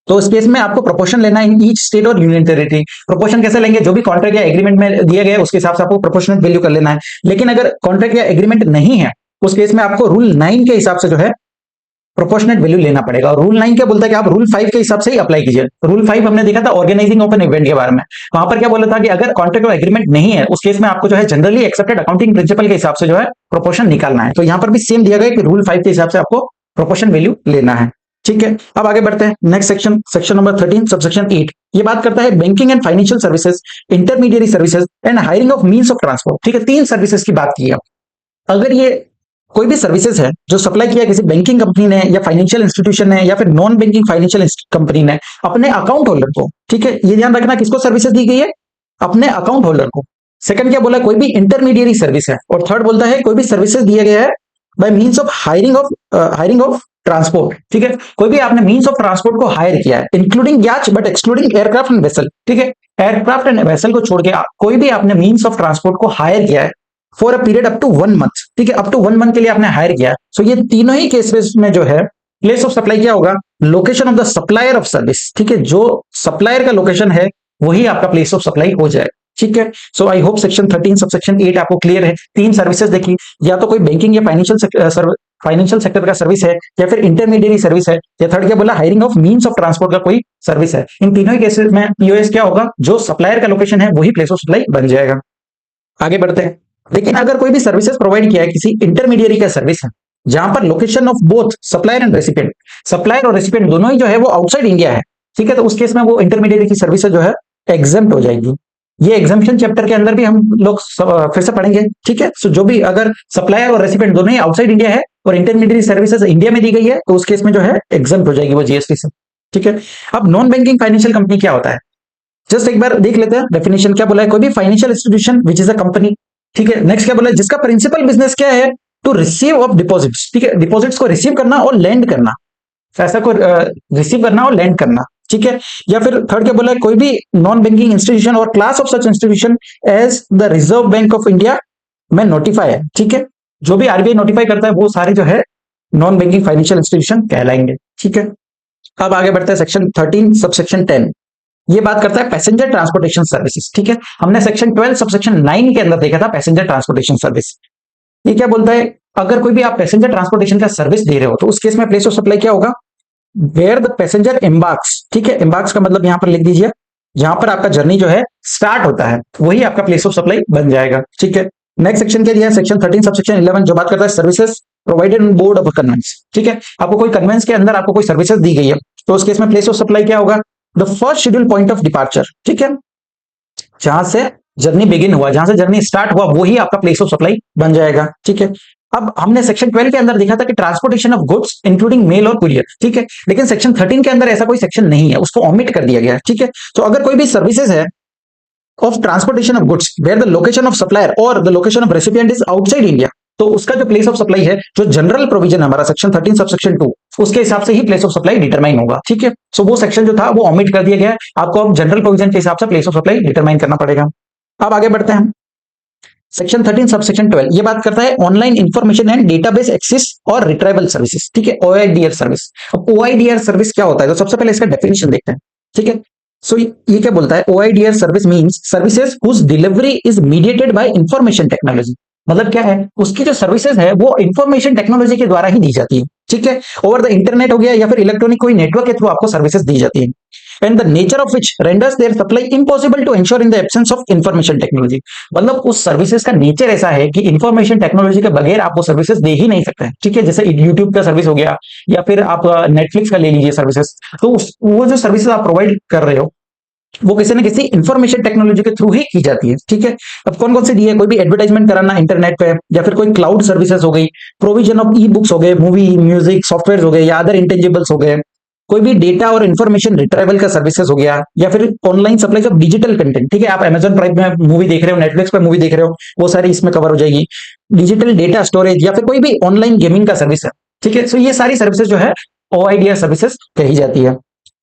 तो इस केस में आपको प्रोपोर्शन लेना है इन ईच स्टेट और यूनियन टेरिटरी। प्रोपोर्शन कैसे लेंगे, जो भी कॉन्ट्रैक्ट या एग्रीमेंट में दिया गया है उसके हिसाब से आपको प्रोपोर्शनेट वैल्यू कर लेना है। लेकिन अगर कॉन्ट्रैक्ट या एग्रीमेंट नहीं है उस केस में आपको रूल 9 के हिसाब से जो है प्रोपोर्शनेट वैल्यू लेना पड़ेगा। और रूल 9 क्या बोलता है कि आप रूल 5 के हिसाब से ही अप्लाई कीजिए। रूल 5 हमने देखा था ऑर्गेनाइजिंग ऑफ एन इवेंट के बारे में। वहां पर क्या बोला था कि अगर कॉन्ट्रैक्ट और एग्रीमेंट नहीं है उस केस में आपको जो है जनरली एक्सेप्टेड अकाउंटिंग प्रिंसिपल के हिसाब से जो है प्रोपोर्शन निकालना है। तो यहां पर भी सेम दिया गया कि रूल 5 के हिसाब से आपको प्रोपोर्शन वैल्यू लेना है। ठीक है, अब आगे बढ़ते हैं next section, section number 13 subsection 8। ये बात करता है banking and financial services, intermediary services and hiring of means of transport. ठीक है, 3 सर्विसेज की बात की है। अगर ये कोई भी सर्विसेज है जो सप्लाई किया किसी बैंकिंग कंपनी ने या फाइनेंशियल इंस्टीट्यूशन ने या फिर नॉन बैंकिंग फाइनेंशियल कंपनी ने अपने अकाउंट होल्डर को, ठीक है, ये ध्यान रखना किसको सर्विसेज दी गई है, अपने अकाउंट होल्डर को। सेकंड क्या बोला, कोई भी इंटरमीडिएरी सर्विस है। और थर्ड बोलता है कोई भी सर्विसेज दिया गया है by means of hiring of transport. ठीक है, कोई भी आपने मींस ऑफ ट्रांसपोर्ट को हायर किया है इंक्लूडिंग याच but excluding aircraft and vessel. ठीक है, एयरक्राफ्ट एंड वेसल को छोड़ के कोई भी आपने मींस ऑफ ट्रांसपोर्ट को हायर किया है for a period up to 1 month. ठीक है, अप टू 1 मंथ के लिए आपने हायर किया। सो ये तीनों ही केसेस में जो है प्लेस ऑफ सप्लाई क्या होगा, location of the supplier of service. ठीक है, जो सप्लायर का लोकेशन है वही आपका प्लेस ऑफ सप्लाई हो जाए। ठीक है, so I hope section 13 subsection 8 आपको क्लियर है। 3 सर्विसेज देखी, या तो कोई बैंकिंग या फाइनेंशियल सेक्टर का सर्विस है, या फिर इंटरमीडिएरी सर्विस है, या थर्ड क्या बोला, hiring of means of transport का कोई सर्विस है। इन तीनों ही केसेस में पीओएस क्या होगा, जो सप्लायर का लोकेशन है वही प्लेस ऑफ सप्लाई बन जाएगा। आगे बढ़ते हैं। लेकिन अगर कोई भी सर्विसेज प्रोवाइड किया है किसी इंटरमीडिएरी का सर्विस है जहां पर location of both supplier and recipient, supplier और रेसिपिएंट दोनों ही जो है वो आउटसाइड इंडिया है। ठीक है, तो उस केस में वो इंटरमीडिएरी की सर्विस जो है एग्जेम्प्ट हो जाएगी। ये एग्जाम्पशन चैप्टर के अंदर भी हम लोग फिर से पढ़ेंगे। ठीक है, सो जो भी अगर सप्लायर और रेसिपिएंट दोनों ही आउटसाइड इंडिया है और इंटरमीडिएरी सर्विसेज इंडिया में दी गई है तो उस केस में जो है एग्जेम्प्ट हो जाएगी वो जीएसटी से। ठीक है, अब नॉन बैंकिंग फाइनेंशियल कंपनी क्या होता है, जस्ट एक बार देख लेते हैं डेफिनेशन। क्या बोला है, कोई भी financial institution which is a company. ठीक है, नेक्स्ट क्या बोला है, जिसका प्रिंसिपल बिजनेस क्या है, टू रिसीव ऑफ डिपॉजिट्स। ठीक है, डिपॉजिट्स को रिसीव करना और लैंड करना, पैसा को रिसीव करना और लैंड करना। ठीक है, या फिर थर्ड क्या बोला है, कोई भी non banking institution or class of such institution as the Reserve Bank of India में नोटिफाई है। ठीक है, जो भी आरबीआई नोटिफाई करता है वो सारे जो है नॉन बैंकिंग फाइनेंशियल इंस्टीट्यूशन कहलाएंगे। ठीक है, अब आगे बढ़ते हैं सेक्शन 13 सबसेक्शन 10। ये बात करता है पैसेंजर ट्रांसपोर्टेशन सर्विसेज। ठीक है, हमने सेक्शन 12 सबसेक्शन 9 के अंदर देखा था पैसेंजर ट्रांसपोर्टेशन सर्विस। ये क्या बोलता है, अगर कोई भी आप पैसेंजर ट्रांसपोर्टेशन का सर्विस दे रहे हो तो उस केस में प्लेस ऑफ सप्लाई क्या होगा, वेयर द पैसेंजर एम्बार्क्स। ठीक है, एम्बार्क्स का मतलब यहां पर लिख दीजिए, जहां पर आपका जर्नी जो है स्टार्ट होता है वही आपका प्लेस ऑफ सप्लाई बन जाएगा। ठीक है, नेक्स्ट सेक्शन क्या दिया है, सेक्शन 13 सबसेक्शन 11 जो बात करता है services provided on board of conveyance. ठीक है, आपको कोई कन्वेंस के अंदर आपको कोई सर्विसेज दी गई है तो उस केस में प्लेस ऑफ सप्लाई क्या होगा, the first schedule point of departure. ठीक है, जहां से जर्नी बिगिन हुआ, जहां से जर्नी स्टार्ट हुआ वही आपका प्लेस ऑफ सप्लाई बन जाएगा। ठीक है, अब हमने सेक्शन 12 के अंदर देखा था कि transportation of goods including mail or courier. ठीक है, लेकिन सेक्शन 13 के अंदर ऐसा कोई सेक्शन नहीं है, उसको ओमिट कर दिया गया है। ठीक है, तो अगर कोई भी सर्विसेज है of transportation of goods where the location of supplier और the location of recipient is outside India, तो उसका जो प्लेस ऑफ सप्लाई है, जो जनरल प्रोविजन है हमारा सेक्शन 13 सबसेक्शन 2, उसके हिसाब से ही प्लेस ऑफ सप्लाई डिटरमाइन होगा। ठीक है, सो वो सेक्शन जो था वो ओमिट कर दिया गया है, आपको अब जनरल प्रोविजन के हिसाब से प्लेस ऑफ सप्लाई डिटरमाइन करना पड़ेगा। अब आगे बढ़ते हैं सेक्शन 13 सबसेक्शन 12। ये बात करता है online information and database access or retrieval services. ठीक है, ओआईडीआर सर्विस। अब ओआईडीआर सर्विस क्या होता है, तो सबसे पहले इसका डेफिनेशन देखते हैं। ठीक है, सो ये क्या बोलता है, OIDR service means services whose delivery is mediated by information technology. मतलब क्या है, उसकी जो सर्विसेज है वो इंफॉर्मेशन टेक्नोलॉजी के द्वारा ही दी जाती है। ठीक है, ओवर द इंटरनेट हो गया या फिर इलेक्ट्रॉनिक कोई नेटवर्क के थ्रू आपको सर्विसेज दी जाती है। And the nature of which renders their supply impossible to ensure in the absence of information technology. मतलब उस सर्विसेज का नेचर ऐसा है कि इंफॉर्मेशन टेक्नोलॉजी के बगैर आप वो सर्विसेज दे ही नहीं सकते। ठीक है, जैसे यूट्यूब का सर्विस हो गया या फिर आप नेटफ्लिक्स का ले लीजिए सर्विसेज, तो वो जो सर्विसेज आप प्रोवाइड कर रहे हो वो किसी न किसी इंफॉर्मेशन टेक्नोलॉजी के थ्रू ही की जाती है। ठीक है, अब कौन कौन सी दी है, कोई भी एडवर्टाइजमेंट कराना इंटरनेट पे, या फिर कोई क्लाउड सर्विसेज हो गई, प्रोविजन ऑफ ई बुक्स हो गए, मूवी म्यूजिक सॉफ्टवेयर हो गए, या अदर इंटेंजिबल्स हो गए, कोई भी डेटा और इंफॉर्मेशन रिट्राइवल का सर्विसेज हो गया, या फिर online supply of digital content. ठीक है, आप अमेजन प्राइम में मूवी देख रहे हो, नेटफ्लिक्स पे मूवी देख रहे हो, वो सारी इसमें कवर हो जाएगी। डिजिटल डेटा स्टोरेज या फिर कोई भी ऑनलाइन गेमिंग का सर्विस है। ठीक है, सो ये सारी सर्विसेज जो है ओआईडीआर सर्विसेज कही जाती है।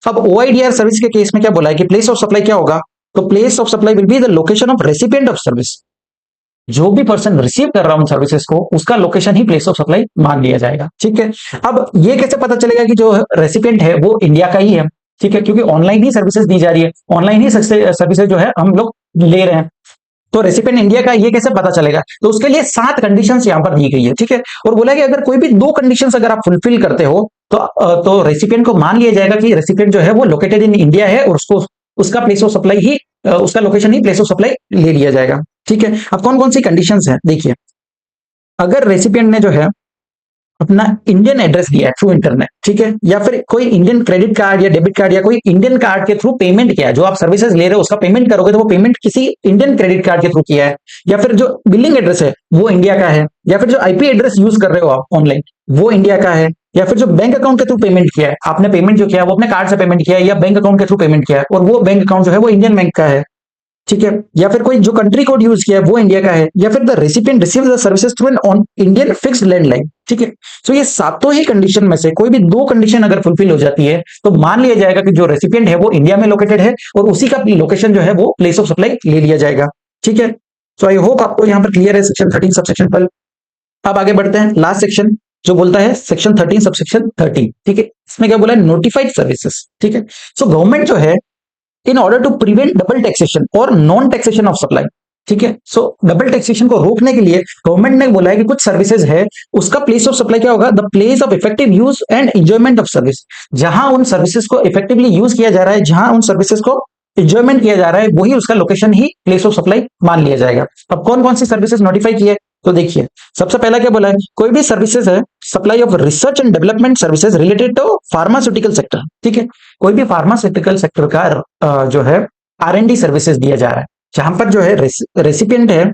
अब ओआईडीआर सर्विस के केस में क्या बोला है कि प्लेस ऑफ सप्लाई क्या होगा, तो place of supply will be the location of recipient of service. जो भी पर्सन रिसीव कर रहा हूं सर्विसेज को उसका location he place of supply मान लिया जाएगा। ठीक है, अब ये कैसे पता चलेगा कि जो रेसिपिएंट है वो इंडिया का ही है। ठीक है, क्योंकि ऑनलाइन ही सर्विसेज दी जा रही है, ऑनलाइन ही सर्विसेज जो है हम लोग ले रहे हैं। तो रेसिपिएंट इंडिया का ये कैसे पता चलेगा? तो उसके लिए 7 कंडीशंस यहां पर दी गई है, ठीक है। और बोला कि अगर कोई भी 2 कंडीशंस अगर आप फुलफिल करते हो तो रेसिपिएंट को मान लिया जाएगा कि रेसिपिएंट जो है वो लोकेटेड इन इंडिया है और उसको उसका प्लेस ऑफ सप्लाई ही उसका location he place of supply ले लिया जाएगा, ठीक है। अब कौन कौन सी कंडीशंस है देखिए, अगर रेसिपिएंट ने जो है अपना इंडियन एड्रेस दिया है थ्रू इंटरनेट, ठीक है, या फिर कोई इंडियन क्रेडिट कार्ड या डेबिट कार्ड या कोई इंडियन कार्ड के थ्रू पेमेंट किया है, जो आप सर्विसेज ले रहे हो उसका पेमेंट करोगे तो वो पेमेंट किसी इंडियन क्रेडिट कार्ड के थ्रू किया है, या फिर जो बिलिंग एड्रेस है वो इंडिया का है, या फिर जो आईपी एड्रेस यूज कर रहे हो आप ऑनलाइन वो इंडिया का है, या फिर जो बैंक अकाउंट के थ्रू पेमेंट किया है, आपने पेमेंट जो किया है वो अपने कार्ड से पेमेंट किया है या बैंक अकाउंट के थ्रू पेमेंट किया है और वो बैंक अकाउंट जो है वो इंडियन बैंक का है, ठीक है, या फिर कोई जो कंट्री कोड यूज किया है वो इंडिया का है, या फिर the recipient receives the services through an on Indian fixed landline, ठीक है। तो ये सातों ही कंडीशन में से कोई भी 2 कंडीशन अगर फुलफिल हो जाती है तो मान लिया जाएगा कि जो रेसिपिएंट है वो इंडिया में लोकेटेड है और उसी का लोकेशन जो है वो प्लेस ऑफ सप्लाई ले लिया जाएगा, ठीक है। तो आई होप आपको यहाँ पर क्लियर है सेक्शन 13 सबसेक्शन 12। अब आगे बढ़ते हैं, लास्ट सेक्शन जो बोलता है सेक्शन 13 सबसेक्शन 13, ठीक है। इसमें क्या बोला है, नोटिफाइड सर्विसेज, ठीक है। सो गवर्नमेंट जो है in order to prevent double taxation or non taxation of supply, ठीक है। सो डबल टैक्सेशन को रोकने के लिए गवर्नमेंट ने बोला है कि कुछ सर्विसेज है उसका प्लेस ऑफ सप्लाई क्या होगा, the place of effective use and enjoyment of service, जहां उन सर्विसेज को इफेक्टिवली यूज किया जा रहा है, जहां उन सर्विसेज को एंजॉयमेंट किया जा रहा है वही उसका location he place of supply मान लिया जाएगा। अब कौन कौन सी सर्विसेज नोटिफाई की है तो देखिए, सबसे पहला क्या बोला है, कोई भी सर्विसेज है supply of research and development services related to pharmaceutical sector, ठीक है। कोई भी फार्मास्यूटिकल सेक्टर का जो है R&D सर्विसेज दिया जा रहा है, जहां पर जो है रेसिपिएंट है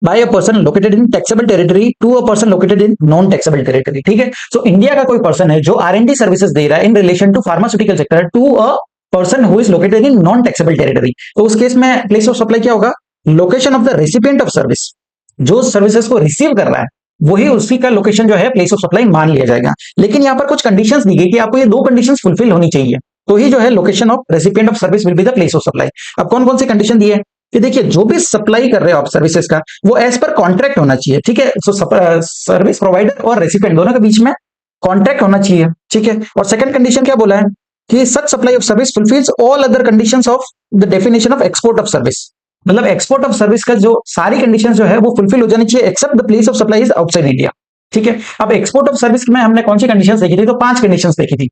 by a person located in taxable territory to a person located in non taxable territory, ठीक है। सो इंडिया का कोई पर्सन है जो R&D सर्विसेज दे रहा है in relation to pharmaceutical sector to a person who is located in non taxable territory, तो उस केस में प्लेस ऑफ सप्लाई क्या होगा, location of the recipient of service, जो सर्विसेज को रिसीव कर रहा है वही उसी का लोकेशन जो है प्लेस ऑफ सप्लाई मान लिया जाएगा। लेकिन यहाँ पर कुछ कंडीशंस दी गई कि आपको ये 2 कंडीशंस फुलफिल होनी चाहिए तो ही जो है location of recipient of service will be the place of supply. अब कौन कौन सी कंडीशन दी है कि देखिए, जो भी सप्लाई कर रहे हो आप सर्विसेज का वो एज पर कॉन्ट्रैक्ट होना चाहिए, ठीक है। सो सर्विस प्रोवाइडर और रेसिपिएंट दोनों के बीच में कॉन्ट्रैक्ट होना चाहिए, ठीक है। और सेकंड कंडीशन क्या बोला है कि such supply of service fulfils all other conditions of the definition of export of service, मतलब एक्सपोर्ट ऑफ सर्विस का जो सारी कंडीशन जो है वो फुलफिल हो जानी चाहिए except the place of supply is outside India, ठीक है। अब एक्सपोर्ट ऑफ सर्विस में हमने कौन सी कंडीशंस देखी थी, तो 5 कंडीशंस देखी थी।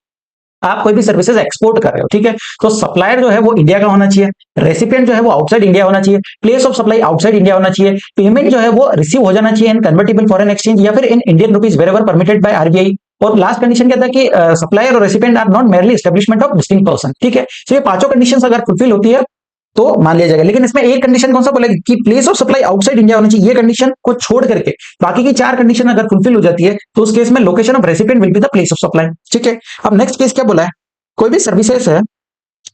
आप कोई भी सर्विसेज एक्सपोर्ट कर रहे हो, ठीक है, तो सप्लायर जो है वो इंडिया का होना चाहिए, रेसिपिएंट जो है वो आउटसाइड इंडिया होना चाहिए, place of supply outside India होना चाहिए, पेमेंट जो है वो रिसीव हो जाना चाहिए इन कन्वर्टेबल फॉरेन एक्सचेंज या फिर in Indian rupees wherever permitted by RBI, और लास्ट कंडीशन क्या था कि सप्लायर और recipient are not merely establishment of distinct person, ठीक है। तो ये 5 कंडीशंस अगर फुलफिल होती है तो मान लिया जाएगा। लेकिन इसमें एक कंडीशन कौन सा बोला कि place of supply outside India होना चाहिए, ये कंडीशन को छोड़ करके बाकी की 4 कंडीशन अगर फुलफिल हो जाती है तो उस केस में location of recipient will be the place of supply, ठीक है। अब नेक्स्ट केस क्या बोला है, कोई भी सर्विसेज है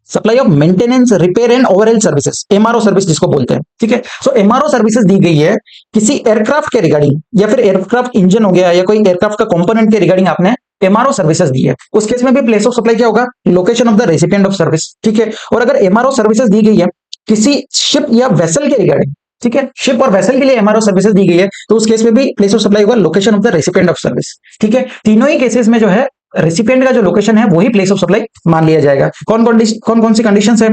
supply of maintenance repair and overall services, MRO service जिसको बोलते हैं, ठीक है। सो एमआरओ सर्विसेज दी गई है किसी एयरक्राफ्ट के रिगार्डिंग या फिर एयरक्राफ्ट इंजन हो गया या कोई एयरक्राफ्ट का कंपोनेंट के रिगार्डिंग आपने एमआरओ सर्विसेज दी है, उस केस में भी प्लेस ऑफ सप्लाई क्या होगा, location of the recipient of service, ठीक है। और अगर एमआरओ सर्विसेज दी गई है किसी शिप या वेसल के रिगार्डिंग, ठीक है, शिप और वेसल के लिए एमआरओ सर्विसेज दी गई है तो उस केस में भी प्लेस ऑफ सप्लाई होगा location of the recipient of service, ठीक है। तीनों ही केसेस में जो है रेसिपिएंट का जो लोकेशन है वही प्लेस ऑफ सप्लाई मान लिया जाएगा। कौन कौन सी कंडीशंस है,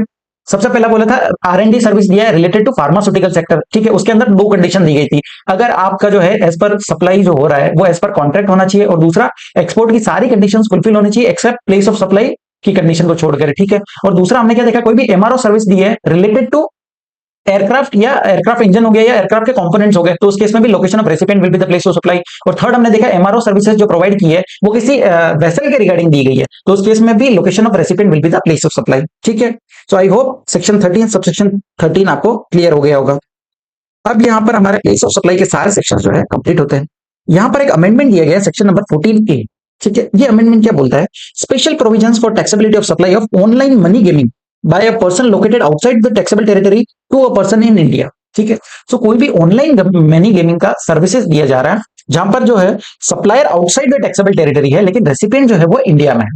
सबसे पहला बोला था R&D सर्विस दिया है रिलेटेड टू फार्मास्यूटिकल सेक्टर, ठीक है। उसके अंदर 2 कंडीशन दी गई थी, अगर आपका जो है एज पर सप्लाई जो हो रहा है वो एज पर कॉन्ट्रैक्ट होना चाहिए और दूसरा एक्सपोर्ट की सारी कंडीशंस फुलफिल होनी चाहिए एक्सेप्ट प्लेस ऑफ सप्लाई की कंडीशन को छोड़कर, ठीक है। और दूसरा हमने क्या देखा, कोई भी एमआरओ सर्विस दी है रिलेटेड टू एयरक्राफ्ट या एयरक्राफ्ट इंजन हो गया या एयरक्राफ्ट के कंपोनेंट्स हो गए तो उस केस में भी location of recipient will be the place of supply. और थर्ड हमने देखा एमआरओ सर्विसेज जो प्रोवाइड की है वो किसी वेसल के रिगार्डिंग दी गई है तो उस केस में भी location of recipient will be the place of supply, ठीक है। So I hope section 13 subsection 13 आपको क्लियर हो गया होगा। अब यहाँ पर हमारे प्लेस ऑफ सप्लाई के सारे सेक्शन जो है कंप्लीट होते हैं। यहाँ पर एक अमेंडमेंट दिया गया सेक्शन नंबर 14A, ठीक है। ये अमेंडमेंट क्या बोलता है, special provisions for taxability of supply of online money gaming by a person located outside the taxable territory to a person in India, ठीक है। सो कोई भी ऑनलाइन मनी गेमिंग का सर्विसेज दिया जा रहा है जहां पर जो है supplier outside the taxable territory है लेकिन रेसिपिएंट जो है वो इंडिया में है,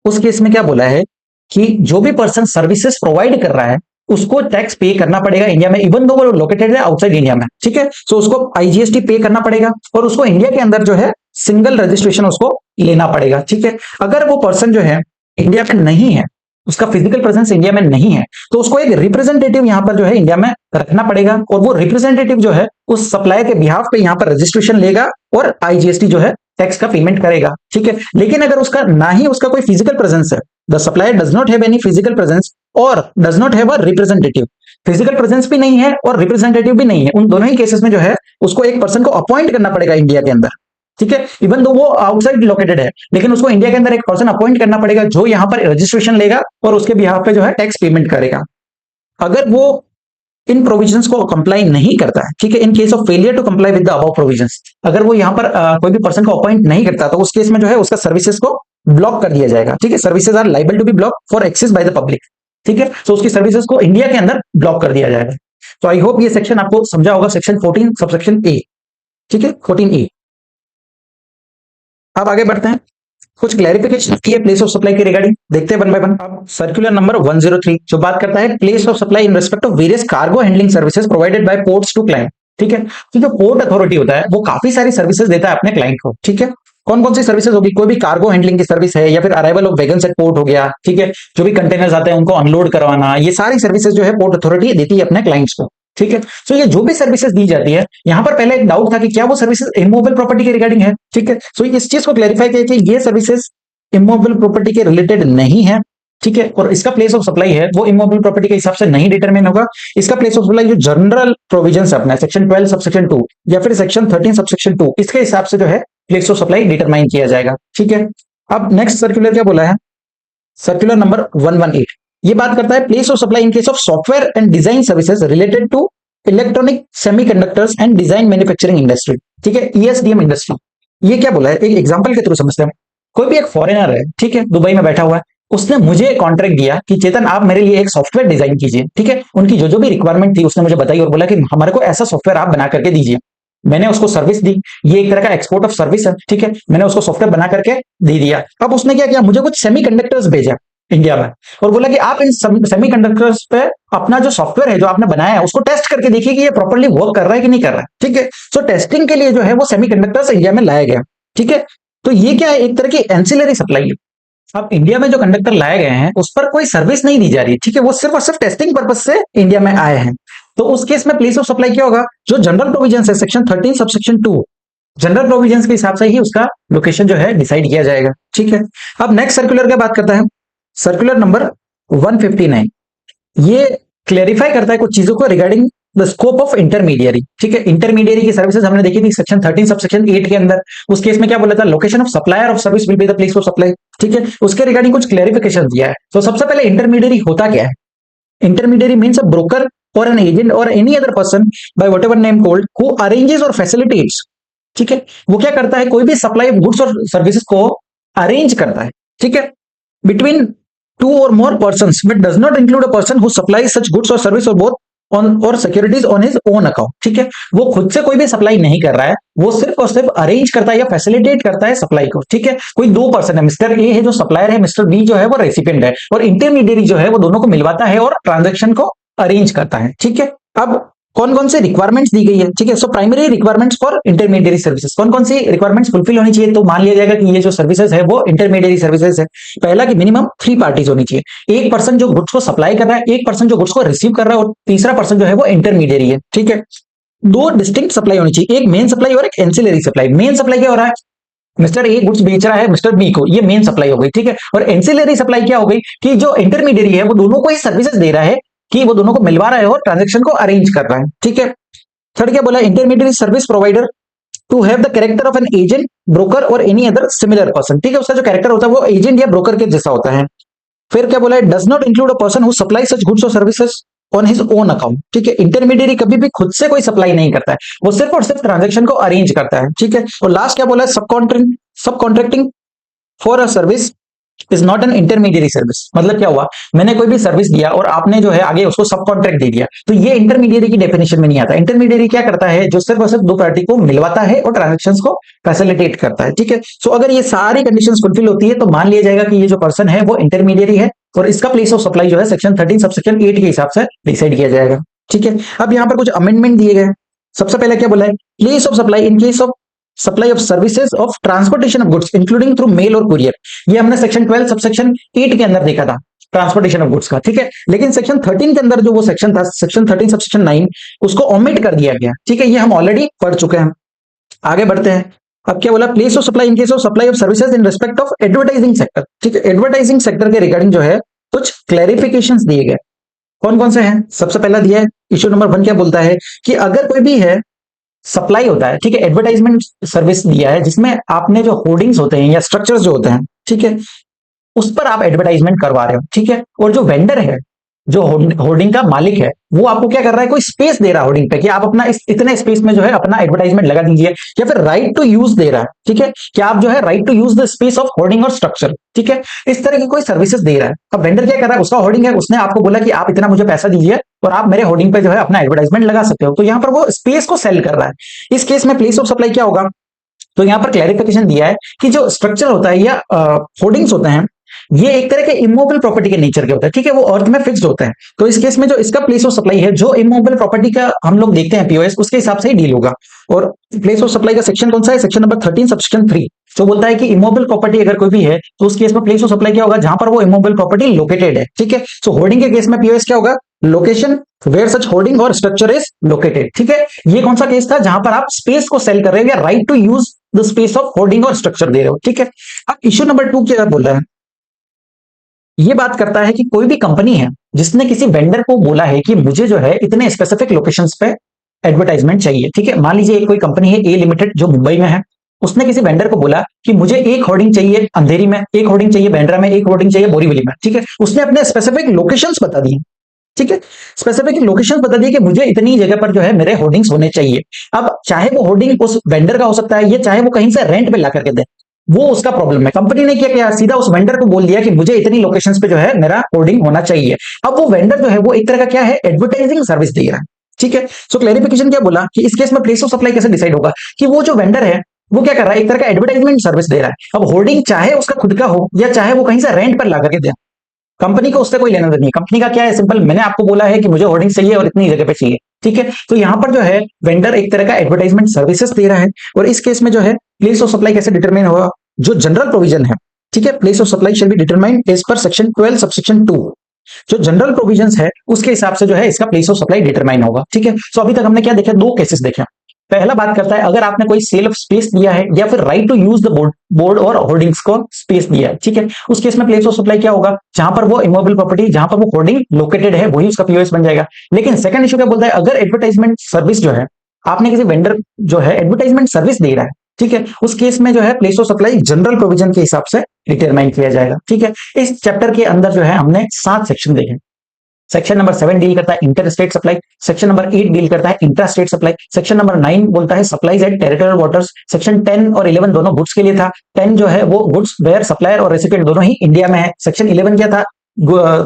उस केस में क्या बोला है कि जो भी पर्सन सर्विसेज प्रोवाइड कर रहा है उसको टैक्स पे करना पड़ेगा इंडिया में इवन दो वो लोकेटेड है आउटसाइड इंडिया में, ठीक है। सो उसको आईजीएसटी पे करना पड़ेगा और उसको इंडिया के अंदर जो है सिंगल रजिस्ट्रेशन उसको लेना पड़ेगा, ठीक है। अगर वो पर्सन जो है इंडिया में नहीं है उसका फिजिकल प्रेजेंस इंडिया में नहीं है, तो उसको एक रिप्रेजेंटेटिव यहाँ पर जो है इंडिया में रखना पड़ेगा, और वो रिप्रेजेंटेटिव जो है उस सप्लायर के बिहाफ पे यहाँ पर रजिस्ट्रेशन लेगा और आईजीएसटी जो है टैक्स का पेमेंट करेगा, ठीक है। लेकिन अगर उसका ना ही उसका कोई फिजिकल प्रेजेंस है, the supplier does not have any physical presence और does not have a representative, physical presence भी नहीं है और रिप्रेजेंटेटिव भी नहीं है, उन दोनों ही केसेस में जो है उसको एक पर्सन को अपॉइंट करना पड़ेगा इंडिया के अंदर, ठीक है। इवन दो वो आउटसाइड लोकेटेड है, लेकिन उसको इंडिया के अंदर एक पर्सन अपॉइंट करना पड़ेगा जो यहां पर रजिस्ट्रेशन लेगा और उसके बिहाफ पे जो है टैक्स पेमेंट करेगा। अगर वो इन प्रोविजंस को कंप्लाई नहीं करता है, ठीक है, in case of failure to comply with the above provisions, अगर वो यहाँ पर कोई भी पर्सन को अपॉइंट नहीं करता, तो उस केस में जो है उसका सर्विसेज को ब्लॉक कर दिया जाएगा, ठीक है। Services are liable to be block for access by the public, ठीक है। तो उसकी सर्विसेज को इंडिया के अंदर ब्लॉक कर दिया जाएगा। तो आई होप ये सेक्शन आपको समझा होगा, सेक्शन 14 सबसेक्शन ए, ठीक है, 14 ए। अब आगे बढ़ते हैं, कुछ क्लैरिफिकेशन की है प्लेस ऑफ सप्लाई के रिगार्डिंग, देखते हैं वन बाय वन। अब सर्कुलर नंबर 103 जो बात करता है place of supply in respect of various cargo handling services provided by ports to client, ठीक है। तो जो पोर्ट अथॉरिटी होता है वो काफी सारी सर्विसेज देता है अपने क्लाइंट को, ठीक है। कौन कौन सी सर्विसेज होगी, कोई भी कार्गो हैंडलिंग की सर्विस है, या फिर arrival of wagons at port हो गया, ठीक है, जो भी कंटेनर्स आते हैं उनको अनलोड करवाना, ये सारी सर्विसेज जो है पोर्ट अथॉरिटी देती है अपने क्लाइंट्स को, ठीक है। तो ये जो भी सर्विसेज दी जाती है, यहां पर पहले एक डाउट था कि क्या वो सर्विसेज इमूवेबल प्रॉपर्टी के रिगार्डिंग है, ठीक है। सो इस चीज को क्लैरिफाई किया कि ये सर्विसेज इमूवेबल प्रॉपर्टी के रिलेटेड नहीं है, ठीक है। और इसका प्लेस ऑफ सप्लाई है वो इमूवेबल प्रॉपर्टी के हिसाब से नहीं डिटरमिन होगा। इसका प्लेस ऑफ सप्लाई जो जनरल प्रोविजंस है अपना सेक्शन 12 सबसेक्शन 2 या फिर सेक्शन 13 सबसेक्शन 2, इसके हिसाब से जो है प्लेस ऑफ सप्लाई डिटरमाइन किया जाएगा, ठीक है। अब नेक्स्ट सर्कुलर क्या बोला है, सर्कुलर नंबर 118 ये बात करता है place of supply in case of software and design services related to electronic semiconductors and design manufacturing industry, ठीक है, ईएसडीएम इंडस्ट्री। ये क्या बोला है, एक एग्जांपल के थ्रू समझते हैं। कोई भी एक फॉरेनर है, ठीक है, दुबई में बैठा हुआ है, उसने मुझे कॉन्ट्रैक्ट दिया कि चेतन आप मेरे लिए एक सॉफ्टवेयर डिजाइन कीजिए, ठीक है। उनकी जो जो भी रिक्वायरमेंट थी उसने मुझे बताई और बोला कि हमारे को ऐसा सॉफ्टवेयर आप बना करके दीजिए। मैंने उसको सर्विस दी, ये एक तरह का एक्सपोर्ट ऑफ सर्विस है, ठीक है। मैंने उसको सॉफ्टवेयर बना करके दे दिया। अब उसने क्या किया, मुझे कुछ सेमीकंडक्टर्स भेजा इंडिया में और बोला कि आप इन सेमीकंडक्टर्स पे अपना जो सॉफ्टवेयर है जो आपने बनाया है उसको टेस्ट करके देखिए कि ये प्रॉपर्ली वर्क कर रहा है कि नहीं कर रहा है, ठीक है। सो टेस्टिंग के लिए जो है वो सेमीकंडक्टर्स इंडिया में लाया गया, ठीक है। तो ये क्या है, एक तरह की एंसिलरी सप्लाई है। अब इंडिया में जो कंडक्टर लाए गए हैं उस पर कोई सर्विस नहीं दी जा रही है, ठीक है, वो सिर्फ और सिर्फ टेस्टिंग पर्पज से इंडिया में आए हैं। तो उस केस में प्लेस ऑफ सप्लाई क्या होगा, जो जनरल प्रोविजन है सेक्शन 13 सबसेक्शन 2 जनरल प्रोविजंस के हिसाब से ही उसका लोकेशन जो है डिसाइड किया जाएगा, ठीक है। अब नेक्स्ट सर्कुलर क्या बात करता है, सर्कुलर नंबर 159 ये क्लेरिफाई करता है कुछ चीजों को regarding the scope of intermediary, ठीक है। इंटरमीडियरी की सर्विसेज हमने देखी थी सेक्शन 13 सबसेक्शन 8 के अंदर। उस केस में क्या बोला था, location of supplier of service will be the place of supply, ठीक है। उसके रिगार्डिंग कुछ क्लेरिफिकेशन दिया है। तो सबसे पहले इंटरमीडियरी होता क्या है, इंटरमीडियरी मीन्स अ ब्रोकर और एन एजेंट और any other person by whatever name called who arranges और फैसिलिटेट्स, ठीक है। वो क्या करता है, कोई भी सप्लाई ऑफ गुड्स और सर्विसेज को अरेंज करता है, ठीक है, बिटवीन टू और more persons but does not include a person who supply such goods और सर्विस और बोथ ऑन और securities on his own account, ठीक है। वो खुद से कोई भी सप्लाई नहीं कर रहा है, वो सिर्फ और सिर्फ अरेंज करता है या फैसिलिटेट करता है सप्लाई को, ठीक है। कोई दो पर्सन है, मिस्टर ए है जो सप्लायर है, मिस्टर बी जो है वो रेसिपिएंट है, और इंटरमीडियरी जो है वो दोनों को मिलवाता है और ट्रांजैक्शन को अरेंज करता है, ठीक है। अब कौन कौन से रिक्वायरमेंट्स दी गई है, ठीक है। So primary requirements for intermediary services, कौन कौन सी रिक्वायरमेंट्स फुलफिल होनी चाहिए, तो मान लिया जाएगा कि ये जो सर्विसेज है वो इंटरमीडियरी सर्विसेज है। पहला कि मिनिमम 3 पार्टीज होनी चाहिए, एक पर्सन जो गुड्स को सप्लाई कर रहा है, एक पर्सन जो गुड्स को रिसीव कर रहा है और तीसरा पर्सन जो है वो इंटरमीडियरी है, ठीक है। दो डिस्टिंक्ट सप्लाई होनी चाहिए, एक मेन सप्लाई और एक एंसिलरी सप्लाई। मेन सप्लाई क्या हो रहा है, मिस्टर ए गुड्स बेच रहा है मिस्टर बी को, ये मेन सप्लाई हो गई, ठीक है। और एंसिलरी सप्लाई क्या हो गई कि जो इंटरमीडियरी है वो दोनों को ही सर्विसेज दे रहा है, कि वो दोनों को मिलवा रहा है और ट्रांजैक्शन को अरेंज कर रहा है, ठीक है। थर्ड क्या बोला, intermediary service provider to have the character of an agent broker or any other similar person, ठीक है। उसका जो कैरेक्टर होता है वो एजेंट या ब्रोकर के जैसा होता है। फिर क्या बोला है, does not include a person who supply such goods और services on his own account, ठीक है। इंटरमीडियरी कभी भी खुद से कोई सप्लाई नहीं करता है, वो सिर्फ और सिर्फ ट्रांजैक्शन को अरेंज करता है, ठीक है। और लास्ट क्या बोला है, सब contracting for a service is not an intermediary service. मतलब क्या हुआ, मैंने कोई भी सर्विस दिया और आपने जो है आगे उसको सब कॉन्ट्रैक्ट दे दिया, तो ये इंटरमीडियरी की डेफिनेशन में नहीं आता। इंटरमीडियरी क्या करता है, जो सिर्फ और सिर्फ दो पार्टी को मिलवाता है और ट्रांजैक्शंस को फैसिलिटेट करता है, ठीक है। सो अगर ये सारी कंडीशंस फुलफिल होती है तो मान लिया जाएगा कि ये जो पर्सन है वो इंटरमीडियरी है और इसका प्लेस ऑफ सप्लाई जो है सेक्शन 13 सबसेक्शन 8 के हिसाब से डिसाइड किया जाएगा, ठीक है। अब यहाँ पर कुछ अमेंडमेंट दिए गए। सबसे पहले क्या बोला है, place of supply in case of supply of services of transportation of goods including through mail or courier. ये हमने सेक्शन 12 सबसेक्शन 8 के अंदर देखा था। ट्रांसपोर्टेशन ऑफ गुड्स का, ठीक है। लेकिन सेक्शन 13 के अंदर जो वो सेक्शन था, सेक्शन 13 सबसेक्शन 9, उसको ओमिट कर दिया गया, ठीक है। ये हम ऑलरेडी पढ़ चुके हैं। आगे बढ़ते हैं। अब क्या बोला, place of supply in case of supply of services in respect of advertising sector, ठीक है। एडवर्टाइजिंग सेक्टर के रिगार्डिंग जो है कुछ क्लैरिफिकेशंस दिए गए। कौन कौन से हैं? सबसे पहला दिया है इश्यू नंबर 1, क्या बोलता है कि अगर कोई भी है सप्लाई होता है, ठीक है, एडवर्टाइजमेंट सर्विस दिया है जिसमें आपने जो होर्डिंग्स होते हैं या स्ट्रक्चर्स जो होते हैं, ठीक है, उस पर आप एडवर्टाइजमेंट करवा रहे हो, ठीक है। और जो वेंडर है, जो होर्डिंग का मालिक है, वो आपको क्या कर रहा है, कोई स्पेस दे रहा है होर्डिंग पे कि आप अपना इतने स्पेस में जो है अपना एडवर्टाइजमेंट लगा दीजिए, या फिर राइट टू यूज दे रहा है, ठीक है, कि आप जो है right to use the space of hoarding or structure, ठीक है। इस तरह की कोई सर्विसेज दे रहा है। अब वेंडर क्या कर रहा है, उसका होर्डिंग है, उसने आपको बोला कि आप इतना मुझे पैसा दीजिए और आप मेरे होर्डिंग पे जो है अपना एडवर्टाइजमेंट लगा सकते हो, तो यहां पर वो स्पेस को सेल कर रहा है। इस केस में प्लेस ऑफ सप्लाई क्या होगा, तो यहां पर क्लैरिफिकेशन दिया है कि जो स्ट्रक्चर होता है या होर्डिंग्स होते हैं, ये एक तरह के इमोबल प्रॉपर्टी के नेचर के होता है, ठीक है, वो अर्थ में फिक्स्ड होता है। तो इस केस में जो इसका प्लेस ऑफ सप्लाई है, जो इमोबल प्रॉपर्टी का हम लोग देखते हैं पीओएस, उसके हिसाब से ही डील होगा। और प्लेस ऑफ सप्लाई का सेक्शन कौन सा है, सेक्शन नंबर 13 सबसेक्शन 3, जो बोलता है कि इमोबल प्रॉपर्टी अगर कोई भी है तो उस केस में प्लेस ऑफ सप्लाई क्या होगा, जहां पर वो इमोबल प्रॉपर्टी लोकेटेड है, ठीक है। सो होर्डिंग के केस में पीओएस क्या होगा, location where such hoarding or structure is located, ठीक है। ये कौन सा केस था, जहां पर आप स्पेस को सेल कर रहे हो या right to use the space of hoarding or structure दे रहे हो, ठीक है। अब इश्यू नंबर 2 क्या बोल रहा है, ये बात करता है कि कोई भी कंपनी है जिसने किसी वेंडर को बोला है कि मुझे जो है इतने स्पेसिफिक लोकेशंस पे एडवर्टाइजमेंट चाहिए, ठीक है। मान लीजिए एक कोई कंपनी है ए लिमिटेड जो मुंबई में है, उसने किसी वेंडर को बोला कि मुझे एक होर्डिंग चाहिए अंधेरी में, एक होर्डिंग चाहिए बांद्रा में, एक होर्डिंग चाहिए बोरीवली में, ठीक है। उसने अपने स्पेसिफिक लोकेशंस बता दिए, ठीक है, स्पेसिफिक लोकेशन बता दिए कि मुझे इतनी जगह पर जो है मेरे होर्डिंग्स होने चाहिए। अब चाहे वो होर्डिंग उस वेंडर का हो सकता है, या चाहे वो कहीं से रेंट पे ला करके दे, वो उसका प्रॉब्लम है। कंपनी ने क्या किया, सीधा उस वेंडर को बोल दिया कि मुझे इतनी लोकेशंस पे जो है मेरा होर्डिंग होना चाहिए। अब वो वेंडर जो है वो एक तरह का क्या है, एडवर्टाइजिंग सर्विस दे रहा है, ठीक है। सो क्लैरिफिकेशन क्या बोला कि इस केस में प्लेस ऑफ सप्लाई कैसे डिसाइड होगा, कि वो जो वेंडर है वो क्या कर रहा है, एक तरह का एडवर्टाइजमेंट सर्विस दे रहा है। अब होर्डिंग चाहे उसका खुद का हो या चाहे वो कहीं से रेंट पर ला करके दे, कंपनी को उससे कोई लेना देना नहीं। कंपनी का क्या है, सिंपल, मैंने आपको बोला है कि मुझे होर्डिंग चाहिए और इतनी जगह पे चाहिए, ठीक है। तो यहां पर जो है वेंडर एक तरह का एडवर्टाइजमेंट सर्विसेज दे रहा है। और इस केस में जो है प्लेस ऑफ सप्लाई कैसे डिटरमाइन होगा, जो जनरल प्रोविजन है, ठीक है, place of supply shall be determined as per section 12 subsection 2, जो जनरल प्रोविजंस है उसके हिसाब से जो है इसका प्लेस ऑफ सप्लाई डिटरमाइन होगा, ठीक है। सो अभी तक हमने क्या देखा, दो केसेस देखे। पहला बात करता है अगर आपने कोई सेल ऑफ स्पेस दिया है या फिर right to use the board or hoardings को स्पेस दिया है, ठीक है, उस केस में प्लेस ऑफ सप्लाई क्या होगा, जहां पर वो इमोबल प्रॉपर्टी, जहां पर वो होर्डिंग लोकेटेड है, वही उसका पीओएस बन जाएगा। लेकिन सेकंड इशू क्या बोलता है, अगर एडवर्टाइजमेंट सर्विस जो है, आपने किसी वेंडर जो है एडवर्टाइजमेंट सर्विस दे रहा है, ठीक है, उस केस में जो है place of supply general provision के हिसाब से डिटरमाइन किया जाएगा, ठीक है। इस चैप्टर के अंदर जो है हमने 7 सेक्शन देखे। सेक्शन नंबर 7 डील करता है inter state supply, section number 8 deal करता है intra state supply, section number 9 बोलता है supplies at territorial waters, section 10 और 11 दोनों गुड्स के लिए था। 10 जो है वो गुड्स वेयर सप्लायर और रेसिपिएंट दोनों ही इंडिया में है। सेक्शन 11 क्या था,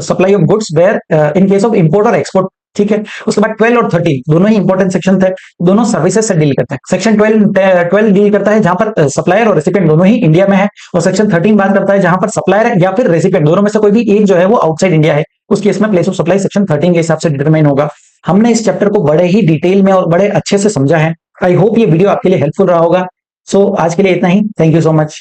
supply of goods where in case of import or export, ठीक है। उसके बाद 12 और 13 दोनों ही इंपॉर्टेंट सेक्शन थे, दोनों सर्विसेज से डील करते हैं। सेक्शन 12 डील करता है जहां पर सप्लायर और रेसिपिएंट दोनों ही इंडिया में है, और सेक्शन 13 बात करता है जहां पर सप्लायर या फिर रेसिपिएंट दोनों में से कोई भी एक जो है वो आउटसाइड इंडिया है, उस केस में प्लेस ऑफ सप्लाई सेक्शन 13 के हिसाब से डिटरमाइन होगा। हमने इस चैप्टर को बड़े ही डिटेल में और बड़े अच्छे से समझा है। आई होप ये वीडियो आपके लिए हेल्पफुल रहा होगा। सो आज के लिए इतना ही। Thank you so much.